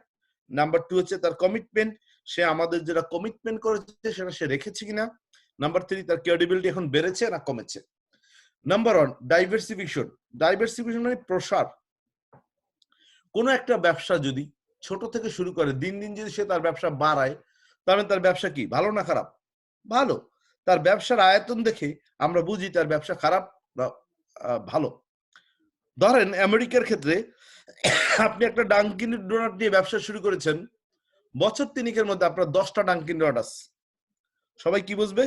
নাম্বার 2 হচ্ছে তার কমিটমেন্ট, সে আমাদের যেটা কমিটমেন্ট করেছে সেটা সে রেখেছে কিনা। নাম্বার 3, তার ক্রেডিবিলিটি এখন বেড়েছে না কমেছে। Number 1, diversification. ডাইভার্সিফিকেশন মানে প্রসার। কোন একটা ব্যবসা যদি ছোট থেকে শুরু করে, দিন দিন যদি সে তার ব্যবসা বাড়ায়, তাহলে তার ব্যবসা কি ভালো না খারাপ? ভালো। তার ব্যবসার আয়তন দেখে আমরা বুঝি তার ব্যবসা খারাপ বা ভালো। ধরেন আমেরিকার ক্ষেত্রে আপনি একটা ডাঙ্কিন ডোনাট নিয়ে ব্যবসা শুরু করেছেন, বছর তিনেকের মধ্যে আপনার 10টা ডাঙ্কিন ডোনাট আছে, সবাই কি বুঝবে?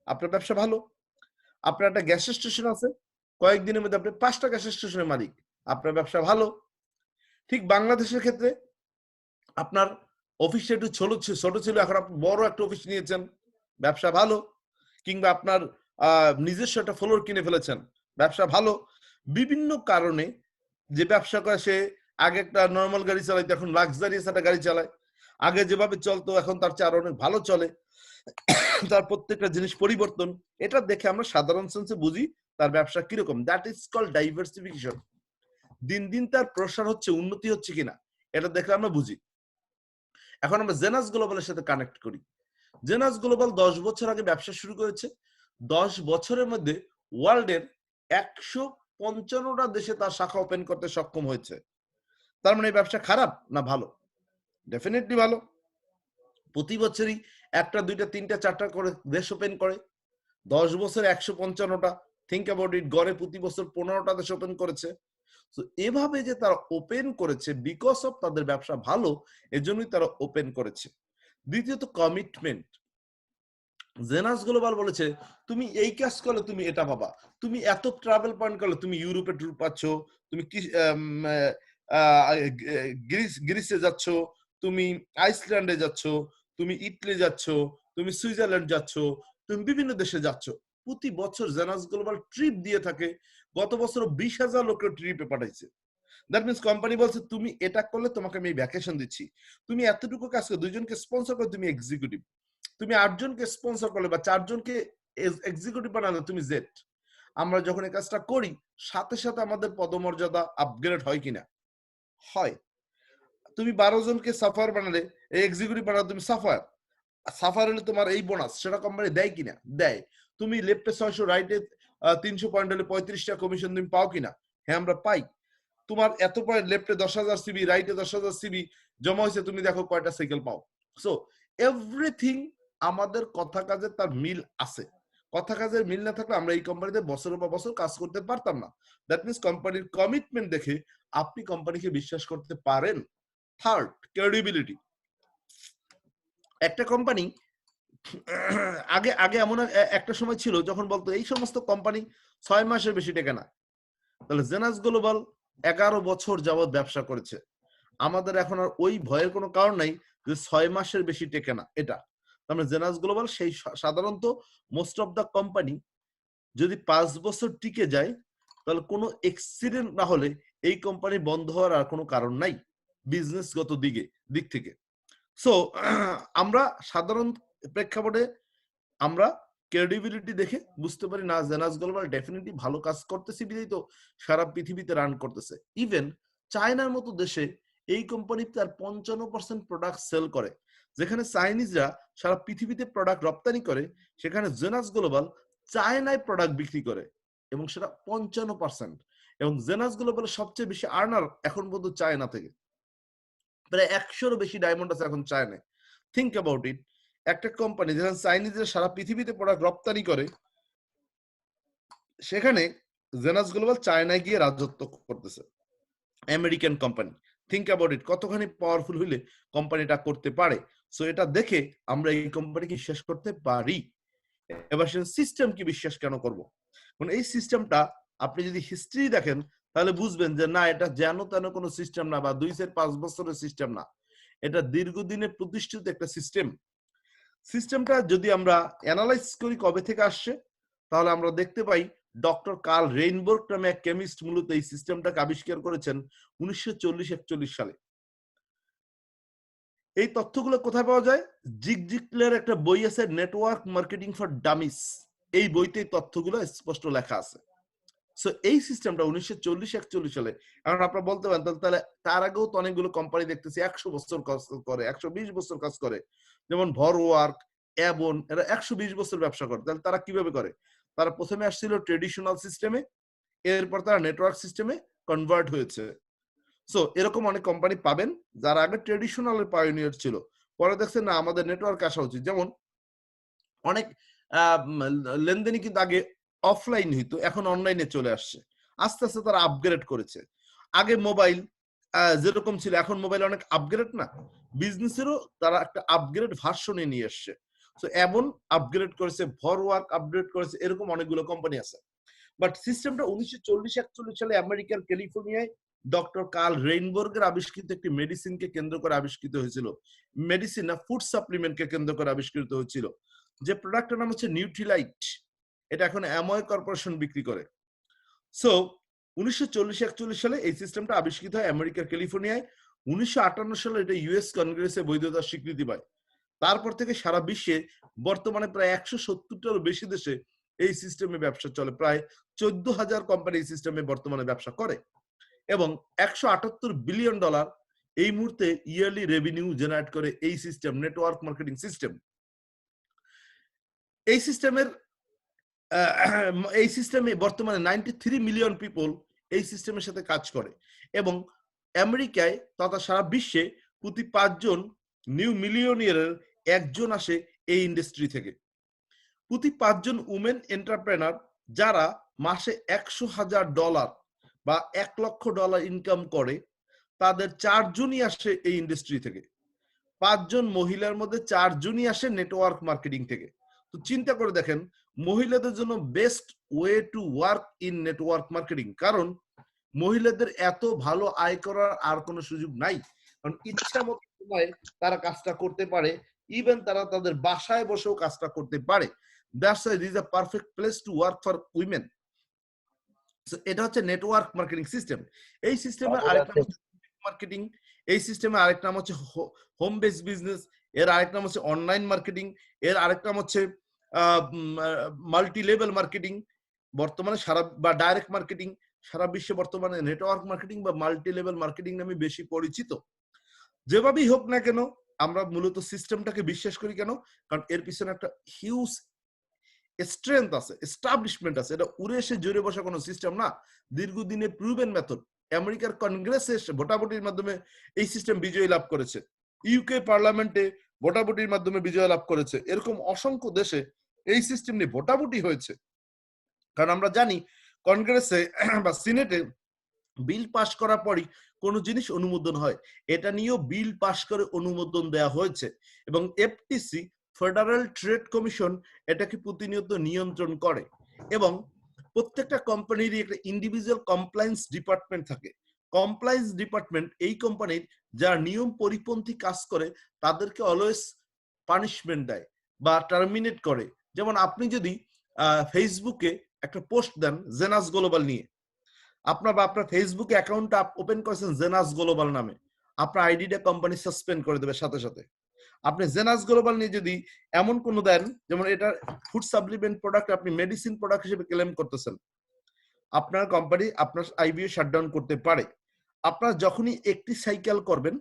আপনার ব্যবসা ভালো। আপনার একটা গ্যাস স্টেশন আছে, কয়েকদিনের মধ্যে আপনি 5টা গ্যাস স্টেশনের মালিক, আপনার ব্যবসা ভালো। ঠিক বাংলাদেশের ক্ষেত্রে আপনার অফিসটা একটু ছোট ছিল, এখন আপনি বড় একটা অফিস নিয়েছেন, ব্যবসা ভালো। কিংবা আপনার নিজস্ব একটা ফ্লোর কিনে ফেলেছেন, ব্যবসা ভালো। বিভিন্ন কারণে যে ব্যবসা করে সে আগে একটা নরমাল গাড়ি চালাইতো, এখন লাক্সারিয়াস একটা গাড়ি চালায়। আগে যেভাবে চলতো এখন তার চেয়ে আরো অনেক ভালো চলে। তার প্রত্যেকটা জিনিস পরিবর্তন। এটা দেখে আমরা সাধারণ সেন্সে বুঝি তার ব্যবসা কিরকম। That is called diversification. দিন দিন তার প্রসার হচ্ছে, উন্নতি হচ্ছে কিনা এটা দেখে আমরা বুঝি। এখন আমরা জেনাস গ্লোবালের সাথে কানেক্ট করি। জেনাস গ্লোবাল 10 বছর আগে ব্যবসা শুরু করেছে। 10 বছরের মধ্যে ওয়ার্ল্ডের 155টা দেশে তার শাখা ওপেন করতে সক্ষম হয়েছে। তার মানে এই ব্যবসা খারাপ না ভালো? ডেফিনেটলি ভালো। প্রতি বছরই একটা, দুইটা, তিনটা, চারটা করে দেশ ওপেন করে। 10 বছরে 155টা। থিঙ্ক অ্যাবাউট ইট, গড়ে প্রতি বছর 15টা দেশ ওপেন করেছে। তো এভাবে যে তারা ওপেন করেছে বিকজ অফ তাদের ব্যবসা ভালো, এজন্যই তারা ওপেন করেছে। দ্বিতীয়ত কমিটমেন্ট। জেনাস গ্লোবাল বলেছে তুমি এই কাজ করলে তুমি এটা পাবা, তুমি এত ট্রাভেল পয়েন্ট করলে তুমি ইউরোপে ট্যুর পাচ্ছ, তুমি গ্রিসে যাচ্ছ, তুমি আইসল্যান্ডে যাচ্ছ, তুমি ইটালি যাচ্ছ, তুমি সুইজারল্যান্ড যাচ্ছ, তুমি বিভিন্ন দেশে যাচ্ছ। প্রতি বছর জেনাস গ্লোবাল ট্রিপ দিয়ে থাকে। গত বছর 20,000 লোকের ট্রিপে পাঠাইছে। দ্যাট মিনস কোম্পানি বলছে তুমি এটা করলে তোমাকে আমি ভ্যাকেশন দিচ্ছি, তুমি এতটুকু কাজ করে 2 জনকে স্পন্সর করে তুমি এক্সিকিউটিভ, তুমি 8 জনকে স্পন্সর করলে বা 4 জনকে এক্সিকিউটিভ বানালে তুমি জেড। আমরা যখন এই কাজটা করি সাথে সাথে আমাদের পদমর্যাদা আপগ্রেড হয় কিনা? হয়। তুমি 12 জনকে সাফার বানালে এক্সিকিউটিভ বানালে তুমি সাফার, সাফার হলে তোমার এই বোনাস সেটা কোম্পানি দেয় কিনা? দেয়। তুমি লেফটে 600, রাইটে 300 পয়েন্ট হলে 35টা কমিশন তুমি পাও কিনা? হ্যাঁ আমরা পাই। তোমার এত পয়েন্ট, লেফটে 10,000 সিবি, রাইটে 10,000 সিবি জমা হয়েছে, তুমি দেখো কয়টা সাইকেল পাও। সো এভরিথিং আমাদের কথা কাজে তার মিল আছে। কথা কাজের মিল না থাকলে আমরা এই কোম্পানিতে বছরের পর বছর কাজ করতে পারতাম না। দ্যাট মিনস কোম্পানির কমিটমেন্ট দেখে আপনি কোম্পানিকে বিশ্বাস করতে পারেন। Third, credibility. একটা কোম্পানি আগে আগে এমন একটা সময় ছিল যখন বলতো এই সমস্ত কোম্পানি 6 মাসের বেশি টেকে না। তাহলে জেনাস গ্লোবাল 11 বছর যাবৎ ব্যবসা করেছে। আমাদের এখন আর ওই ভয়ের কোনো কারণ নাই যে 6 মাসের বেশি টেকে না এটা। তার মানে জেনাস গ্লোবাল সেই সাধারণত মোস্ট অফ দা কোম্পানি যদি 5 বছর টিকে যায় তাহলে কোনো এক্সিডেন্ট না হলে এই কোম্পানি বন্ধ হওয়ার আর কোনো কারণ নাই বিজনেসগত দিক থেকে। সো আমরা সাধারণ প্রেক্ষাপটে আমরা ক্রেডিবিলিটি দেখে বুঝতে পারি না জেনাস গ্লোবাল ডেফিনেটলি ভালো কাজ করতেছে বিধাই তো সারা পৃথিবীতে রান করতেছে। ইভেন চায়নার মতো দেশে এই কোম্পানি তার 55% প্রোডাক্ট সেল করে। যেখানে চাইনিজরা সারা পৃথিবীতে প্রোডাক্ট রপ্তানি করে, সেখানে জেনাস গ্লোবাল চায়নায় প্রোডাক্ট বিক্রি করে এবং সেটা 55%। এবং জেনাস গ্লোবালের সবচেয়ে বেশি আর্নার এখন পর্যন্ত চায়না থেকে। প্রায় 100-এরও বেশি ডায়মন্ড আছে এখন চায়নায়। থিঙ্ক অ্যাবাউট ইট, একটা কোম্পানি যেখানে চাইনিজরা সারা পৃথিবীতে প্রোডাক্ট রপ্তানি করে, সেখানে জেনাস গ্লোবাল চায়নায় গিয়ে রাজত্ব করতেছে। American company, think about it, কতখানি পাওয়ারফুল হইলে কোম্পানিটা করতে পারে। সো এটা দেখে আমরা এই কোম্পানিকে বিশ্বাস করতে পারি। এবার সে সিস্টেম কি বিশ্বাস কেন করব? কারণ এই সিস্টেমটা আপনি যদি হিস্ট্রি দেখেন তাহলে বুঝবেন যে না, এটা যেন তেন কোনো সিস্টেম না বা 2-5 বছরের সিস্টেম না, এটা দীর্ঘদিনে প্রতিষ্ঠিত একটা সিস্টেম। সিস্টেমটা যদি আমরা অ্যানালাইজ করি কবে থেকে আসছে, তাহলে আমরা দেখতে পাই ডক্টর কার্ল রেইনবোর্গ নামে এক কেমিস্ট মূলত এই সিস্টেমটাকে আবিষ্কার করেছেন 1940-41 সালে। এই তথ্যগুলো কোথায় পাওয়া যায়? জিগ জিগলের একটা বই আছে, নেটওয়ার্ক মার্কেটিং ফর ডামিস। এই বইতে এই তথ্যগুলো স্পষ্ট লেখা আছে। সো এই সিস্টেমটা 1940-41 সালে। এখন আপনারা বলতে পারেন তাহলে তার আগেও তো অনেকগুলো কোম্পানি দেখতেছি 100 বছর কাজ করে, 120 বছর কাজ করে, যেমন ভরওয়ার্ক, অ্যাবন, এরা 120 বছর ব্যবসা করে। তাহলে তারা কিভাবে করে? তারা প্রথমে আসছিল ট্রেডিশনাল সিস্টেমে, এরপর তারা নেটওয়ার্ক সিস্টেমে কনভার্ট হয়েছে। সো এরকম অনেক কোম্পানি পাবেন যারা আগে ট্রেডিশনালের পায়োনিয়ার ছিল, পরে দেখছেন না আমাদের নেটওয়ার্ক আসা উচিত। যেমন অনেক লেনদেনই কিন্তু আগে অফলাইন হইতো, এখন অনলাইনে চলে আসছে। আস্তে আস্তে তারা আপগ্রেড করেছে। আগে মোবাইল যেরকম ছিল, এখন মোবাইল অনেক আপগ্রেড না, বিজনেসেরও তারা একটা আপগ্রেড ভার্সনে নিয়ে আসছে। সো এমন আপগ্রেড করেছে, ভরওয়ার্ক আপগ্রেড করেছে, এরকম অনেকগুলো কোম্পানি আছে। বাট সিস্টেমটা 1940-41 সালে আমেরিকার ক্যালিফোর্নিয়ায় ডক্টর কার্ল রেইনবোর্গের আবিষ্কৃত একটি মেডিসিনকে কেন্দ্র করে আবিষ্কৃত হয়েছিল। মেডিসিন না, ফুড সাপ্লিমেন্টকে কেন্দ্র করে আবিষ্কৃত হয়েছিল। যে প্রোডাক্টের নাম হচ্ছে নিউট্রিলাইট, এটা এখন অ্যামওয়ে কর্পোরেশন বিক্রি করে। সো 1940-41 সালে এই সিস্টেমটা আবিষ্কৃত হয় আমেরিকার ক্যালিফোর্নিয়ায়। 1958 সালে এটা ইউএস কংগ্রেসে বৈধতার স্বীকৃতি পায়। তারপর থেকে সারা বিশ্বে বর্তমানে প্রায় 170টারও বেশি দেশে এই সিস্টেমে ব্যবসা চলে। প্রায় 14,000 কোম্পানি এই সিস্টেমে বর্তমানে ব্যবসা করে এবং $178 বিলিয়ন এই মুহূর্তে ইয়ারলি রেভিনিউ জেনারেট করে এই সিস্টেম, নেটওয়ার্ক মার্কেটিং সিস্টেম। এই সিস্টেমে বর্তমানে 93 মিলিয়ন পিপল এই সিস্টেমের সাথে কাজ করে এবং আমেরিকায় তথা সারা বিশ্বে প্রতি 5 জন নিউ মিলিয়নিয়ারের একজন আসে এই ইন্ডাস্ট্রি থেকে। প্রতি 5 জন উমেন এন্টারপ্রেনার যারা মাসে $100,000 বা $1 লক্ষ ইনকাম করে, তাদের 4 জনই আসে এই ইন্ডাস্ট্রি থেকে। 5 জন মহিলার মধ্যে 4 জনই আসে নেটওয়ার্ক মার্কেটিং থেকে। তো চিন্তা করে দেখেন, মহিলাদের জন্য best way to work in network marketing, কারণ মহিলাদের এত ভালো আয় করার আর কোনো সুযোগ নাই। কারণ ইচ্ছা মতো সময় তারা কাজটা করতে পারে, ইভেন তারা তাদের বাসায় বসেও কাজটা করতে পারে। That's why this is a perfect place to work for women. So এটা হচ্ছে নেটওয়ার্ক মার্কেটিং সিস্টেম। এই সিস্টেমের আরেকটা মার্কেটিং, এই সিস্টেমে আরেকটা নাম হচ্ছে হোম বেস বিজনেস, এর আরেকটা নাম হচ্ছে অনলাইন মার্কেটিং, এর আরেকটা নাম হচ্ছে মাল্টি লেভেল মার্কেটিং। বর্তমানে সারা বা ডাইরেক্ট মার্কেটিং, সারা বিশ্বে বর্তমানে নেটওয়ার্ক মার্কেটিং বা মাল্টি লেভেল মার্কেটিং নামে বেশি পরিচিত। যেভাবেই হোক না কেন, আমরা মূলত সিস্টেমটাকে বিশ্বাস করি। কেন? কারণ এর পিছনে একটা হিউজ স্ট্রেংথ আছে, এস্টাবলিশমেন্ট আছে। এটা উড়ে এসে জুড়ে বসা কোনো সিস্টেম না, দীর্ঘদিনে প্রুভেন মেথড। আমেরিকার কংগ্রেসে এসে ভোটাভুটির মাধ্যমে এই সিস্টেম বিজয় লাভ করেছে, ইউকে পার্লামেন্টে ভোটাভুটির মাধ্যমে বিজয় লাভ করেছে। এরকম অসংখ্য দেশে এই সিস্টেম নিয়ে ভোটাভুটি হয়েছে। কারণ আমরা জানি কংগ্রেসে বা সিনেটে বিল পাস করার পরই কোনো জিনিস অনুমোদন হয়, এটা নিয়েও বিল পাস করে অনুমোদন দেওয়া হয়েছে এবং এফটিসি, ফেডারেল ট্রেড কমিশন, এটাকে প্রতিনিয়ত নিয়ন্ত্রণ করে এবং প্রত্যেকটা কোম্পানিরই একটা ইন্ডিভিজুয়াল কমপ্লায়েন্স ডিপার্টমেন্ট থাকে। কমপ্লায়েন্স ডিপার্টমেন্ট এই কোম্পানির যারা নিয়ম পরিপন্থী কাজ করে তাদেরকে অলওয়েজ পানিশমেন্ট দেয় বা টার্মিনেট করে। যেমন আপনি যদি ফেসবুকে একটা পোস্ট দেন জেনাস গ্লোবাল নিয়ে, আপনার ফেসবুকে অ্যাকাউন্টটা ওপেন করেছেন জেনাস গ্লোবাল নামে, আপনার আইডিটা কোম্পানি সাসপেন্ড করে দেবে সাথে সাথে। আপনি জেনাস গ্লোবাল নিয়ে যদি এমন কোনো দেন, যেমন এটা ফুড সাপ্লিমেন্ট প্রোডাক্ট, আপনি মেডিসিন প্রোডাক্ট হিসেবে ক্লেম করতেছেন, আপনার কোম্পানি আপনার আইবিও শাটডাউন করতে পারে। আপনারা যখনই একটি সাইকেল করবেন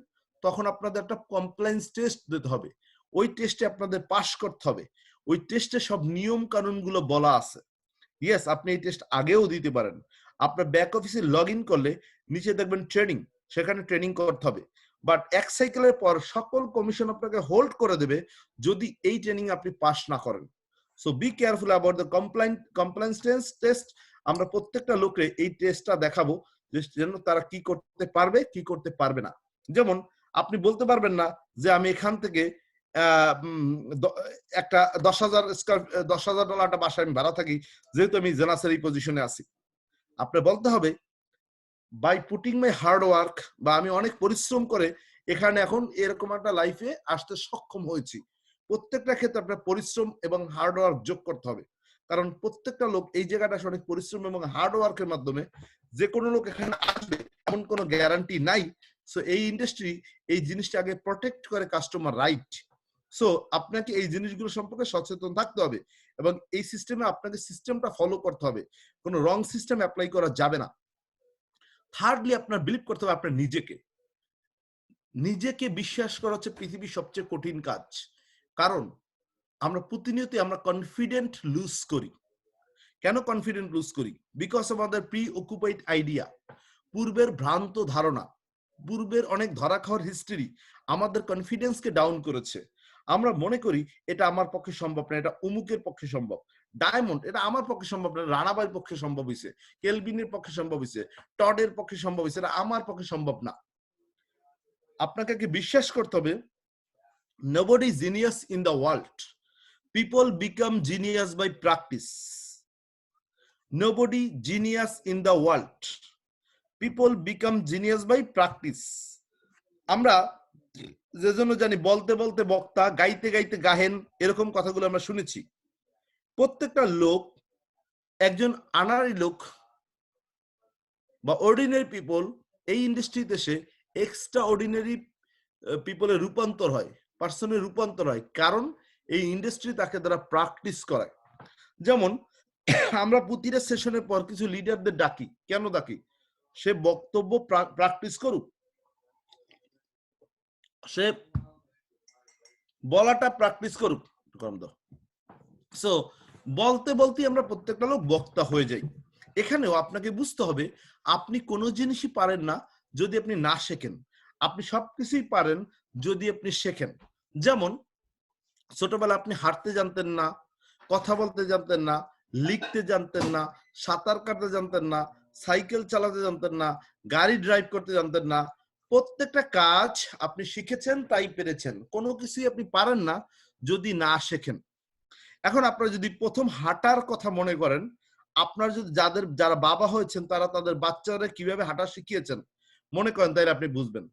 তখন আপনাদের একটা কমপ্লায়েন্স টেস্ট দিতে হবে, ওই টেস্টে আপনাদের পাস করতে হবে। ওই টেস্টে সব নিয়ম কানুনগুলো বলা আছে। ইয়েস, আপনি এই টেস্ট আগেও দিতে পারেন। আপনার ব্যাক অফিসে লগ ইন করলে নিচে দেখবেন ট্রেনিং, সেখানে ট্রেনিং করতে হবে। বাট এক সাইকেলের পর সকল কমিশন আপনাকে হোল্ড করে দেবে যদি এই ট্রেনিং আপনি পাস না করেন। So be careful about the compliance test. আমরা প্রত্যেকটা লোককে এই টেস্টটা দেখাবো যেন তারা কি করতে পারবে কি করতে পারবে না। যেমন আপনি বলতে পারবেন না যে আমি এখান থেকে একটা $10,000 একটা বাসায় আমি ভাড়া থাকি, যেহেতু আমি জেনাসের এই পজিশনে আছি। আপনি বলতে হবে by putting my hard work, বা আমি অনেক পরিশ্রম করে এখানে এখন এরকম একটা লাইফে আসতে সক্ষম হয়েছি। প্রত্যেকটা ক্ষেত্রে আপনার পরিশ্রম এবং হার্ড ওয়ার্ক যোগ করতে হবে, কারণ প্রত্যেকটা লোক এই জায়গাটা অনেক পরিশ্রম এবং হার্ড ওয়ার্কের মাধ্যমে যে কোনো লোক এখানে আসবে এমন কোনো গ্যারান্টি নাই। সো এই ইন্ডাস্ট্রি এই জিনিসটা আগে প্রোটেক্ট করে কাস্টমার রাইট। সো আপনাকে এই জিনিসগুলো সম্পর্কে সচেতন থাকতে হবে এবং এই সিস্টেমে আপনাকে সিস্টেমটা ফলো করতে হবে, কোনো রং সিস্টেম অ্যাপ্লাই করা যাবে না। থার্ডলি, আপনার বিলিভ করতে হবে আপনার নিজেকে বিশ্বাস করা হচ্ছে পৃথিবীর সবচেয়ে কঠিন কাজ। কারণ আমরা প্রতিনিয়ত আমরা কনফিডেন্ট লুজ করি। কেন কনফিডেন্ট লুজ করি? বিকজ অফ আমাদের প্রি অকুপাইড আইডিয়া, পূর্বের ভ্রান্ত ধারণা, পূর্বের অনেক ধরা খাওয়ার হিস্ট্রি আমাদের কনফিডেন্সকে ডাউন করেছে। আমরা মনে করি এটা আমার পক্ষে সম্ভব না, এটা অমুকের পক্ষে সম্ভব। ডায়মন্ড, এটা আমার পক্ষে সম্ভব না, রানাবাইয়ের পক্ষে সম্ভব হয়েছে, কেলভিনের পক্ষে সম্ভব হয়েছে, টডের পক্ষে সম্ভব হয়েছে, এটা আমার পক্ষে সম্ভব না। আপনাকে কি বিশ্বাস করতে হবে nobody is genius in the world, people become genius by practice. Nobody genius in the world, people become genius by practice. আমরা যে জন্য জানি বলতে বলতে বক্তা, গাইতে গাইতে গাহেন, এরকম কথাগুলো আমরা শুনেছি। প্রত্যেকটা লোক, একজন আনারি লোক বা অর্ডিনারি পিপল এই ইন্ডাস্ট্রিতে এসে এক্সট্রা অর্ডিনারি পিপলের রূপান্তর হয়, পার্সনের রূপান্তর হয়, কারণ এই ইন্ডাস্ট্রি তাকে দ্বারা প্র্যাকটিস করায়। যেমন আমরা প্রতিটা সেশনের পর কিছু লিডারদের ডাকি। কেন ডাকি? সে বক্তব্য প্র্যাকটিস করুক, সে বলাটা প্র্যাকটিস করুক। সো বলতে বলতে আমরা প্রত্যেকটা লোক বক্তা হয়ে যাই। এখানেও আপনাকে বুঝতে হবে, আপনি কোনো জিনিসই পারেন না যদি আপনি না শেখেন। আপনি সবকিছুই পারেন যদি আপনি শেখেন। যেমন ছোটবেলা আপনি হাঁটতে জানতেন না, কথা বলতে জানতেন না, লিখতে জানতেন না, সাঁতার কাটতে জানতেন না, সাইকেল চালাতে জানতেন না, গাড়ি ড্রাইভ করতে জানতেন না। প্রত্যেকটা কাজ আপনি শিখেছেন, তাই পেরেছেন। কোনো কিছুই আপনি পারেন না যদি না শেখেন। এখন আপনারা যদি প্রথম হাঁটার কথা মনে করেন, আপনার যদি যারা বাবা হয়েছেন তারা তাদের বাচ্চারা কিভাবে হাঁটা শিখিয়েছেন মনে করেন, তাই আপনি বুঝবেন।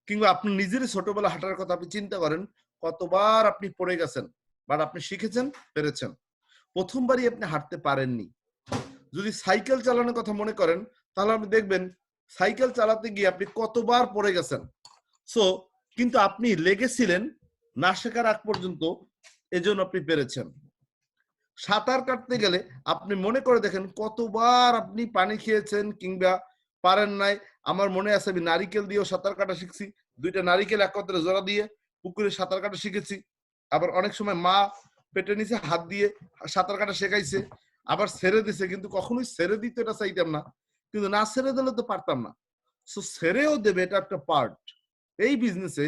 কিংবা আপনি নিজেরই ছোটবেলা হাঁটার কথা আপনি চিন্তা করেন, কতবার আপনি পড়ে গেছেন, বাট আপনি শিখেছেন, পেরেছেন। প্রথমবারই আপনি হাঁটতে পারেননি। যদি সাইকেল চালানোর কথা মনে করেন, তাহলে আপনি দেখবেন সাইকেল চালাতে গিয়ে আপনি কতবার পড়ে গেছেন। সো কিন্তু আপনি লেগেছিলেন না শেখার আগ পর্যন্ত, এজন্য আপনি পেরেছেন। সাঁতার কাটতে গেলে আপনি মনে করে দেখেন কতবার আপনি পানি খেয়েছেন কিংবা পারেন নাই। আমার মনে আছে আমি নারিকেল দিয়েও সাঁতার কাটা শিখছি। 2টা নারিকেল একত্রে জোড়া দিয়ে পুকুরে সাঁতার কাটা শিখেছি। আবার অনেক সময় মা পেটে নিচে হাত দিয়ে সাঁতার কাটা শেখাইছে, আবার ছেড়ে দিছে, কিন্তু কখনোই ছেড়ে দিতে এটা চাইতাম না, কিন্তু না ছেড়ে দিলে তো পারতাম না। সো ছেড়েও দেবে, এটা একটা পার্ট। এই বিজনেসে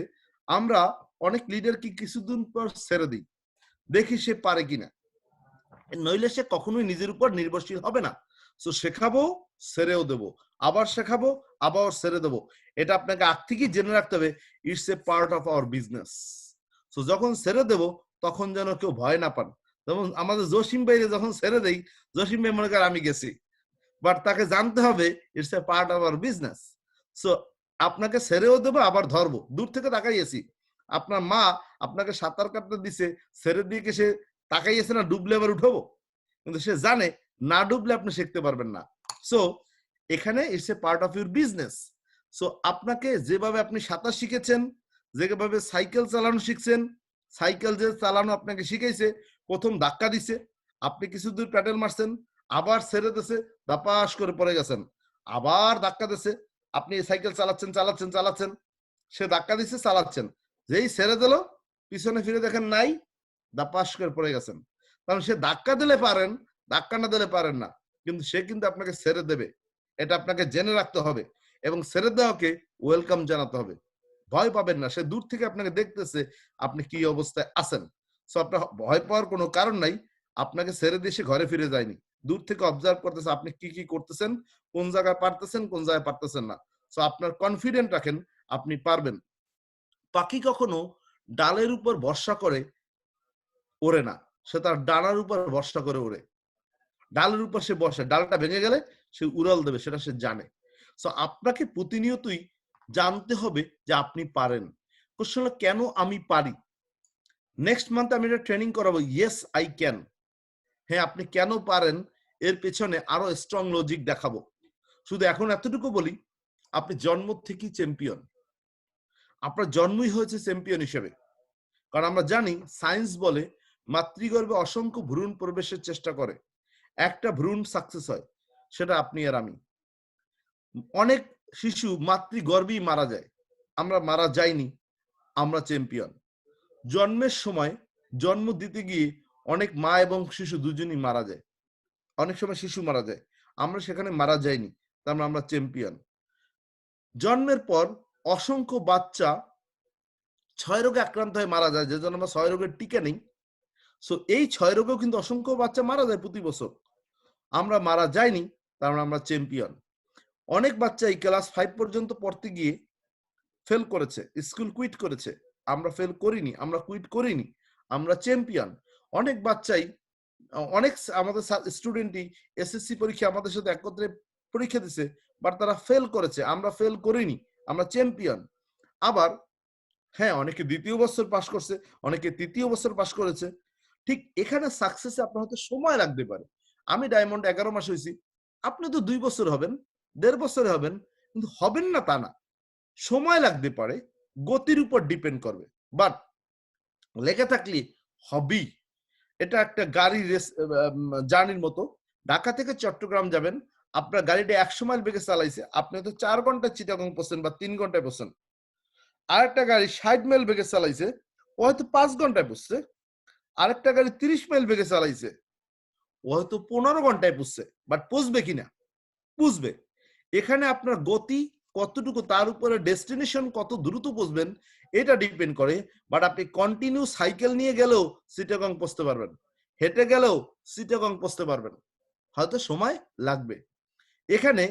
আমরা অনেক লিডারকে কিছুদিন পর ছেড়ে দিই, দেখি সে পারে কিনা, নইলে সে কখনোই নিজের উপর নির্ভরশীল হবে না। সো শেখাবো, ছেড়েও দেবো, আবার শেখাবো, আবার ছেড়ে দেবো। এটা আপনাকে আগ থেকেই জেনে রাখতে হবে, it's a part of our business. So যখন ছেড়ে দেবো তখন যেন কেউ ভয় না পান। যেমন আমাদের জসিম ভাইরে যখন ছেড়ে দেই, জসিম ভাই মনে করে আমি গেছি, বাট তাকে জানতে হবে it's a part of our business. So আপনাকে ছেড়েও দেবো, আবার ধরবো। দূর থেকে তাকাইয়েছি, আপনার মা আপনাকে সাঁতার কাটতে দিছে, ছেড়ে দিয়ে সে তাকাইয়েছে না ডুবলে আবার উঠবো, কিন্তু সে জানে না ডুবলে আপনি শিখতে পারবেন না। সো এখানে it's a part of your business. So আপনাকে যেভাবে আপনি সাঁতার শিখেছেন, যেভাবে সাইকেল চালানো শিখছেন, সাইকেল যে চালানো আপনাকে শিখাইছে, প্রথম ধাক্কা দিছে, আপনি কিছু দূর প্যাডেল মারছেন, আবার ছেড়ে দিছে, দাপাস করে পড়ে গেছেন, আবার ধাক্কা দিছে, আপনি সাইকেল চালাচ্ছেন চালাচ্ছেন চালাচ্ছেন, সে ধাক্কা দিছে, চালাচ্ছেন, যেই ছেড়ে দিল পিছনে ফিরে দেখেন নাই, দাপাস করে পড়ে গেছেন। কারণ সে ধাক্কা দিলে পারেন, ধাক্কা না দিলে পারেন না, কিন্তু সে কিন্তু আপনাকে ছেড়ে দেবে। এটা আপনাকে জেনে রাখতে হবে এবং ছেড়ে দেওয়াকে ওয়েলকাম জানাতে হবে। ভয় পাবেন না, সে দূর থেকে আপনাকে দেখতেছে আপনি কি অবস্থায় আছেন। সো আপনার ভয় পাওয়ার কোনো কারণ নাই। আপনাকে ছেড়ে দিয়ে সে ঘরে ফিরে যায়নি, দূর থেকে অবজার্ভ করতেছে আপনি কি কি করতেছেন, কোন জায়গায় পারতেছেন, কোন জায়গায় পারতেছেন না। সো আপনার কনফিডেন্ট রাখেন, আপনি পারবেন। পাখি কখনো ডালের উপর ভরসা করে ওড়ে না, সে তার ডানার উপর ভরসা করে ওড়ে। ডালের উপর সে বসে, ডালটা ভেঙে গেলে সে উড়াল দেবে, সেটা সে জানে। সো আপনাকে প্রতিনিয়তই জানতে হবে যে আপনি পারেন। কোশ্চেন হলো কেন আমি পারি। নেক্সট মান্থ আমি এটা ট্রেনিং করাবো, ইয়েস আই ক্যান। হ্যাঁ, আপনি কেন পারেন এর পেছনে আরো স্ট্রং লজিক দেখাবো। শুধু এখন এতটুকু বলি, আপনি জন্ম থেকেই চ্যাম্পিয়ন। আপনার জন্মই হয়েছে চ্যাম্পিয়ন হিসেবে। কারণ আমরা জানি সায়েন্স বলে মাতৃগর্ভে অসংখ্য ভ্রূণ প্রবেশের চেষ্টা করে, একটা ভ্রূণ সাকসেস হয়, সেটা আপনি আর আমি। অনেক শিশু মাতৃগর্ভেই মারা যায়, আমরা মারা যাইনি, আমরা চ্যাম্পিয়ন। জন্মের সময় জন্ম দিতে গিয়ে অনেক মা এবং শিশু দুজনই মারা যায়, অনেক সময় শিশু মারা যায়, আমরা সেখানে মারা যাইনি, তার মানে আমরা চ্যাম্পিয়ন। জন্মের পর অসংখ্য বাচ্চা 6 রোগে আক্রান্ত হয়ে মারা যায়, যে জন্য আমরা 6 রোগের টিকা নেই। সো এই 6 রোগেও কিন্তু অসংখ্য বাচ্চা মারা যায় প্রতি বছর, আমরা মারা যাইনি, তার মানে আমরা চ্যাম্পিয়ন। অনেক বাচ্চাই ক্লাস 5 পর্যন্ত পড়তে গিয়ে ফেল করেছে, স্কুল কুইট করেছে, আমরা ফেল করিনি, আমরা কুইট করিনি, আমরা চ্যাম্পিয়ন। অনেক বাচ্চাই, অনেক আমাদের স্টুডেন্টই এসএসসি পরীক্ষা আমাদের সাথে একত্রে পরীক্ষা দিছে, বাট তারা ফেল করেছে, আমরা ফেল করিনি, আমরা চ্যাম্পিয়ন। আবার হ্যাঁ, অনেকে দ্বিতীয় বছর পাস করছে, অনেকে তৃতীয় বছর পাস করেছে। ঠিক এখানে সাকসেসে আপনার হয়তো সময় লাগতে পারে। আমি ডায়মন্ড ১১ মাস হইছি। আপনি তো ২ বছর হবেন, ১.৫ বছরে হবেন। কিন্তু হবেন না তা না। সময় লাগতে পারে। গতির উপর ডিপেন্ড করবে। বাট লেখা থাকলে হবেই। এটা একটা গাড়ি রেস জার্নির মতো। ঢাকা থেকে চট্টগ্রাম যাবেন। আপনার গাড়িটা ১০০ মাইল বেগে চালাইছে। আপনি তো ৪ ঘন্টায় চিটাগং পৌঁছছেন বা ৩ ঘন্টায় পৌঁছছেন। আরেকটা গাড়ি ৬০ মাইল বেগে চালাইছে। ও হয়তো ৫ ঘন্টায় পৌঁছছে। আরেকটা গাড়ি ৩০ মাইল বেগে চালাইছে। ও হয়তো ১৫ ঘন্টায় পৌঁছছে। বাট পৌঁছবে কিনা? বুঝবে। এখানে আপনার গতি কতটুকু তার উপরে ডেস্টিনেশন কত দ্রুত পৌঁছবেন এটা ডিপেন্ড করে। বাট আপনি কন্টিনিউ সাইকেল নিয়ে গেলেও চিটাগং পৌঁছতে পারবেন। হেঁটে গেলেও চিটাগং পৌঁছতে পারবেন। হয়তো সময় লাগবে। এখানে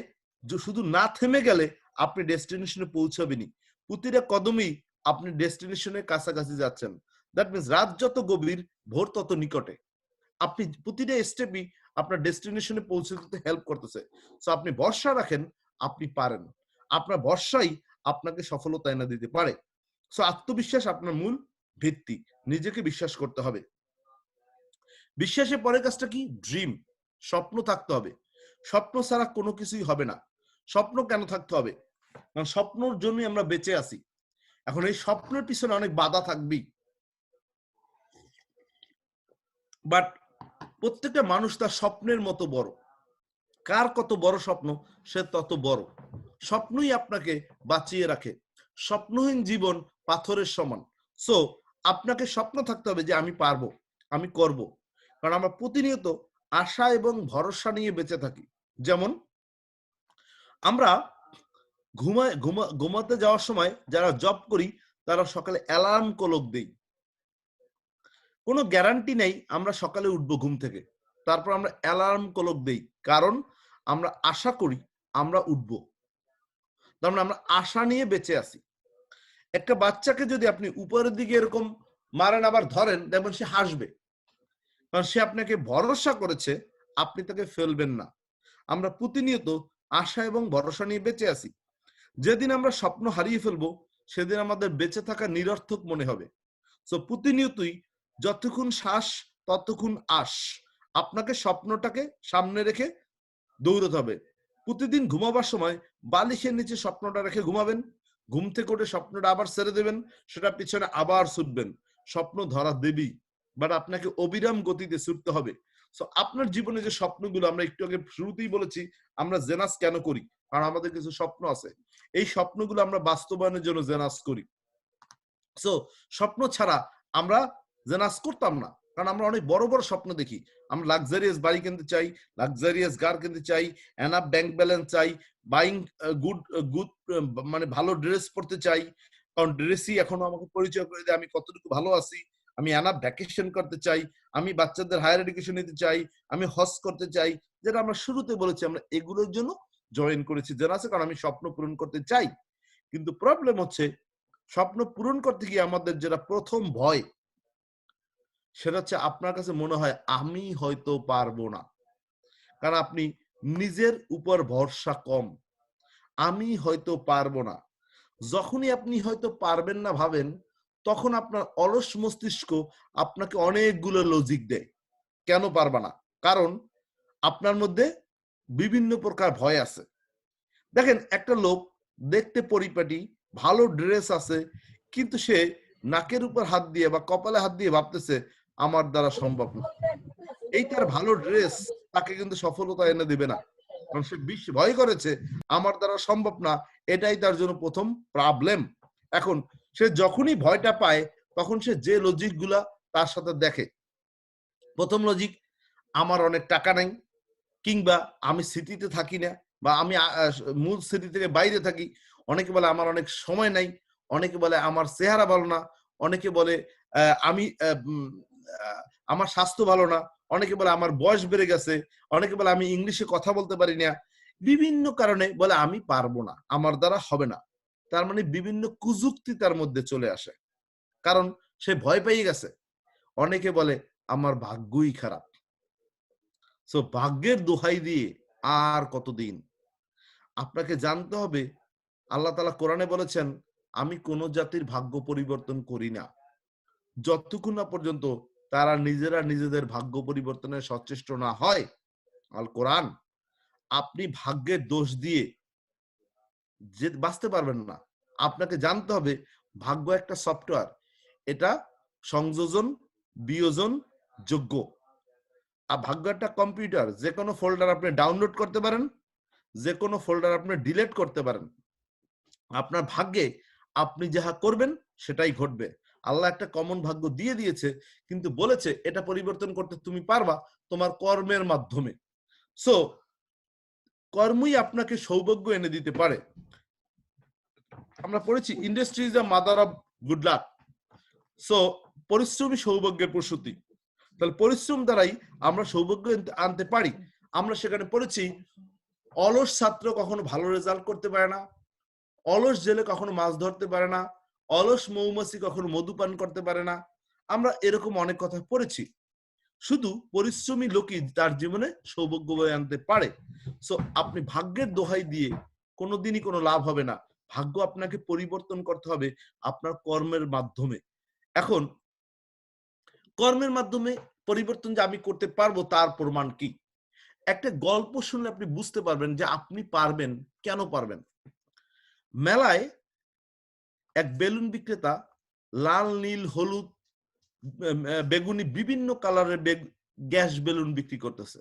শুধু না থেমে গেলে আপনি ডেস্টিনেশনে পৌঁছাবেনই। প্রতিটা কদমেই আপনি ডেস্টিনেশনের কাছাকাছি যাচ্ছেন। দ্যাট মিনস রাত যত গভীর, ভোর তত নিকটে। আপনি প্রতিটা স্টেপই আপনার ডেস্টিনেশনে পৌঁছে দিতে হেল্প করতেছে। সো আপনি ভরসা রাখেন, আপনি পারেন। আপনার ভরসাই আপনাকে সফলতা এনে দিতে পারে। সো আত্মবিশ্বাস আপনার মূল ভিত্তি। নিজেকে বিশ্বাস করতে হবে। বিশ্বাসের পরের কাজটা কি? ড্রিম। স্বপ্ন থাকতে হবে। স্বপ্ন ছাড়া কোনো কিছুই হবে না। স্বপ্ন কেন থাকতে হবে? কারণ স্বপ্নর জন্যই আমরা বেঁচে আছি। এখন এই স্বপ্নের পিছনে অনেক বাধা থাকবেই। বাট প্রত্যেকটা মানুষ তার স্বপ্নের মতো বড়। কার কত বড় স্বপ্ন সে তত বড়। স্বপ্নই আপনাকে বাঁচিয়ে রাখে। স্বপ্নহীন জীবন পাথরের সমান। সো আপনাকে স্বপ্ন থাকতে হবে যে আমি পারবো, আমি করব। কারণ আমরা প্রতিনিয়ত আশা এবং ভরসা নিয়ে বেঁচে থাকি। যেমন আমরা ঘুমাতে যাওয়ার সময় যারা জব করি তারা সকালে অ্যালার্ম ক্লক দেই। কোনো গ্যারান্টি নেই আমরা সকালে উঠবো ঘুম থেকে। তারপর আমরা অ্যালার্ম ক্লক দেই। কারণ আমরা আশা করি আমরা উঠবো। তার মানে আমরা আশা নিয়ে বেঁচে আছি। একটা বাচ্চাকে যদি আপনি উপরের দিকে এরকম মারেন আবার ধরেন, দেখবেন সে হাসবে। কারণ সে আপনাকে ভরসা করেছে, আপনি তাকে ফেলবেন না। আমরা প্রতিনিয়ত আশা এবং ভরসা নিয়ে বেঁচে আছি। যেদিন আমরা স্বপ্ন হারিয়ে ফেলবো, সেদিন আমাদের বেঁচে থাকা নিরর্থক মনে হবে। সো প্রতিনিয়তই যতক্ষণ শ্বাস ততক্ষণ আশ। আপনাকে স্বপ্নটাকে সামনে রেখে দৌড়তে হবে। প্রতিদিন ঘুমাবার সময় বালিশের নিচে স্বপ্নটা রেখে ঘুমাবেন। ঘুম থেকে উঠে স্বপ্নটা আবার ছেড়ে দেবেন। সেটা পিছনে আবার ছুটবেন। স্বপ্ন ধরা দেবী। বাট আপনাকে অবিরাম গতিতে ছুটতে হবে। সো আপনার জীবনে যে স্বপ্নগুলো আমরা একটু আগে শুরুতেই বলেছি, আমরা জেনাস কেন করি? কারণ আমাদের কিছু স্বপ্ন আছে। এই স্বপ্নগুলো আমরা বাস্তবায়নের জন্য জেনাস করি। সো স্বপ্ন ছাড়া আমরা জেনাস করতাম না। কারণ আমরা অনেক বড় বড় স্বপ্ন দেখি। আমরা লাক্সারিয়াস বাড়ি কিনতে চাই, লাক্সারিয়াস কার কিনতে চাই, এনাফ ব্যাংক ব্যালেন্স চাই, বাইং গুড গুড মানে ভালো ড্রেস পরতে চাই। কারণ ড্রেসই এখনো আমাকে পরিচয় করে দেয় আমি কতটুকু ভালো আছি। আমি এনাফ ভ্যাকেশন করতে চাই, আমি বাচ্চাদের হায়ার এডুকেশন নিতে চাই, আমি হজ করতে চাই। যেটা আমরা শুরুতে বলেছি আমরা এগুলোর জন্য জয়েন করেছি জেনাসে, কারণ আমি স্বপ্ন পূরণ করতে চাই। কিন্তু প্রবলেম হচ্ছে স্বপ্ন পূরণ করতে গিয়ে আমাদের যেটা প্রথম ভয়, সেটা হচ্ছে আপনার কাছে মনে হয় আমি হয়তো পারবো না। কারণ আপনি নিজের উপর ভরসা কম। আমি হয়তো পারবো না। যখনই আপনি হয়তো পারবেন না ভাবেন, তখন আপনার অলস মস্তিষ্ক আপনাকে অনেকগুলো লজিক দেয়। কেন পারবা না? কারণ আপনার মধ্যে বিভিন্ন প্রকার ভয় আছে। দেখেন একটা লোক দেখতে পরিপাটি, ভালো ড্রেস আছে, কিন্তু সে নাকের উপর হাত দিয়ে বা কপালে হাত দিয়ে ভাবতেছে আমার দ্বারা সম্ভব না। এই তার ভালো ড্রেস তাকে কিন্তু সফলতা এনে দিবে না। কারণ সে ভয় করেছে আমার দ্বারা সম্ভব না, এটাই তার জন্য প্রথম প্রবলেম। এখন সে যখনই ভয়টা পায় তখন সে যে লজিক গুলা তার সাথে দেখে। প্রথম লজিক, আমার অনেক টাকা নাই, কিংবা আমি সিটিতে থাকি না, বা আমি মূল সিটি থেকে বাইরে থাকি। অনেকে বলে আমার অনেক সময় নাই, অনেকে বলে আমার চেহারা ভালো না, অনেকে বলে আমি আমার স্বাস্থ্য ভালো না, অনেকে বলে আমার বয়স বেড়ে গেছে, অনেকে বলে আমি ইংলিশে কথা বলতে পারি না। বিভিন্ন কারণে বলে আমি পারবো না, আমার দ্বারা হবে না। তার মানে বিভিন্ন কুযুক্তি তার মধ্যে চলে আসে, কারণ সে ভয় পেয়ে গেছে। অনেকে বলে আমার ভাগ্যই খারাপ। সো ভাগ্যের দোহাই দিয়ে আর কতদিন? আপনাকে জানতে হবে, আল্লাহ তাআলা কোরআনে বলেছেন আমি কোন জাতির ভাগ্য পরিবর্তন করি না যতক্ষণ না পর্যন্ত তারা নিজেরা নিজেদের ভাগ্য পরিবর্তনে সচেষ্ট না হয়। আল কোরআন, আপনি ভাগ্যের দোষ দিয়ে যে বাঁচতে পারবেন না। আপনাকে জানতে হবে ভাগ্য একটা সফটওয়্যার, এটা সংযোজন বিয়োজন যোগ্য। আর ভাগ্য একটা কম্পিউটার, যে কোনো ফোল্ডার আপনি ডাউনলোড করতে পারেন, যে কোনো ফোল্ডার আপনি ডিলিট করতে পারেন। আপনার ভাগ্যে আপনি যাহা করবেন সেটাই ঘটবে। আল্লাহ একটা কমন ভাগ্য দিয়ে দিয়েছে, কিন্তু বলেছে এটা পরিবর্তন করতে তুমি পারবা তোমার কর্মের মাধ্যমে। সো কর্মই আপনাকে সৌভাগ্য এনে দিতে পারে। আমরা পড়েছি industry is the mother of good luck. So পরিশ্রমই সৌভাগ্যের প্রসূতি। তাহলে পরিশ্রম দ্বারাই আমরা সৌভাগ্য আনতে পারি। আমরা সেখানে পড়েছি অলস ছাত্র কখনো ভালো রেজাল্ট করতে পারে না, অলস জেলে কখনো মাছ ধরতে পারে না, অলস মৌমাছি কখনো মধু পান করতে পারে না। আমরা এরকম অনেক কথা পড়েছি। শুধু পরিশ্রমী লোকই তার জীবনে সৌভাগ্য বয়ে আনতে পারে। সো আপনি ভাগ্যের দোহাই দিয়ে কোনোদিনই কোনো লাভ হবে না। ভাগ্য আপনাকে পরিবর্তন করতে হবে আপনার কর্মের মাধ্যমে। এখন কর্মের মাধ্যমে পরিবর্তন যে আমি করতে পারবো তার প্রমাণ কি? একটা গল্প শুনলে আপনি বুঝতে পারবেন যে আপনি পারবেন। কেন পারবেন? মেলায় এক বেলুন বিক্রেতা লাল, নীল, হলুদ, বেগুনি বিভিন্ন কালারের গ্যাস বেলুন বিক্রি করতেছে।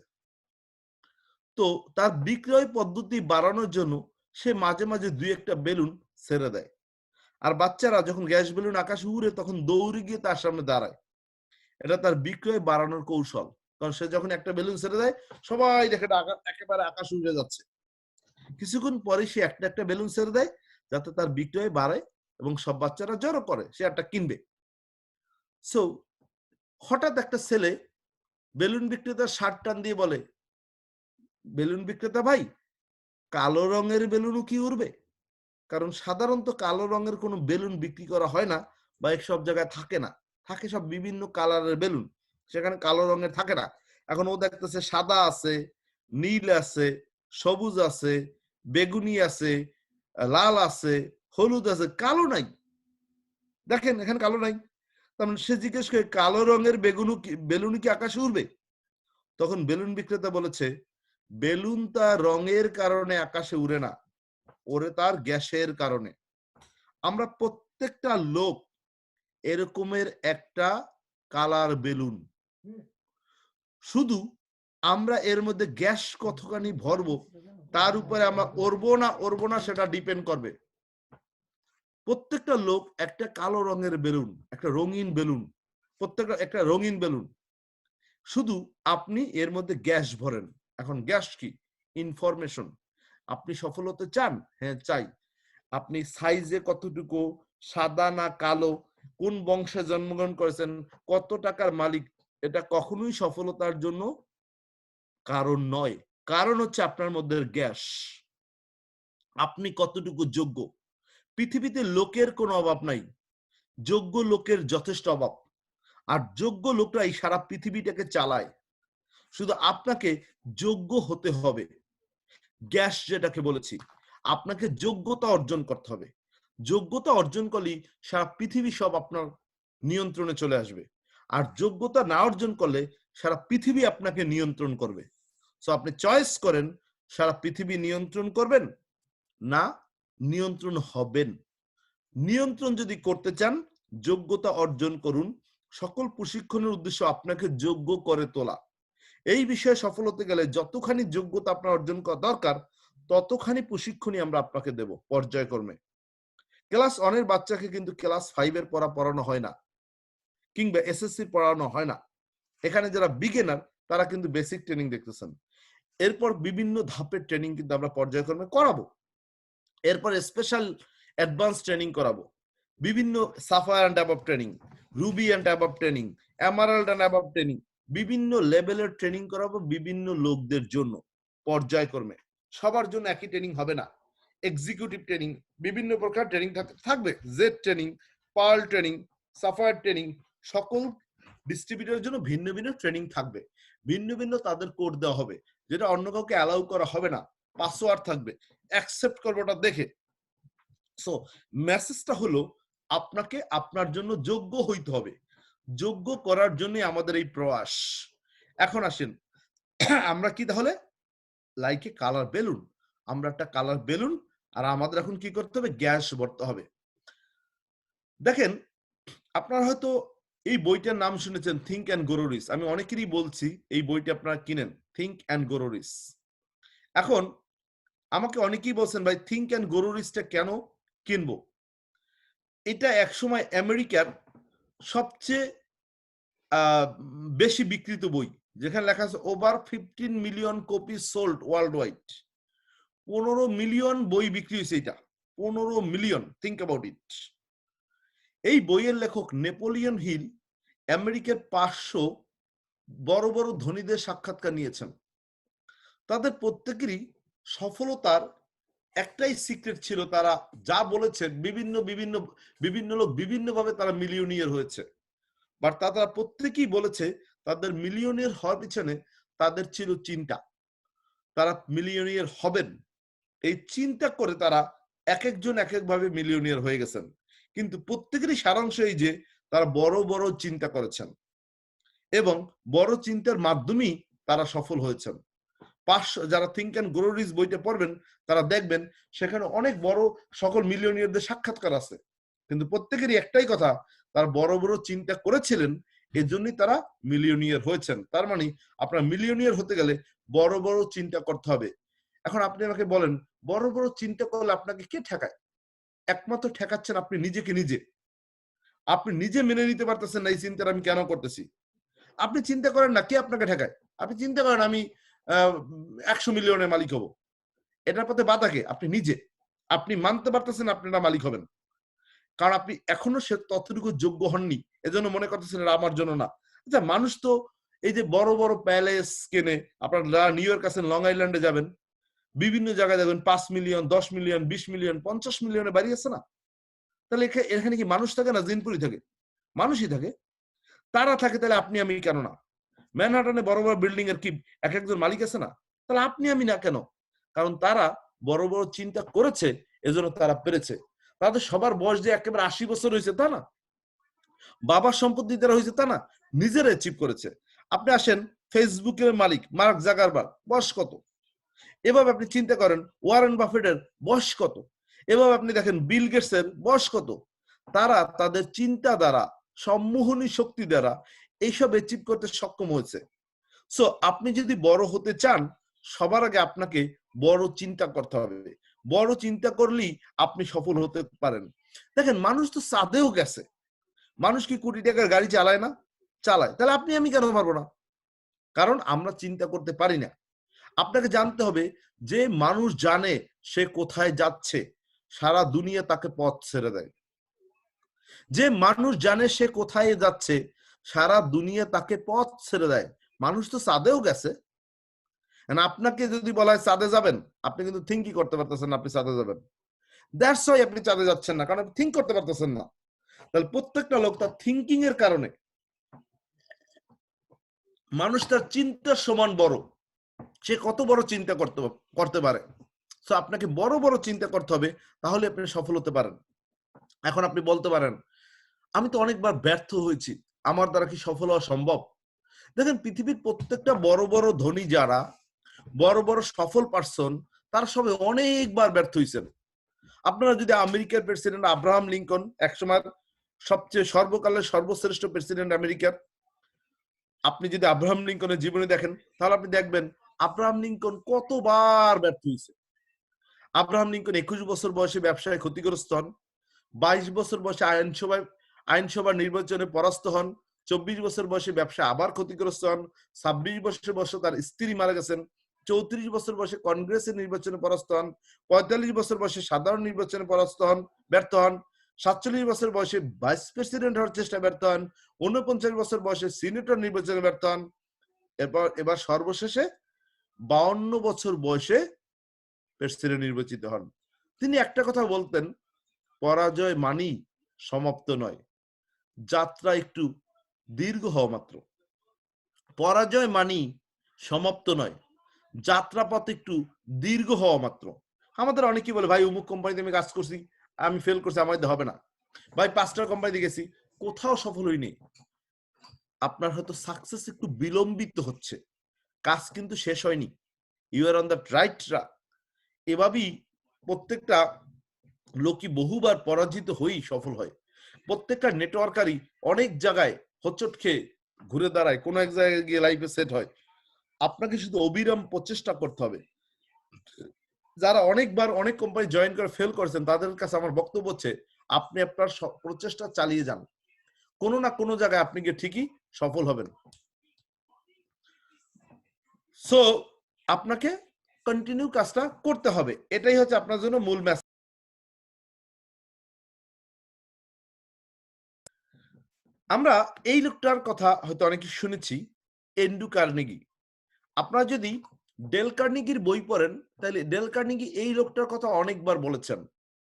তো তার বিক্রয় পদ্ধতি বাড়ানোর জন্য সে মাঝে মাঝে দুই একটা বেলুন ছেড়ে দেয়। আর বাচ্চারা যখন গ্যাস বেলুন আকাশে উড়ে তখন দৌড়ে গিয়ে তার সামনে দাঁড়ায়। এটা তার বিক্রয় বাড়ানোর কৌশল। কারণ সে যখন একটা বেলুন ছেড়ে দেয় সবাই দেখে একেবারে আকাশ উড়ে যাচ্ছে। কিছুক্ষণ পরে সে একটা একটা বেলুন ছেড়ে দেয় যাতে তার বিক্রয় বাড়ে এবং সব বাচ্চারা জড়ো করে সে একটা কিনবে। সো হঠাৎ একটা ছেলে বেলুন বিক্রেতার শার্ট টান দিয়ে বলে, বেলুন বিক্রেতা ভাই, কালো রঙের বেলুনও কি উড়বে? কারণ সাধারণত কালো রঙের কোনো বেলুন বিক্রি করা হয় না বা সব জায়গায় থাকে না, থাকে সব বিভিন্ন কালারের বেলুন, সেখানে কালো রঙের থাকে না। এখন ও দেখতেছে সাদা আছে, নীল আছে, সবুজ আছে, বেগুনি আছে, লাল আছে, হলুদ আছে, কালো নাই। দেখেন এখানে কালো নাই। তার মানে সে জিজ্ঞেস করে কালো রঙের বেলুন কি আকাশে উড়বে? তখন বেলুন বিক্রেতা বলেছে, বেলুন তার রঙের কারণে আকাশে উড়ে না, ওরে তার গ্যাসের কারণে। আমরা প্রত্যেকটা লোক এরকমের একটা কালার বেলুন, শুধু আমরা এর মধ্যে গ্যাস কতখানি ভরবো তার উপরে আমরা উড়বো না সেটা ডিপেন্ড করবে। প্রত্যেকটা লোক একটা কালো রঙের বেলুন, একটা রঙিন বেলুন, প্রত্যেকটা একটা রঙিন বেলুন, শুধু আপনি এর মধ্যে গ্যাস ভরেন। এখন গ্যাস কি? ইনফরমেশন। আপনি সফল হতে চান? হ্যাঁ চাই। আপনি সাইজে কতটুকু, সাদা না কালো, কোন বংশে জন্মগ্রহণ করেছেন, কত টাকার মালিক, এটা কখনোই সফলতার জন্য কারণ নয়। কারণ হচ্ছে আপনার মধ্যে গ্যাস। আপনি কতটুকু যোগ্য। পৃথিবীতে লোকের কোনো অভাব নাই, যোগ্য লোকের যথেষ্ট অভাব। আর যোগ্য লোকরাই সারা পৃথিবীটাকে চালায়। শুধু আপনাকে যোগ্য হতে হবে। গ্যাস যেটাকে বলেছি, আপনাকে যোগ্যতা অর্জন করতে হবে। যোগ্যতা অর্জন করলেই সারা পৃথিবী সব আপনার নিয়ন্ত্রণে চলে আসবে। আর যোগ্যতা না অর্জন করলে সারা পৃথিবী আপনাকে নিয়ন্ত্রণ করবে। সো আপনি চয়েস করেন, সারা পৃথিবী নিয়ন্ত্রণ করবেন না নিয়ন্ত্রণ হবেন। নিয়ন্ত্রণ যদি করতে চান, যোগ্যতা অর্জন করুন। সকল প্রশিক্ষণের উদ্দেশ্য আপনাকে যোগ্য করে তোলা। এই বিষয়ে সফল হতে গেলে যতখানি যোগ্যতা আপনার অর্জন করা দরকার ততখানি প্রশিক্ষণই আমরা আপনাকে দেব পর্যায়ক্রমে। ক্লাস 1 এর বাচ্চাকে কিন্তু ক্লাস 5 এর পড়ানো হয় না, কিংবা এসএসসি পড়ানো হয় না। এখানে যারা বিগিনার তারা কিন্তু বেসিক ট্রেনিং দেখতেছেন। এরপর বিভিন্ন ধাপের ট্রেনিং কিন্তু আমরা পর্যায়ক্রমে করাবো। এরপর স্পেশাল অ্যাডভান্স ট্রেনিং করাবো, বিভিন্ন Sapphire and above training, Ruby and above training, Emerald and above training, বিভিন্ন লেভেলের ট্রেনিং করাবো বিভিন্ন লোকদের জন্য পর্যায়ক্রমে। সবার জন্য একই ট্রেনিং হবে না। এক্সিকিউটিভ ট্রেনিং, বিভিন্ন প্রকার ট্রেনিং থাকবে, jade training, pearl training, sapphire training, সকল ডিস্ট্রিবিউটরের জন্য ভিন্ন ভিন্ন ট্রেনিং থাকবে। ভিন্ন ভিন্ন তাদের কোড দেওয়া হবে, যেটা অন্য কাউকে অ্যালাউ করা হবে না। পাসওয়ার্ড থাকবে, অ্যাকসেপ্ট করবো ওটা দেখে। সো মেসেজটা হলো আপনাকে আপনার জন্য যোগ্য হইতে হবে, যোগ্য করার জন্য আমাদের এই প্রয়াস। এখন আসেন আমরা কি তাহলে লাইকে কালার বেলুন, আমরা একটা কালার বেলুন, আর আমাদের এখন কি করতে হবে, গ্যাস ভরতে হবে। দেখেন আপনারা হয়তো এই বইটার নাম শুনেছেন থিঙ্ক অ্যান্ড গ্রো রিচ। আমি অনেকেরই বলছি এই বইটা আপনারা কিনেন, থিঙ্ক অ্যান্ড গ্রো রিচ। এখন আমাকে অনেকেই বলছেন ভাই থিঙ্ক অ্যান্ড গ্রো রিচটা কেন কিনবো? এটা একসময় আমেরিকার সবচেয়ে বেশি বিক্রিত বই, যেখানে লেখা আছে over 15 million copy sold world wide. 15 million বই বিক্রি হয়েছে এটা, 15 মিলিয়ন। Think about it. এই বইয়ের লেখক নেপোলিয়ন হিল আমেরিকার 500 বড় বড় ধনীদের সাক্ষাৎকার নিয়েছেন। তাদের প্রত্যেকেরই সফলতার একটাই সিক্রেট ছিল, তারা যা বলেছেন বিভিন্ন বিভিন্ন বিভিন্ন লোক বিভিন্নভাবে তারা মিলিয়নিয়ার হয়েছে, বাট তারা প্রত্যেকেই বলেছে তাদের মিলিয়নিয়ার হওয়ার পিছনে তাদের ছিল চিন্তা, তারা মিলিয়নিয়ার হবেন। এই চিন্তা করে তারা এক একজন এক একভাবে মিলিয়নিয়ার হয়ে গেছেন, কিন্তু প্রত্যেকেরই সারাংশ এই যে তারা বড় বড় চিন্তা করেছেন এবং বড় চিন্তার মাধ্যমেই তারা সফল হয়েছেন। যারা থিঙ্ক অ্যান্ড গ্রো রিচ বইটা পড়বেন তারা দেখবেন সেখানে অনেক বড় সকল মিলিয়নিয়ারদের সাক্ষাৎকার আছে, কিন্তু প্রত্যেকেরই একটাই কথা, তারা বড় বড় চিন্তা করেছিলেন, এজন্যই তারা মিলিয়নিয়ার হয়েছেন। তার মানে আপনার মিলিয়নিয়ার হতে গেলে বড় বড় চিন্তা করতে হবে। এখন আপনি আমাকে বলেন বড় বড় চিন্তা করলে আপনাকে কে ঠেকায়? একমাত্র ঠেকাচ্ছেন আপনি নিজেকে নিজে। আপনি নিজে মেনে নিতে পারতেছেন না এই চিন্তাটা আমি কেন করতেছি। আপনি চিন্তা করেন না কে আপনাকে ঠেকায়? আপনি চিন্তা করেন আমি 100 মিলিয়নের মালিক হব, এটার পথে বাধা কে? আপনি নিজে। আপনি মানতে পারতেছেন আপনারা মালিক হবেন, কারণ আপনি এখনো সে ততটুকু যোগ্য হননি, এজন্য মনে করতেছেন এটা আমার জন্য না। আচ্ছা মানুষ তো এই যে বড় বড় প্যালেস কেনে, আপনারা নিউ ইয়র্ক আছেন, লং আইল্যান্ডে যাবেন, বিভিন্ন জায়গায় যাবেন, 5 মিলিয়ন 10 মিলিয়ন 20 মিলিয়ন 50 মিলিয়নে বাড়ি আছে না? তাহলে এখানে কি মানুষ থাকে না জিনপুরি থাকে? মানুষই থাকে। তারা থাকে, তাহলে আপনি আমি কেন না? ম্যানহাটনে বড় বড় বিল্ডিং এর কি এক একজন মালিক আছে না? তাহলে আপনি আমি না কেন? কারণ তারা বড় বড় চিন্তা করেছে, এজন্য তারা পেরেছে। তাদের সবার বয়স যে একেবারে 80 বছর হয়েছে তা না, বাবার সম্পত্তি দ্বারা হয়েছে তা না, নিজেরা অ্যাচিভ করেছে। আপনি আসেন ফেসবুকের মালিক মার্ক জাকারবার্গ, বয়স কত? এভাবে আপনি চিন্তা করেন ওয়ারেন বাফেটের বয়স কত? এভাবে আপনি দেখেন বিল গেটসের বয়স কত? তারা তাদের চিন্তা দ্বারা, সম্মোহনী শক্তি দ্বারা এইসব অ্যাচিভ করতে সক্ষম হয়েছে। সো আপনি যদি বড় হতে চান, সবার আগে আপনাকে বড় চিন্তা করতে হবে। বড় চিন্তা করলেই আপনি সফল হতে পারেন। দেখেন মানুষ তো চাঁদেও গেছে, মানুষ কি কোটি টাকার গাড়ি চালায় না? চালায়। তাহলে আপনি আমি কেন পারবো না? কারণ আমরা চিন্তা করতে পারি না। আপনাকে জানতে হবে যে মানুষ জানে সে কোথায় যাচ্ছে, সারা দুনিয়া তাকে পথ ছেড়ে দেয়। যে মানুষ জানে সে কোথায় যাচ্ছে, সারা দুনিয়া তাকে পথ ছেড়ে দেয়। মানুষ তো চাঁদেও গেছে। আপনাকে যদি বলা হয় চাঁদে যাবেন, আপনি কিন্তু থিঙ্কই করতে পারতেছেন না আপনি চাঁদে যাবেন। দ্যাটস ওয়াই আপনি চাঁদে যাচ্ছেন না, কারণ আপনি থিঙ্ক করতে পারতেছেন না। তাহলে প্রত্যেকটা লোক তার থিঙ্কিং এর কারণে, মানুষ তার চিন্তার সমান বড়, সে কত বড় চিন্তা করতে পারে। তো আপনাকে বড় বড় চিন্তা করতে হবে, তাহলে আপনি সফল হতে পারেন। এখন আপনি বলতে পারেন আমি তো অনেকবার ব্যর্থ হয়েছি, আমার দ্বারা কি সফল হওয়া সম্ভব? দেখেন পৃথিবীর প্রত্যেকটা বড় বড় ধনী যারা, বড় বড় সফল পার্সন, তারা সবাই অনেকবার ব্যর্থ হয়েছেন। আপনারা যদি আমেরিকার প্রেসিডেন্ট আব্রাহাম লিঙ্কন, একসময় সবচেয়ে সর্বকালের সর্বশ্রেষ্ঠ প্রেসিডেন্ট আমেরিকার, আপনি যদি আব্রাহাম লিঙ্কনের জীবনে দেখেন, তাহলে আপনি দেখবেন আব্রাহাম লিঙ্কন কতবার ব্যর্থ হয়েছে। আব্রাহাম লিঙ্কন 21 বছর বয়সে ব্যবসায় ক্ষতিগ্রস্ত হন, 22 বছর বয়সে আইনসভার নির্বাচনে পরাস্ত হন, 24 বছর বয়সে ব্যবসা আবার ক্ষতিগ্রস্ত হন, 26 বছর বয়সে তার স্ত্রী মারা গেছেন, 34 বছর বয়সে কংগ্রেসের নির্বাচনে পরাস্ত হন, 45 বছর বয়সে সাধারণ নির্বাচনে পরাস্ত হন, ব্যর্থ হন, 47 বছর বয়সে ভাইস প্রেসিডেন্ট হওয়ার চেষ্টা ব্যর্থ হন, 49 বছর বয়সে সিনেটর নির্বাচনে ব্যর্থ হন, এবার সর্বশেষে 52 বছর বয়সে প্রেসিডেন্ট নির্বাচিত হন। তিনি একটা কথা বলতেন, পরাজয় মানেই সমাপ্ত নয়, যাত্রা একটু দীর্ঘ হওয়া মাত্র। পরাজয় মানেই সমাপ্ত নয়, যাত্রাপথ একটু দীর্ঘ হওয়া মাত্র। আমাদের অনেকেই বলে ভাই অমুক কোম্পানিতে আমি কাজ করছি, আমি ফেল করছি, আমার দিয়ে হবে না। ভাই 5টা কোম্পানিতে গেছি, কোথাও সফল হইনি। আপনার হয়তো সাকসেস একটু বিলম্বিত হচ্ছে, কাজ কিন্তু শেষ হয়নি। You are on the right track. এভাবেই প্রত্যেকটা লোকই বহুবার পরাজিত হয়েই সফল হয়। প্রত্যেকটা নেটওয়ার্কারই অনেক জায়গায় হোঁচট খেয়ে ঘুরে দাঁড়ায়, কোনো এক জায়গায় গিয়ে লাইফে সেট হয়। আপনাকে শুধু অবিরাম প্রচেষ্টা করতে হবে। যারা অনেকবার অনেক কোম্পানি জয়েন করে ফেল করেছেন, তাদের কাছে আমার বক্তব্য হচ্ছে আপনি আপনার প্রচেষ্টা চালিয়ে যান, কোনো না কোনো জায়গায় আপনি গিয়ে ঠিকই সফল হবেন। সো আপনাকে কন্টিনিউ কাজটা করতে হবে, এটাই হচ্ছে আপনার জন্য মূল মেসেজ। আমরা এই লোকটার কথা হয়তো অনেকে শুনেছি, এন্ডু কার্নেগি। আপনারা যদি ডেল কার্নেগির বই পড়েন, তাহলে ডেল কার্নেগি এই লোকটার কথা অনেকবার বলেছেন।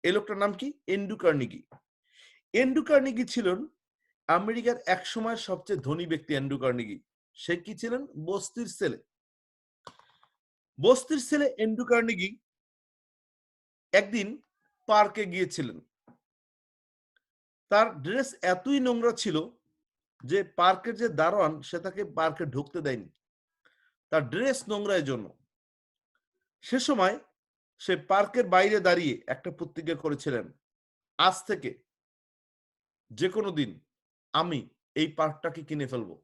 এই লোকটার নাম কি? Andy Carnegie. এন্ডু কার্নেগি ছিলেন আমেরিকার এক সময়ের সবচেয়ে ধনী ব্যক্তি। এন্ডু কার্নেগি সে কি ছিলেন? বস্তির ছেলে। বস্তির ছেলে এন্ডু কার্নেগি একদিন পার্কে গিয়েছিলেন। তার ড্রেস এতই নোংরা ছিল যে পার্কের যে দারোয়ান সে তাকে পার্কে ঢুকতে দেয়নি, তার ড্রেস নোংরা এর জন্য। সে সময় সে পার্কের বাইরে দাঁড়িয়ে একটা প্রতিজ্ঞা করেছিলেন, আজ থেকে যে কোনো দিন আমি এই পার্কটাকে কিনে ফেলবো।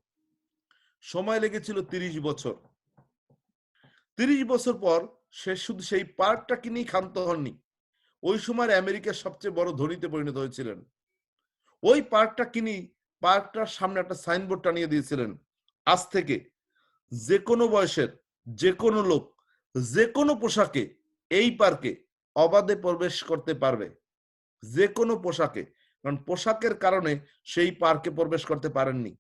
সময় লেগেছিল 30 বছর। 30 বছর পর সে শুধু সেই পার্কটা কিনেই ক্ষান্ত হননি, ওই সময় আমেরিকার সবচেয়ে বড় ধনীতে পরিণত হয়েছিলেন। ওই পার্কটা কিনি, পার্কটার সামনে একটা সাইনবোর্ড টানিয়ে দিয়েছিলেন, আজ থেকে যে কোনো বয়সের যে কোনো লোক যে কোনো পোশাকে এই পার্কে অবাধে প্রবেশ করতে পারবে, যে কোনো পোশাকে। কারণ পোশাকের কারণে সেই পার্কে প্রবেশ করতে পারেননি,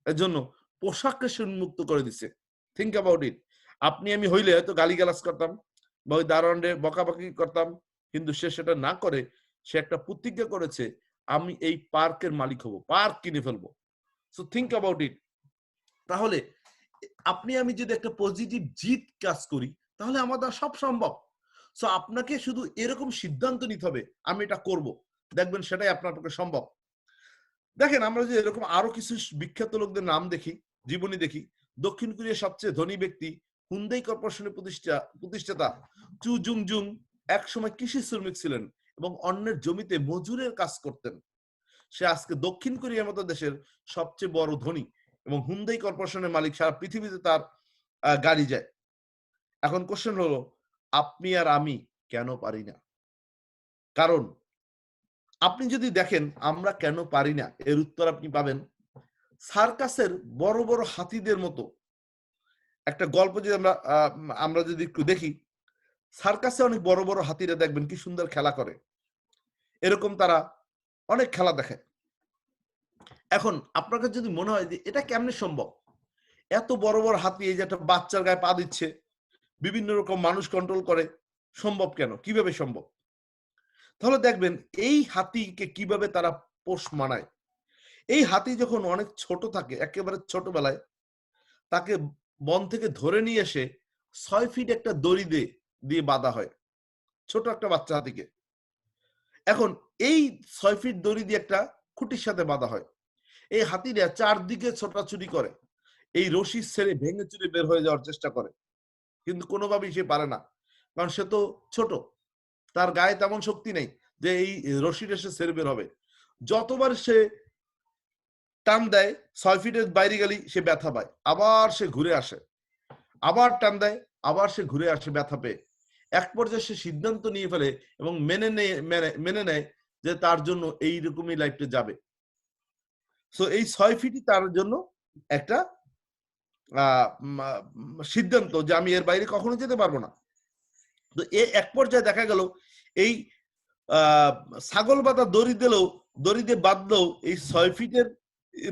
এজন্য পোশাককে সে উন্মুক্ত করে দিছে। Think about it. আপনি আমি হইলে হয়তো গালিগালাজ করতাম বা ওই দারোয়ানরে বকাবকি করতাম, কিন্তু সে সেটা না করে সে একটা প্রতিজ্ঞা করেছে, আমি এই পার্কের মালিক হব, পার্ক কিনে ফেলবো। So think about it. তাহলে আপনি আমি যদি একটা পজিটিভ জিত কাজ করি, তাহলে আমাদের সব সম্ভব। সো আপনাকে শুধু এরকম সিদ্ধান্ত নিতে হবে, আমি এটা করব, দেখবেন সেটাই আপনার পক্ষে সম্ভব। দেখেন, আমরা যে এরকম আরো কিছু বিখ্যাত লোকদের নাম দেখি, জীবনী দেখি। দক্ষিণ কোরিয়ার সবচেয়ে ধনী ব্যক্তি হুন্দাই কর্পোরেশনের প্রতিষ্ঠাতা চু জুং জুং এক সময় কৃষি শ্রমিক ছিলেন এবং অন্যের জমিতে মজুরের কাজ করতেন। সে আজকে দক্ষিণ কোরিয়ার মতো দেশের সবচেয়ে বড় ধনী এবং হুন্দাই কর্পোরেশনের মালিক। সারা পৃথিবীতে তার গাড়ি যায়। এখন কোশ্চেন হলো, আপনি আর আমি কেন পারি না? কারণ আপনি যদি দেখেন আমরা কেন পারি না, এর উত্তর আপনি পাবেন সার্কাসের বড় বড় হাতিদের মতো একটা গল্প। যদি আমরা যদি একটু দেখি, সার্কাসে অনেক বড় বড় হাতিরা দেখবেন কি সুন্দর খেলা করে, এরকম তারা অনেক খেলা দেখে। এখন আপনাকে যদি মনে হয় যে এটা কেমনে সম্ভব, এত বড় বড় হাতি এই যে একটা বাচ্চার গায়ে পা দিচ্ছে, বিভিন্ন রকম মানুষ কন্ট্রোল করে, সম্ভব কেন, কিভাবে সম্ভব? তাহলে দেখবেন এই হাতিকে কিভাবে তারা পোষ মানায়। এই হাতি যখন অনেক ছোট থাকে, একেবারে ছোটবেলায় তাকে বন থেকে ধরে নিয়ে এসে 6 ফিট একটা দড়ি দিয়ে বাঁধা হয়, ছোট একটা বাচ্চা হাতিকে। এখন এই 6 ফিট দড়ি দিয়ে একটা খুঁটির সাথে বাঁধা হয়। এই হাতিরা চারদিকে ছোটাছুটি করে, এই রশি ছেড়ে ভেঙে চুরে বের হয়ে যাওয়ার চেষ্টা করে, কিন্তু কোনোভাবেই সে পারে না, কারণ সে তো ছোট, তার গায়ে তেমন শক্তি নেই যে এই রশিটা সে ছেড়ে বের হবে। যতবার সে টান দেয় 6 ফিটের বাইরে গেলেই সে ব্যথা পায়, আবার সে ঘুরে আসে, আবার টান দেয়, আবার সে ঘুরে আসে ব্যথা পেয়ে। এক পর্যায়ে সে সিদ্ধান্ত নিয়ে ফেলে এবং মেনে নেয় যে তার জন্য এইরকমই লাইফটা যাবে। সো এই 6 ফিটই তার জন্য একটা সিদ্ধান্ত যে আমি এর বাইরে কখনো যেতে পারবো না। তো এক পর্যায়ে দেখা গেল এই ছাগল বাঁধা দড়ি দিয়ে বাঁধলেও এই 6 ফিটের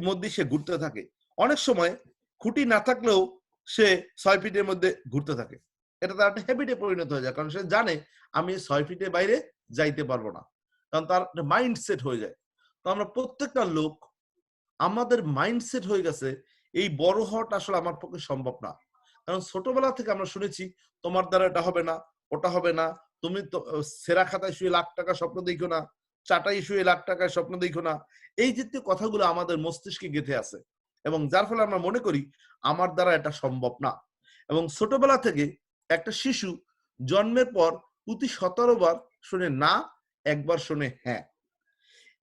মধ্যে সে ঘুরতে থাকে। অনেক সময় খুঁটি না থাকলেও সে 6 ফিটের মধ্যে ঘুরতে থাকে। এটা তার একটা হ্যাবিটে পরিণত হয়ে যায়, কারণ সে জানে আমি 6 ফিটের বাইরে যাইতে পারবো না, কারণ তার মাইন্ডসেট হয়ে যায়। তো আমরা প্রত্যেকটা লোক, আমাদের মাইন্ডসেট হয়ে গেছে এই বড় হওয়াটা আসলে আমার পক্ষে সম্ভব না। কারণ ছোটবেলা থেকে আমরা শুনেছি তোমার দ্বারা এটা হবে না, ওটা হবে না, তুমি তো সেরা খাতায় শুয়ে লাখ টাকা স্বপ্ন দেখো না, চাটাই শুয়ে লাখ টাকায় স্বপ্ন দেখো না, এই জাতীয় কথাগুলো আমাদের মস্তিষ্কে গেঁথে আছে, এবং যার ফলে আমরা মনে করি আমার দ্বারা এটা সম্ভব না। এবং ছোটবেলা থেকে একটা শিশু জন্মের পর প্রতি 17 বার শুনে না, একবার শুনে হ্যাঁ,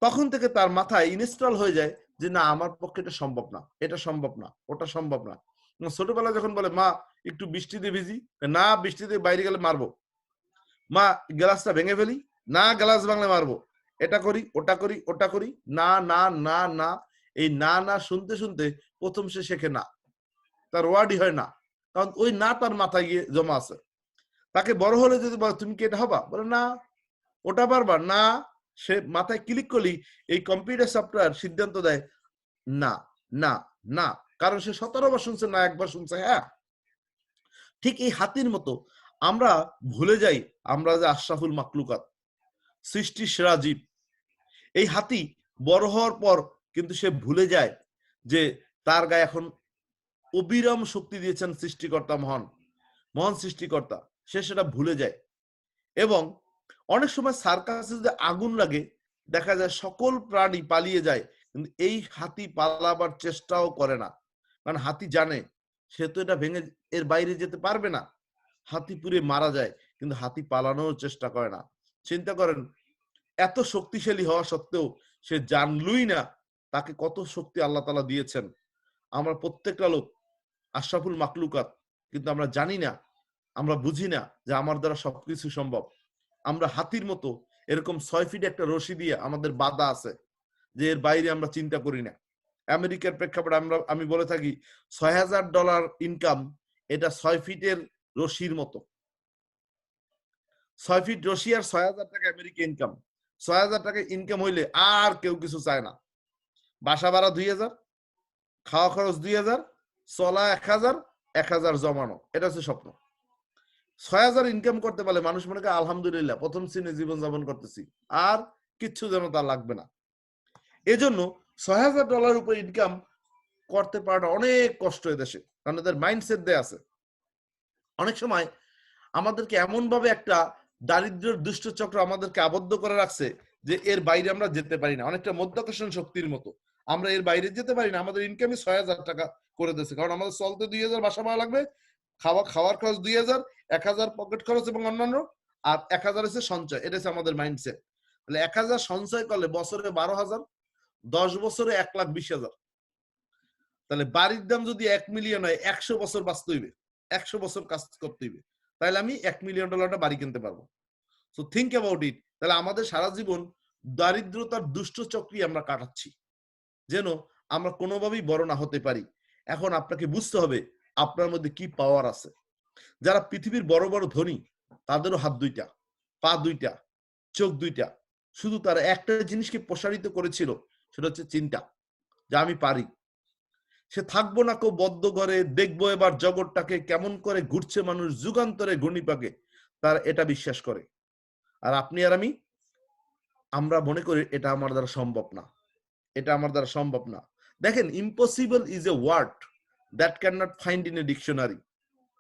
তখন থেকে তার মাথায় ইনস্টল হয়ে যায় যে না, আমার পক্ষে এটা সম্ভব না, এটা সম্ভব না, ওটা সম্ভব না। ছোটবেলা যখন বলে মা একটু বৃষ্টিতে ভিজি, না বৃষ্টিতে বাইরে গেলে মারবো, মা গ্লাসটা ভেঙে ফেলি, না গ্লাস ভাঙলে মারবো, এটা করি ওটা করি ওটা করি, না না না না, এই না না শুনতে শুনতে প্রথম সে শেখে না, তার ওয়ার্ডই হয় না, কারণ ওই না তার মাথায় গিয়ে জমা আছে। তাকে বড় হলে যদি বলে তুমি কি এটা হবা, বলে না, ওটা পারবা না, সে মাথায় ক্লিক করলি এই কম্পিউটার সফটওয়্যার সিদ্ধান্ত দেয় না না না, কারণ সে 17 বার শুনছে না, একবার শুনছে হ্যাঁ। ঠিক এই হাতির মতো আমরা ভুলে যাই আমরা যে আশরাফুল মাকলুকাত, সৃষ্টির সেরা জীব। এই হাতি বড় হওয়ার পর কিন্তু সে ভুলে যায় যে তার গায়ে এখন অবিরাম শক্তি দিয়েছেন সৃষ্টিকর্তা, মহান মহান সৃষ্টিকর্তা, সে সেটা ভুলে যায়। এবং অনেক সময় সার্কাসে যদি আগুন লাগে দেখা যায় সকল প্রাণী পালিয়ে যায়, কিন্তু এই হাতি পালাবার চেষ্টাও করে না, কারণ হাতি জানে সে তো এটা ভেঙে এর বাইরে যেতে পারবে না, হাতি পুড়ে মারা যায়, কিন্তু হাতি পালানোর চেষ্টা করে না। চিন্তা করেন, এত শক্তিশালী হওয়া সত্ত্বেও সে জানলই না তাকে কত শক্তি আল্লাহ তাআলা দিয়েছেন। আমরা প্রত্যেকটা লোক আশরাফুল মাকলুকাত, কিন্তু আমরা জানি না, আমরা বুঝি না যে আমার দ্বারা সবকিছু সম্ভব। আমরা হাতির মতো এরকম 6 ফিট একটা রশি দিয়ে আমাদের বাধা আছে, যে এর বাইরে আমরা চিন্তা করি না। আমেরিকার প্রেক্ষাপটে আমি বলে থাকি $6000 ইনকাম, এটা 6 ফিটের রশির মতো। 6 ফিট রশি আর 6000 টাকা আমেরিকা ইনকাম। 6000 টাকা ইনকাম হইলে আর কেউ কিছু চায় না। বাসা ভাড়া 2000, খাওয়া খরচ 2000, চলা 1000, 1000 জমানো, এটা হচ্ছে স্বপ্ন। 6000 ইনকাম করতে পারলে মানুষ মনে করে আলহামদুলিল্লাহ প্রথম শ্রেণীর জীবন যাপন করতেছি, আর কিচ্ছু যেন তার লাগবে না। এজন্য $6000 উপর ইনকাম করতে পারাটা অনেক কষ্ট এদেশে, কারণ এদের মাইন্ডসেট দেয়া আছে। অনেক সময় আমাদেরকে এমন ভাবে একটা দারিদ্র্যের দুষ্ট চক্র আমাদেরকে আবদ্ধ করে রাখছে যে এর বাইরে আমরা যেতে পারি না, অনেকটা মধ্যাকর্ষণ শক্তির মতো আমরা এর বাইরে যেতে পারি না। আমাদের ইনকামই 6000 টাকা করে দিয়েছে, কারণ আমাদের চলতে 2000 বাসা ভাড়া লাগবে, খাওয়ার খরচ 2000, 1000 পকেট খরচ এবং অন্যান্য, আর 1000 হচ্ছে সঞ্চয়। এটা হচ্ছে আমাদের মাইন্ডসেট। তাহলে 1000 সঞ্চয় করলে বছরে 12,000, 10 বছরে 1,20,000। তাহলে বাড়ির দাম যদি 1 মিলিয়ন হয়, 100 বছর বাঁচতে হইবে, 100 বছর কাজ করতে হইবে, তাহলে আমি $1 মিলিয়ন বাড়ি কিনতে পারবো। So think about it. তাহলে আমাদের সারা জীবন দারিদ্রতার দুষ্ট চক্রী আমরা কাটাচ্ছি, যেন আমরা কোনোভাবেই বড় না হতে পারি। এখন আপনাকে বুঝতে হবে আপনার মধ্যে কি পাওয়ার আছে। যারা পৃথিবীর বড় বড় ধনী, তাদেরও হাত 2টা, পা 2টা, চোখ 2টা, শুধু তারা একটা জিনিসকে প্রসারিত করেছিল, সেটা হচ্ছে চিন্তা, যে আমি পারি। সে থাকবো না কেউ বদ্ধ ঘরে, দেখবো এবার জগৎটাকে কেমন করে ঘুরছে মানুষ যুগান্তরে ঘূর্ণিপাকে, তার এটা বিশ্বাস করে। আর আপনি আর আমরা মনে করি এটা আমার দ্বারা সম্ভব না, এটা আমার দ্বারা সম্ভব না। দেখেন, impossible is a word that cannot find in a dictionary.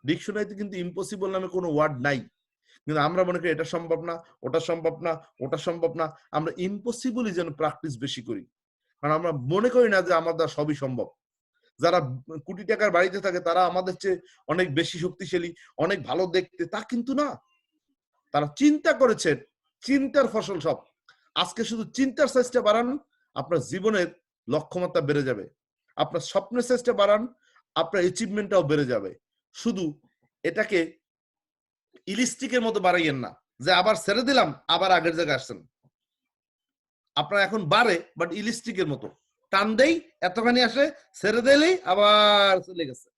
ডিকশনারিতে কিন্তু ইম্পসিবল নামে কোনো ওয়ার্ড নাই, কিন্তু আমরা মনে করি এটা সম্ভব না, ওটা সম্ভব না, ওটা সম্ভব না। আমরা ইম্পসিবলই যেন প্র্যাকটিস বেশি করি, কারণ আমরা মনে করি না যে আমার দ্বারা সবই সম্ভব। যারা কোটি টাকার বাড়িতে থাকে তারা আমাদের চেয়ে অনেক বেশি শক্তিশালী, অনেক ভালো দেখতে, তা কিন্তু না। তারা চিন্তা করেছেন, চিন্তার ফসল সব। আজকে শুধু চিন্তার সাইজটা বাড়ান, আপনার জীবনের লক্ষ্যমাত্রা বেড়ে যাবে। আপনার স্বপ্নের সাইজটা বাড়ান, আপনার অ্যাচিভমেন্টটাও বেড়ে যাবে। শুধু এটাকে ইলিস্টিকের মতো বাড়াইয়েন না, যে আবার ছেড়ে দিলাম আবার আগের জায়গায় আসছেন। আপনার এখন বাড়ে, বাট ইলিস্টিকের মতো টান দেই, এতখানি আসে, ছেড়ে দিলেই আবার চলে গেছে।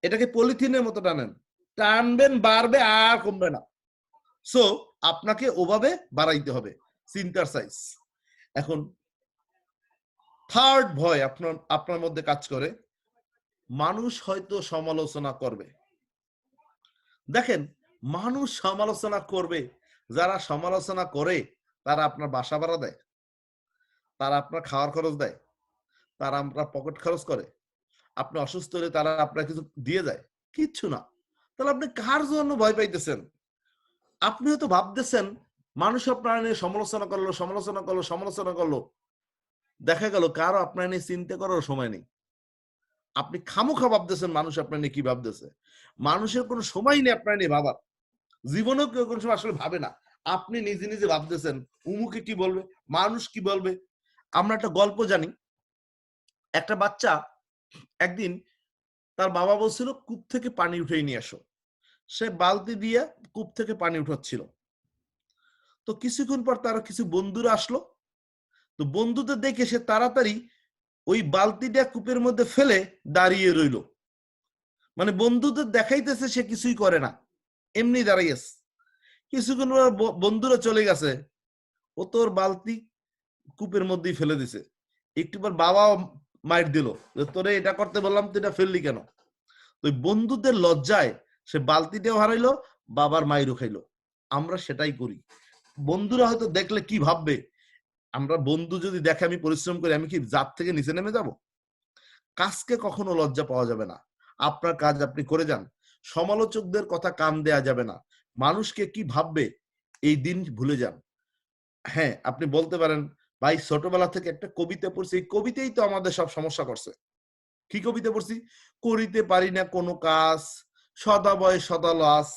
এটাকে পলিথিনের মতো টানেন, টানবেন বাড়বে আর কমবে না। সো আপনাকে ওভাবে বাড়াইতে হবে চিন্তার সাইজ। এখন থার্ড ভয় আপনার মধ্যে কাজ করে, মানুষ হয়তো সমালোচনা করবে। দেখেন, মানুষ সমালোচনা করবে, যারা সমালোচনা করে তারা আপনার বাসা ভাড়া দেয়, তারা আপনার খাওয়ার খরচ দেয়, তারা আপনার পকেট খরচ করে, আপনি অসুস্থ হলে তারা আপনার কিছু দিয়ে যায়, কিচ্ছু না। তাহলে আপনি কার জন্য ভয় পাইতেছেন? আপনি হয়তো ভাবতেছেন মানুষ আপনার নিয়ে সমালোচনা করলো, দেখা গেল কারো আপনার নিয়ে চিন্তা করার সময় নেই। আপনি খামোখা ভাবতেছেন মানুষ আপনার নিয়ে কি ভাবতেছে। মানুষের কোনো সময় নেই আপনার নিয়ে ভাবার। জীবনেও কেউ কোনো সময় আসলে ভাবে না। আপনি নিজে নিজে ভাবতেছেন উমুকে কি বলবে, মানুষ কি বলবে। আমরা একটা গল্প জানি, একটা বাচ্চা একদিন তার বাবা বলছিল কূপ থেকে পানি উঠিয়ে নিয়ে আসো। সে বালতি দিয়ে কূপ থেকে পানি উঠাচ্ছিল। তো কিছুক্ষণ পর তার কিছু বন্ধুরা আসলো। তো বন্ধুদের দেখে সে তাড়াতাড়ি ওই বালতিটা কূপের মধ্যে ফেলে দাঁড়িয়ে রইল। মানে বন্ধুদের দেখাইতেছে সে কিছুই করে না, এমনি দাঁড়াইয়াছে। কিছুক্ষণ পর বন্ধুরা চলে গেছে, ও তোর বালতি কূপের মধ্যেই ফেলে দিছে। একটু পর বাবা মাইর দিল, তোরে এটা করতে বললাম তুই এটা ফেললি কেন। তো বন্ধুদের লজ্জায় সে বালতিটাও হারাইলো, বাবার মাইরও খাইলো। আমরা সেটাই করি। বন্ধুরা হয়তো দেখলে কি ভাববে, আমরা বন্ধু যদি দেখে আমি পরিশ্রম করি, আমি কি জাত থেকে নিচে নেমে যাব। কাজকে কখনো লজ্জা পাওয়া যাবে না। আপনার কাজ আপনি করে যান। সমালোচকদের কথা কান দেয়া যাবে না। মানুষকে কি ভাববে এই দিন ভুলে যান। হ্যাঁ, আপনি বলতে পারেন ভাই ছোটবেলা থেকে একটা কবিতা পড়ছি, এই কবিতাই তো আমাদের সব সমস্যা করছে। কি কবিতা পড়ছি? করিতে পারি না কোনো কাজ, সদা ভয় সদা লাস,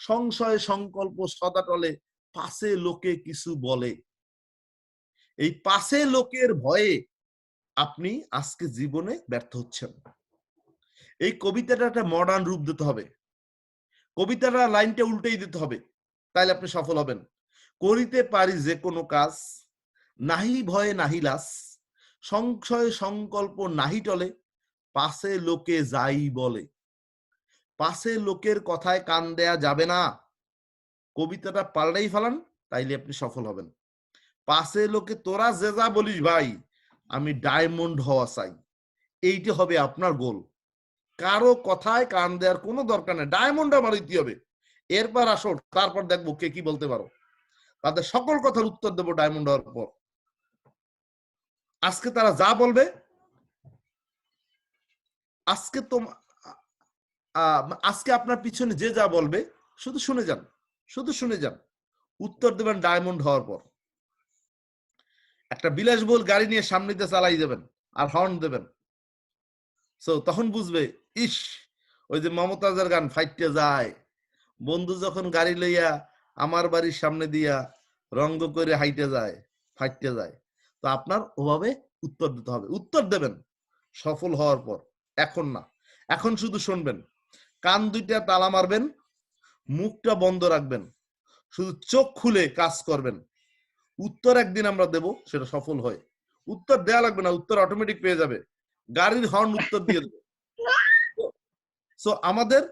সংশয় সংকল্প সদা টলে, পাশে লোকে কিছু বলে। এই পাশে লোকের ভয়ে আপনি আজকে জীবনে ব্যর্থ হচ্ছেন। এই কবিতাটা একটা মডার্ন রূপ দিতে হবে। কবিতাটা লাইনটা উল্টেই দিতে হবে, তাইলে আপনি সফল হবেন। করিতে পারি যে কোনো কাজ, নাহি ভয়ে নাহি লাস, সংশয় সংকল্প নাহি টলে, পাশে লোকে যাই বলে। পাশে লোকের কথায় কান দেয়া যাবে না। কবিতাটা পাল্টাই ফেলান, তাইলে আপনি সফল হবেন। পাশে লোকে তোরা যে যা বলিস ভাই, আমি ডায়মন্ড হওয়া চাই, এইটা হবে আপনার গোল। কারো কথায় কান দেওয়ার কোনো দরকার নেই, ডায়মন্ড আমার হইতে হবে। এরপর আসো, তারপর দেখবো কে কি বলতে পারো। তাদের সকল কথার উত্তর দেবো ডায়মন্ড হওয়ার পর। আজকে তারা যা বলবে, আজকে তো আজকে আপনার পিছনে যে যা বলবে শুধু শুনে যান, শুধু শুনে যান। উত্তর দেবেন ডায়মন্ড হওয়ার পর। একটা বিলাসবহুল গাড়ি নিয়ে সামনে দিয়ে চালাই যাবেন আর হর্ন দেবেন, সো তখন বুঝবে ইস, ওই যে মমতাজের গান ফাইটে যায়, বন্ধু যখন গাড়ি লইয়া আমার বাড়ির সামনে দিয়া রঙ্গ করে হাইটে যায়, ফাইটে যায়। তো আপনার ওভাবে উত্তর দিতে হবে। উত্তর দেবেন সফল হওয়ার পর, এখন না। এখন শুধু শুনবেন, কান দুইটা তালা মারবেন, মুখটা বন্ধ রাখবেন, শুধু চোখ খুলে কাজ করবেন। উত্তর একদিন আমরা দেব, সেটা সফল হয়। উত্তর দেয়া লাগবে না, উত্তর অটোমেটিক পেয়ে যাবে, গাড়ির হর্ন উত্তর দিয়ে দেবে। সো আমাদের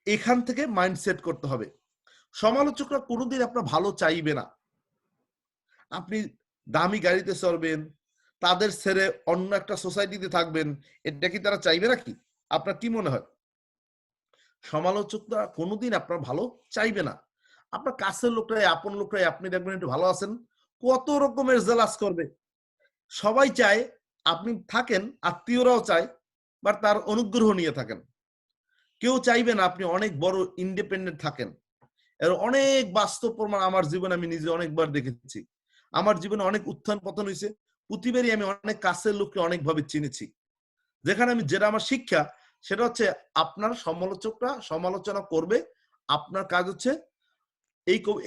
এখান থেকে মাইন্ডসেট করতে হবে। সমালোচকরা কোনোদিন আপনার ভালো চাইবে না। আপনি দামি গাড়িতে চড়বেন, তাদের ছেড়ে অন্য একটা সোসাইটিতে থাকবেন, এটা কি তারা চাইবে নাকি? আপনার কি মনে হয়? সমালোচকরা কোনোদিন আপনার ভালো চাইবে না। আপনার কাছের লোকরাই, আপন লোকরাই আপনি দেখবেন একটু ভালো আছেন, কত রকমের জেলাস করবে। সবাই চায় আপনি থাকেন, আত্মীয়রাও চায়, বাট তার অনুগ্রহ নিয়ে থাকেন। কেউ চাইবে না আপনি অনেক বড় ইন্ডিপেন্ডেন্ট থাকেন। এর অনেক বাস্তব প্রমাণ আমার জীবনে আমি নিজে অনেকবার দেখেছি। আমার জীবনে অনেক উত্থান পতন হয়েছে, প্রতিবারই আমি অনেক কাছের লোককে অনেকভাবে চিনেছি। যেখানে আমি, যেটা আমার শিক্ষা, সেটা হচ্ছে আপনার সমালোচকরা সমালোচনা করবে, আপনার কাজ হচ্ছে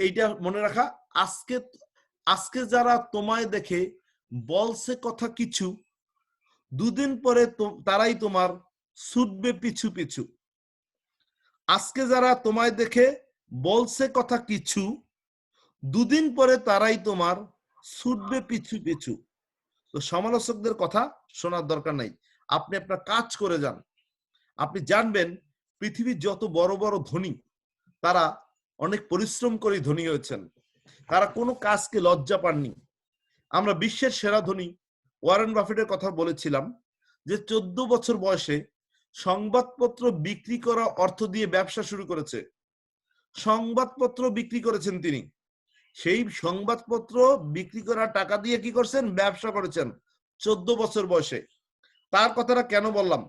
এইটা মনে রাখা, আজকে আজকে যারা তোমায় দেখে বলছে কথা কিছু, দুদিন পরে তারাই তোমার ছুটবে পিছু পিছু। আজকে যারা তোমায় দেখে বলছে কথা কিছু, দুদিন পরে তারাই তোমার ছুটবে পিছু পিছু। তো সমালোচকদের কথা শোনার দরকার নাই, আপনি আপনার কাজ করে যান। আপনি জানবেন পৃথিবীর যত বড় বড় ধনী, তারা অনেক পরিশ্রম করে ধনী হয়েছেন, তারা কোনো কাজকে লজ্জা পাননি। আমরা বিশ্বের সেরা ধনী ওয়ারেন বাফেটের কথা বলেছিলাম, যে 14 বছর বয়সে সংবাদপত্র বিক্রি করা অর্থ দিয়ে ব্যবসা শুরু করেছে। সংবাদপত্র বিক্রি করেছেন তিনি, সেই সংবাদপত্র বিক্রি করা টাকা দিয়ে কি করছেন? ব্যবসা করেছেন 14 বছর বয়সে। তার কথাটা কেন বললাম?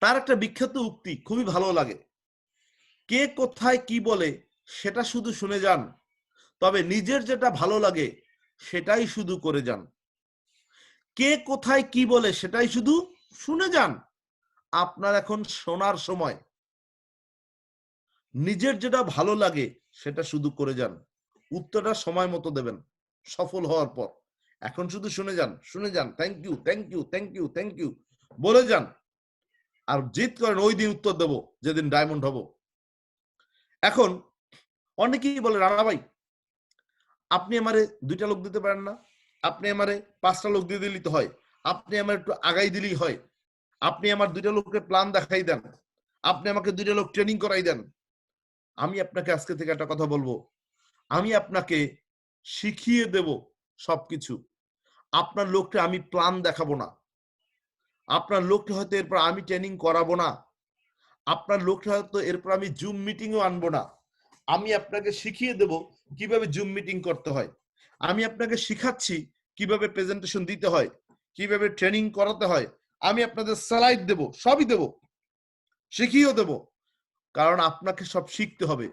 তার একটা বিখ্যাত উক্তি খুবই ভালো লাগে, কে কোথায় কি বলে সেটা শুধু শুনে যান, তবে নিজের যেটা ভালো লাগে সেটাই শুধু করে যান। কে কোথায় কি বলে সেটাই শুধু শুনে যান। আপনার এখন শোনার সময়। নিজের যেটা ভালো লাগে সেটা শুধু করে যান। উত্তরটা সময় মতো দেবেন সফল হওয়ার পর। এখন শুধু শুনে যান, শুনে যান, thank you, thank you, thank you, thank you বলে যান। আর জিত করেন, ওই দিন উত্তর দেব যেদিন ডায়মন্ড হব। এখন অনেকেই বলে, রানা ভাই আপনি আমারে 2টা লোক দিতে পারেন না? আপনি আমারে 5টা লোক দিয়ে দিলেই তো হয়। আপনি আমার একটু আগাই দিলেই হয়। আপনি আমার 2টা লোককে প্ল্যান দেখাই দেন। আপনি আমাকে 2টা লোক ট্রেনিং করাই দেন। আমি আপনাকে আজকে থেকে একটা কথা বলবো, আমি আপনাকে শিখিয়ে দেব সবকিছু। আপনার লোককে আমি প্ল্যান দেখাবো না। আপনার লোককে হয়তো এরপর আমি ট্রেনিং করাবো না। আপনার লোককে হয়তো এরপর আমি জুম মিটিংও আনবো না। আমি আপনাকে শিখিয়ে দেব কিভাবে জুম মিটিং করতে হয়। আমি আপনাকে শিখাচ্ছি কিভাবে প্রেজেন্টেশন দিতে হয়, কিভাবে ট্রেনিং করাতে হয়। আমি আপনাদের স্লাইড দেব, সবই দেব, শিখিয়েও দেব। কারণ আপনাকে সব শিখতে হবে।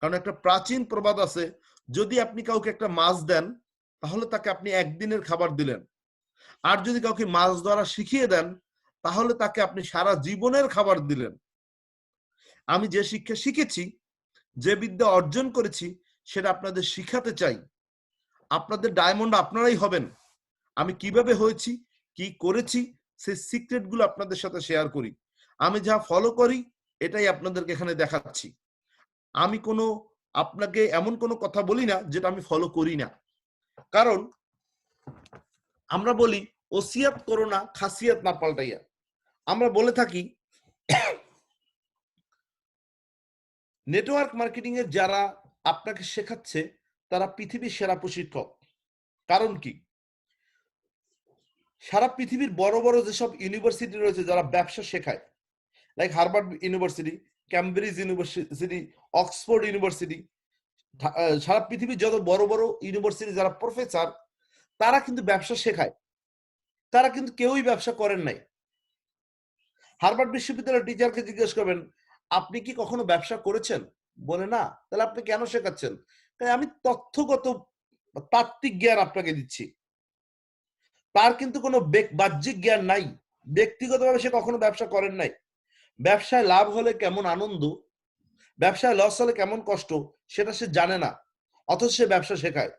কারণ একটা প্রাচীন প্রবাদ আছে, যদি আপনি কাউকে একটা মাছ দেন তাহলে তাকে আপনি একদিনের খাবার দিলেন, আর যদি কাউকে মাছ ধরা শিখিয়ে দেন তাহলে তাকে আপনি সারা জীবনের খাবার দিলেন। আমি যে শিক্ষা শিখেছি, যে বিদ্যা অর্জন করেছি, সেটা আপনাদের শিখাতে চাই। আপনাদের ডায়মন্ড আপনারাই হবেন। আমি কিভাবে হয়েছি, কি করেছি, সেই সিক্রেট গুলো আপনাদের সাথে শেয়ার করি। আমি যা ফলো করি এটাই আপনাদেরকে এখানে দেখাচ্ছি। আমি কোনো আপনাকে এমন কোনো কথা বলি না যেটা আমি ফলো করি না। কারণ আমরা বলি ওসিয়াত করো না খাসিয়াত না পাল্টাইয়া। আমরা বলে থাকি নেটওয়ার্ক মার্কেটিং এর যারা আপনাকে শেখাচ্ছে তারা পৃথিবীর সেরা প্রশিক্ষক। কারণ কি, সারা পৃথিবীর বড় বড় যেসব ইউনিভার্সিটি রয়েছে যারা ব্যবসা শেখায়, like Harvard university, Cambridge university, Oxford university, সারা পৃথিবীর যত বড় বড় ইউনিভার্সিটি যারা প্রফেসর, তারা কিন্তু ব্যবসা শেখায়। তারা কিন্তু কেউই ব্যবসা করেন নাই। হার্ভার্ড বিশ্ববিদ্যালয়ের টিচারকে জিজ্ঞেস করবেন, আপনি কি কখনো ব্যবসা করেছেন? বলে না। তাহলে আপনি কেন শেখাচ্ছেন? আমি তথ্যগত তাত্ত্বিক জ্ঞান আপনাকে দিচ্ছি। তার কিন্তু কোনো বাহ্যিক জ্ঞান নাই। ব্যক্তিগতভাবে সে কখনো ব্যবসা করেন নাই। ব্যবসায় লাভ হলে কেমন আনন্দ, ব্যবসায় লস হলে কেমন কষ্ট, সেটা সে জানে না, অথচ সে ব্যবসা শেখায়।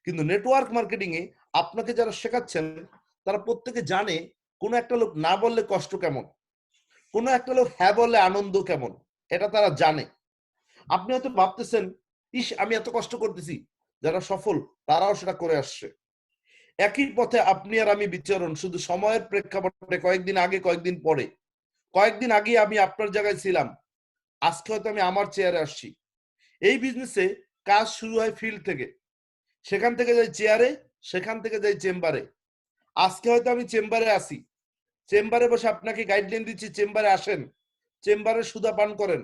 কিন্তু নেটওয়ার্ক মার্কেটিং এ আপনাকে যারা শেখাচ্ছেন তারা প্রত্যেকে জানে কোনো একটা লোক না বললে কষ্ট কেমন, কোনো একটা লোক হ্যাঁ বললে আনন্দ কেমন, এটা তারা জানে। আপনি হয়তো ভাবতেছেন, ইস আমি এত কষ্ট করতেছি, যারা সফল তারাও সেটা করে আসছে। একই পথে আপনি আর আমি বিচরণ, শুধু সময়ের প্রেক্ষাপটে কয়েকদিন আগে কয়েকদিন পরে। কয়েকদিন আগে আমি আপনার জায়গায় ছিলাম, আজকে হয়তো আমি আমার চেয়ারে আসছি। এই বিজনেসে কাজ শুরু হয় ফিল্ড থেকে, সেখান থেকে যাই চেয়ারে, সেখান থেকে যাই চেম্বারে। আজকে হয়তো আমি চেম্বারে আসি, চেম্বারে বসে আপনাকে গাইডলাইন দিচ্ছি, চেম্বারে আসেন, চেম্বারে সুদা পান করেন।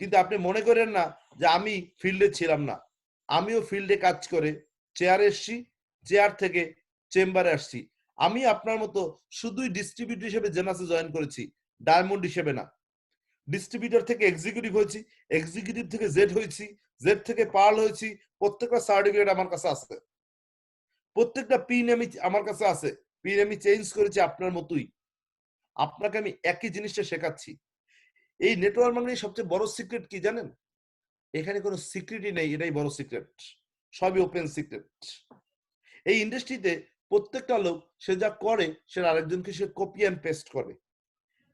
কিন্তু আপনি মনে করেন না যে আমি ফিল্ডে ছিলাম না। আমিও ফিল্ডে কাজ করে চেয়ারে এসছি, চেয়ার থেকে চেম্বারে আসছি। আমি আপনার মতো শুধুই ডিস্ট্রিবিউটর হিসেবে জেনাসে জয়েন করেছি, ডায়মন্ড হিসেবে না। ডিস্ট্রিবিউটর থেকে এক্সিকিউটিভ হয়েছি, এক্সিকিউটিভ থেকে জেড হয়েছি, জেড থেকে পার্ল হয়েছি। প্রত্যেকটা সার্টিফিকেট আমার কাছে আছে, প্রত্যেকটা পিন আমি আমার কাছে আছে। পিন আমি চেঞ্জ করেছি আপনার মতোই। আপনাকে আমি একই জিনিসটা শেখাচ্ছি। এই নেটওয়ার্ক মার্কেটিং সবচেয়ে বড় সিক্রেট কি জানেন? এখানে কোনো সিক্রেটই নেই, এটাই বড় সিক্রেট। সবই ওপেন সিক্রেট। এই ইন্ডাস্ট্রিতে প্রত্যেকটা লোক সে যা করে সে আরেকজনকে সে কপি অ্যান্ড পেস্ট করে,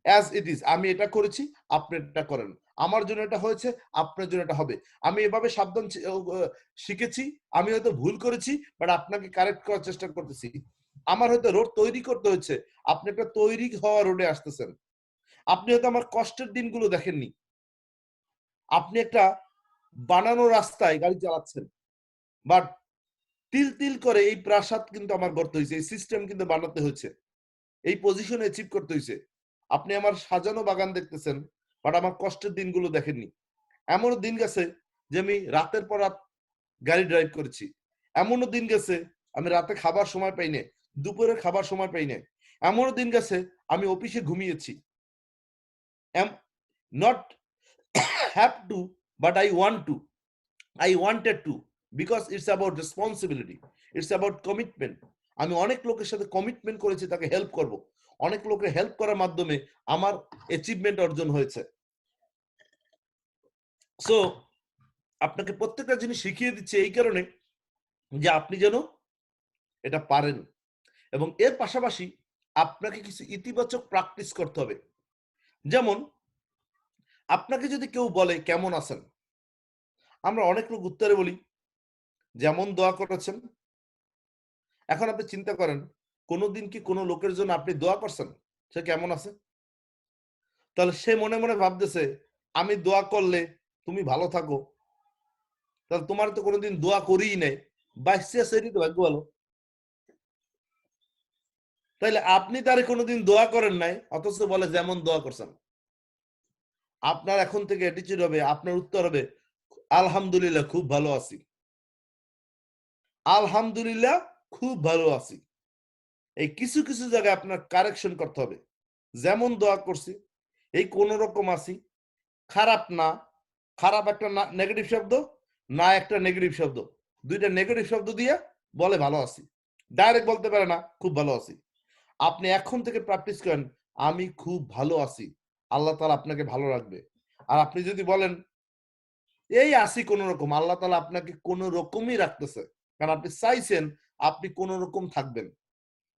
অ্যাজ ইট ইজ। আমি এটা করেছি, আপনি এটা করেন। আমার জন্য এটা হয়েছে, আপনার জন্য এটা হবে। আমি এভাবে সাবধান শিখেছি। আমি হয়তো ভুল করেছি, বাট আপনাকে কারেক্ট করার চেষ্টা করতেছি। আমার হয়তো রোড তৈরি করতে হচ্ছে, আপনি একটা তৈরি হওয়া রোডে আসতেছেন। আপনি হয়তো আমার কষ্টের দিনগুলো দেখেননি, আপনি একটা বানানো রাস্তায় গাড়ি চালাচ্ছেন, বাট তিল তিল করে এই প্রাসাদ কিন্তু আমার গড়তে হয়েছে, এই সিস্টেম কিন্তু বানাতে হয়েছে, এই পজিশনে অ্যাচিভ করতে হয়েছে। আপনি আমার সাজানো বাগান দেখতেছেন, বাট আমার কষ্টের দিনগুলো দেখেননি। এমনও দিন গেছে যে আমি রাতের পর রাত গাড়ি ড্রাইভ করেছি। এমনও দিন গেছে আমি রাতে খাবার সময় পাই না, দুপুরে খাবার সময় পাই না। এমনও দিন গেছে আমি অফিসে ঘুমিয়েছি। Not have to but I wanted to, because it's about responsibility, it's about commitment. আমি অনেক লোকের সাথে কমিটমেন্ট করেছি তাকে হেল্প করব, অনেক লোকের হেল্প করার মাধ্যমে আমার অ্যাচিভমেন্ট অর্জন হয়েছে। সো আপনাকে প্রত্যেকটা জিনিস শিখিয়ে দিচ্ছে এই কারণে যে আপনি যেন এটা পারেন, এবং এর পাশাপাশি আপনাকে কিছু ইতিবাচক প্র্যাকটিস করতে হবে। যেমন আপনাকে যদি কেউ বলে কেমন আছেন, আমরা অনেক লোক উত্তরে বলি যেমন দোয়া করেছেন। এখন আপনি চিন্তা করেন, কোনোদিন কি কোনো লোকের জন্য আপনি দোয়া করছেন সে কেমন আছে? তাহলে সে মনে মনে ভাবতেছে আমি দোয়া করলে তুমি ভালো থাকো, তাহলে তোমার তো কোনোদিন দোয়া করিই নাই, বাইসে সেটি তো ভাগ্য ভালো। তাইলে আপনি তারে কোনোদিন দোয়া করেন নাই, অথচ বলে যেমন দোয়া করছেন। আপনার এখন থেকে অ্যাটিটিউড হবে, আপনার উত্তর হবে আলহামদুলিল্লাহ খুব ভালো আছি, আলহামদুলিল্লাহ খুব ভালো আছি। এই কিছু কিছু জায়গায় আপনার কারেকশন করতে হবে। যেমন দোয়া করছি, এই কোন রকম আছি, খারাপ না, খারাপ একটা নেগেটিভ শব্দ, না একটা নেগেটিভ শব্দ, দুইটা নেগেটিভ শব্দ দিয়ে বলে ভালো আছি, ডাইরেক্ট বলতে পারে না খুব ভালো আছি। আপনি এখন থেকে প্র্যাকটিস করেন আমি খুব ভালো আছি, আল্লাহ তাআলা আপনাকে ভালো রাখবে। আর আপনি যদি বলেন এই আসি কোন রকম, আল্লাহ তাআলা আপনাকে কোন রকমই রাখতেছে, কারণ আপনি চাইছেন আপনি কোন রকম থাকবেন।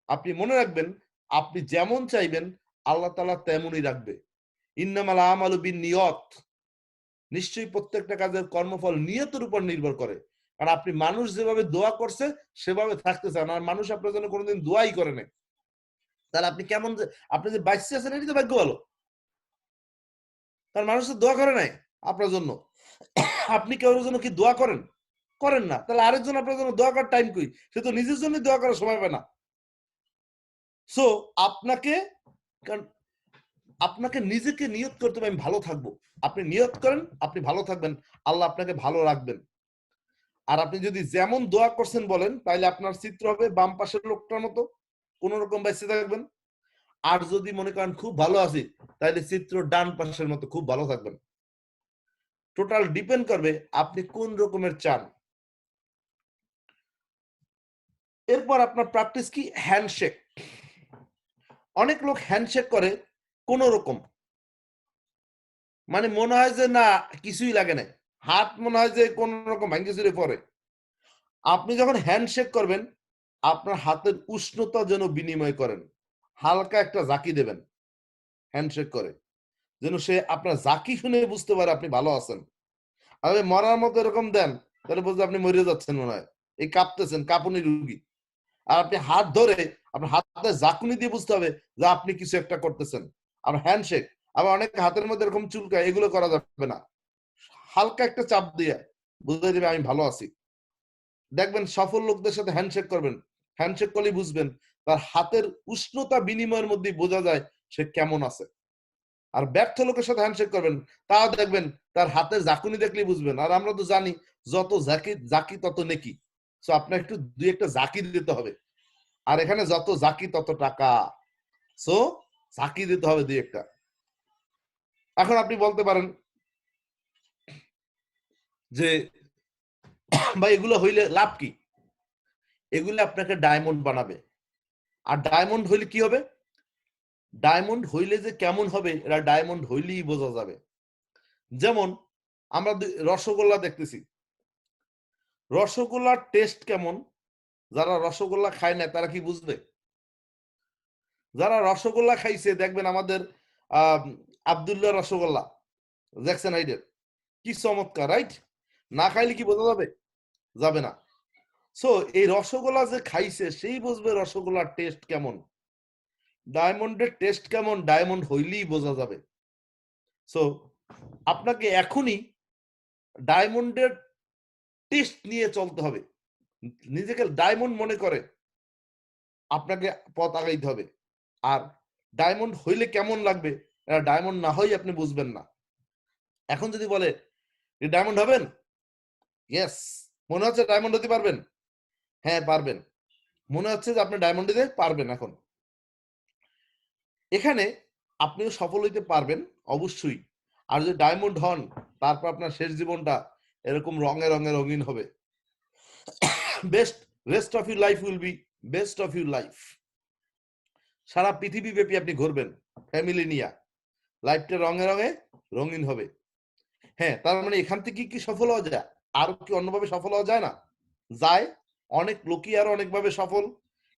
আপনি মনে রাখবেন আপনি যেমন চাইবেন আল্লাহ তাআলা তেমনই রাখবে। ইন্নামাল আমালু বিন্নিয়ত, নিশ্চয়ই প্রত্যেকটা কাজের কর্মফল নিয়তের উপর নির্ভর করে। কারণ আপনি মানুষ যেভাবে দোয়া করছে সেভাবে থাকতে চান, আর মানুষ আপনার জন্য কোনোদিন দোয়াই করে নাই, তাহলে আপনি কেমন যে আপনি যে বাইসে আছেন এটাই তো ভাগ্য ভালো। তার মানুষ তো দোয়া করে নাই আপনার জন্য। আপনি কারোর জন্য কি দোয়া করেন? করেন না, তাহলে আরেকজন আপনার জন্য দোয়া করার টাইম কই? সে তো নিজের জন্য দোয়া করার সময় পায় না। সো আপনাকে, কারণ আপনাকে নিজেকে নিয়ত করতে হবে আমি ভালো থাকবো। আপনি নিয়ত করেন আপনি ভালো থাকবেন, আল্লাহ আপনাকে ভালো রাখবেন। আর আপনি যদি যেমন দোয়া করছেন বলেন, তাহলে আপনার চিত্র হবে বাম পাশের লোকটার মতো, কোন রকম বেঁচে থাকবেন। আর যদি মনে করেন খুব ভালো আছি, তাহলে চিত্র ডান পাশের মতো খুব ভালো থাকবেন। টোটাল ডিপেন্ড করবে আপনি কোন রকমের চান। এরপর আপনার প্র্যাকটিস কি? হ্যান্ডশেক। অনেক লোক হ্যান্ডশেক করে কোন রকম, মানে মনে হয় যে না কিছুই লাগে না, হাত মনে হয় যে কোন রকম ভাঙ্গে চুরে পড়ে। আপনি যখন হ্যান্ডশেক করবেন আপনার হাতের উষ্ণতা যেন বিনিময় করেন, হালকা একটা জাকি দেবেন হ্যান্ডশেক করে, যেন সে আপনার জাকি শুনে বুঝতে পারে আপনি ভালো আছেন। আর মরার মতো এরকম দেন, তাহলে বুঝতে আপনি মরে যাচ্ছেন মনে হয়, এই কাঁপতেছেন, কাঁপুনি রুগী। আর আপনি হাত ধরে আপনার হাতে জাকুনি দিয়ে বুঝতে হবে যে আপনি কিছু একটা করতেছেন। আর হ্যান্ডশেক, আবার অনেক হাতের মধ্যে এরকম চুলকায়, এগুলো করা যাবে না। হালকা একটা চাপ দিয়ে বুঝতে দেবে আমি ভালো আছি। দেখবেন সফল লোকদের সাথে হ্যান্ডশেক করবেন, হ্যান্ডশেক করলেই বুঝবেন তার হাতের উষ্ণতা বিনিময়ের মধ্যে বোঝা যায় সে কেমন আছে। আর ব্যর্থ লোকের সাথে হ্যান্ডশেক করবেন, তাও দেখবেন তার হাতের জাকুনি দেখলেই বুঝবেন। আর আমরা তো জানি যত জাকি তত নেকি। সো আপনার একটু দুই একটা জাকি দিতে হবে। আর এখানে যত জাকি তত টাকা। সো জাকি দিতে হবে দুই একটা। এখন আপনি বলতে পারেন যে ভাই এগুলো হইলে লাভ কি? এগুলো আপনাকে ডায়মন্ড বানাবে। আর ডায়মন্ড হইলে কি হবে? ডায়মন্ড হইলে যে কেমন হবে এটা ডায়মন্ড হইলেই বোঝা যাবে। যেমন আমরা রসগোল্লা দেখতেছি, রসগোল্লার টেস্ট কেমন যারা রসগোল্লা খায় না তারা কি বুঝবে? যারা রসগোল্লা খাইছে দেখবেন আমাদের আব্দুল্লাহ রসগোল্লা জ্যাকসন হাইডের কি চমৎকার, রাইট? না খাইলে কি বোঝা যাবে? যাবে না। সো এই রসগোল্লা যে খাইছে সেই বুঝবে রসগোল্লার টেস্ট কেমন। ডায়মন্ডের টেস্ট কেমন ডায়মন্ড হইলেই বোঝা যাবে। সো আপনাকে এখনই ডায়মন্ডের টেস্ট নিয়ে চলতে হবে, নিজেকে ডায়মন্ড মনে করে আপনাকে পথ আগাইতে হবে। আর ডায়মন্ড হইলে কেমন লাগবে এটা ডায়মন্ড না হই আপনি বুঝবেন না। এখন যদি বলে ডায়মন্ড হবেন, ইয়েস, মনে হচ্ছে ডায়মন্ড হতে পারবেন, হ্যাঁ পারবেন, মনে হচ্ছে যে আপনি ডায়মন্ড দিতে পারবেন। এখন এখানে আপনিও সফল হইতে পারবেন অবশ্যই। আর যদি ডায়মন্ড হন তারপর আপনার শেষ জীবনটা এরকম রঙে রঙে রঙিন হবে। Best rest of your life will be best of your life. সারা পৃথিবী ব্যাপী আপনি ঘুরবেন ফ্যামিলি নিয়ে, লাইফটা রঙে রঙে রঙিন হবে। হ্যাঁ, তার মানে এখান থেকে কি সফল হওয়া যায়? আর কি অন্যভাবে সফল হওয়া যায় না? যায়। অনেক লোকই আরো অনেকভাবে সফল,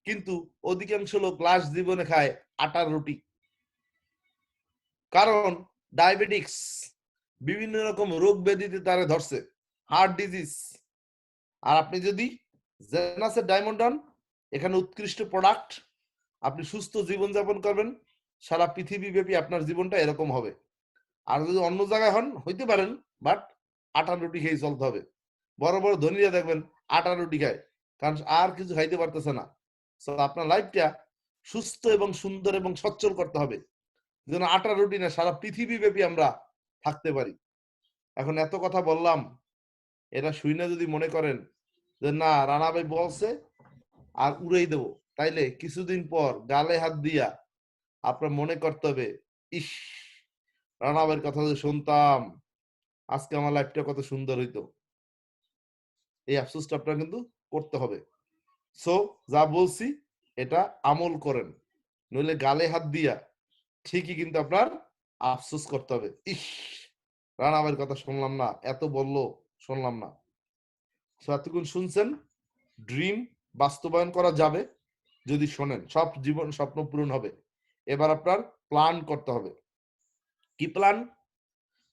কিন্তু অধিকাংশ লোক লাস্ট জীবনে খায় আটার রুটি। কারণ ডায়াবেটিক্স, বিভিন্ন রকম রোগ ব্যাধিতে তারা ধরছে, হার্ট ডিজিজ। আর আপনি যদি জেনাসের ডায়মন্ড হন, এখানে উৎকৃষ্ট প্রোডাক্ট, আপনি সুস্থ জীবনযাপন করবেন, সারা পৃথিবী ব্যাপী আপনার জীবনটা এরকম হবে। আর যদি অন্য জায়গায় হন হইতে পারেন, বাট আটার রুটি খেয়ে চলতে হবে। বড় বড় ধনীরা দেখবেন আটার রুটি খায়, কারণ আর কিছু খাইতে পারতেছে না। সো আপনার লাইফটা সুস্থ এবং সুন্দর এবং সচ্ছল করতে হবে, যেন আটার রুটি না সারা পৃথিবী ব্যাপী আমরা থাকতে পারি। এখন এত কথা বললাম, এটা শুনে যদি মনে করেন যে না রানা ভাই বলছে আর উড়াই দেব, তাইলে কিছুদিন পর গালে হাত দিয়া আপনার মনে করতে হবে, ইস রানা ভাইয়ের কথা যদি শুনতাম আজকে আমার লাইফটা কত সুন্দর হইতো। এই আফসোসটা আপনার কিন্তু করতে হবে। সো যা বলছি এটা আমল করেন, নইলে গালে হাত দিয়া ঠিকই কিন্তু আপনার আফসোস করতে হবে, ইস রানা ভাইয়ের কথা শুনলাম না, এত বললো শুনলাম না। সো এতক্ষণ শুনছেন, ড্রিম বাস্তবায়ন করা যাবে যদি শোনেন, সব জীবন স্বপ্ন পূরণ হবে। এবার আপনার প্ল্যান করতে হবে। কি plan?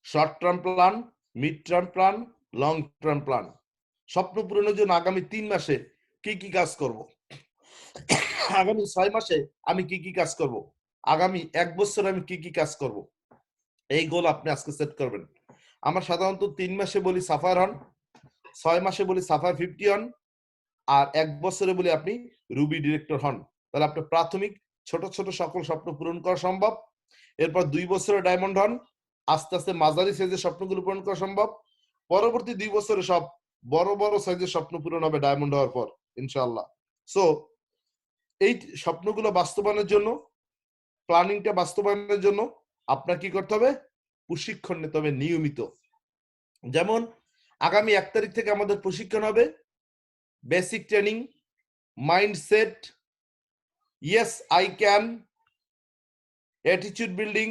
Short term plan, mid term plan, long term plan. স্বপ্ন পূরণের জন্য আগামী 3 মাসে কি কি কাজ করব, আগামী 6 মাসে আমি কি কি কাজ করব, আগামী 1 বছর আমি কি কি কাজ করব, এই গোল আপনি আজকে সেট করবেন। আমরা সাধারণত 3 মাসে বলি সাফার হন, 6 মাসে বলি সাফার 50 হন, আর 1 বছরে বলি আপনি রুবি ডিরেক্টর হন। তাহলে আপনার প্রাথমিক ছোট ছোট সকল স্বপ্ন পূরণ করা সম্ভব। এরপর 2 বছরে ডায়মন্ড হন, আস্তে আস্তে মাঝারি সাইজের স্বপ্নগুলো পূরণ করা সম্ভব। পরবর্তী 2 বছরে সব বড় বড় সাইজের স্বপ্ন পূরণ হবে ডায়মন্ড হওয়ার পর ইনশাআল্লাহ। সো এই স্বপ্নগুলো বাস্তবায়নের জন্য, প্ল্যানিংটা বাস্তবায়নের জন্য আপনার কি করতে হবে? প্রশিক্ষণ নিতে হবে নিয়মিত। যেমন আগামী 1 তারিখ থেকে আমাদের প্রশিক্ষণ হবে basic training, mindset, yes I can, attitude building,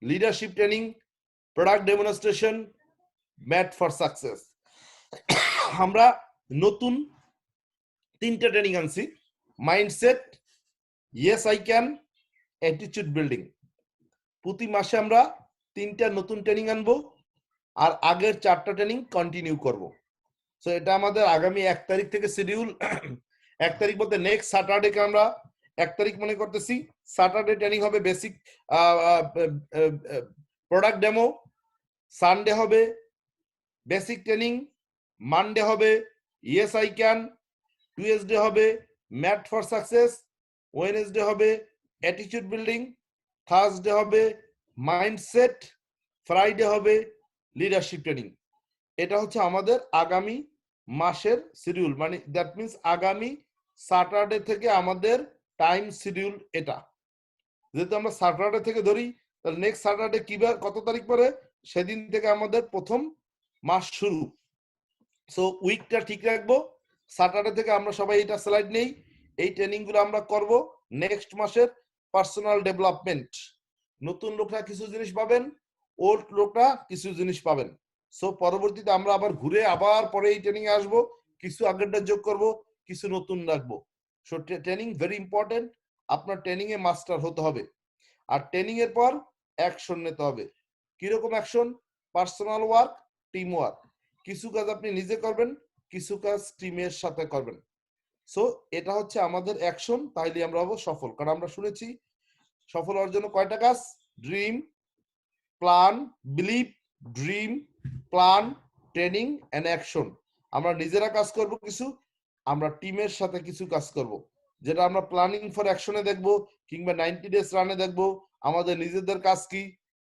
leadership training, product demonstration, mat for success. আমরা নতুন 3টা ট্রেনিং আনছি, mindset, yes I can, attitude building. প্রতি মাসে আমরা 3টা নতুন ট্রেনিং আনবো, আর আগের 4টা ট্রেনিং কন্টিনিউ করব। সো এটা আমাদের আগামী 1 তারিখ থেকে শিডিউল। 1 তারিখ বলতে নেক্সট স্যাটারডে কে আমরা 1 তারিখ মনে করতেছি। স্যাটারডে ট্রেনিং হবে বেসিক প্রোডাক্ট ডেমো, সানডে হবে বেসিক ট্রেনিং, মানডে হবে ইয়েস আই ক্যান, টুয়েসডে হবে ম্যাট ফর সাকসেস, ওয়েডনেসডে হবে অ্যাটিটিউড বিল্ডিং, থার্সডে হবে মাইন্ডসেট, ফ্রাইডে হবে লিডারশিপ ট্রেনিং। এটা হচ্ছে আমাদের আগামী মাসের শিডিউল, মানে দ্যাট মিন্স আগামী স্যাটারডে থেকে আমাদের টাইম শিডিউল এটা। যেহেতু আমরা স্যাটারডে থেকে ধরি, তাহলে নেক্সট স্যাটারডে কিভাবে কত তারিখ পরে, সেদিন থেকে আমাদের প্রথম মাস শুরু। সো উইকটা ঠিক রাখবো, স্যাটারডে থেকে আমরা সবাই এটা স্লাইড নেই, এই ট্রেনিং গুলো আমরা করব। নেক্সট মাসের পার্সোনাল ডেভেলপমেন্ট, নতুন লোকরা কিছু জিনিস পাবেন, ওল্ড লোকরা কিছু জিনিস পাবেন। সো পরবর্তীতে আমরা আবার ঘুরে আবার পরে এই ট্রেনিং এ আসবো, কিছু আগেরটা যোগ করব, কিছু নতুন রাখবো। সো ট্রেনিং ভেরি ইম্পর্টেন্ট, আপনার ট্রেনিং এ মাস্টার হতে হবে। আর ট্রেনিং এর পর অ্যাকশন নিতে হবে। কিরকম action? Personal work, team work. কিছু কাজ আপনি নিজে করবেন, কিছু কাজ টিমের সাথে করবেন। সো এটা হচ্ছে আমাদের অ্যাকশন, তাইলে আমরা হবো সফল। কারণ আমরা শুনেছি সফল হওয়ার জন্য কয়টা কাজ? Dream, plan, believe, dream, plan, training and action. আমরা নিজেরা কাজ করব কিছু, আমরা টিমের সাথে কিছু কাজ করব, যেটা আমরা প্ল্যানিং ফর অ্যাকশনে দেখবো, কিংবা 90 ডেজ রানে দেখবো আমাদের নিজেদের কাজ কি,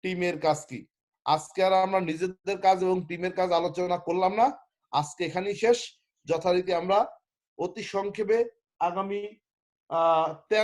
টিমের কাজ কি। আজকে আর আমরা নিজেদের কাজ এবং টিমের কাজ আলোচনা করলাম না, আজকে এখানেই শেষ। যথারীতি আমরা অতি সংক্ষেপে আগামী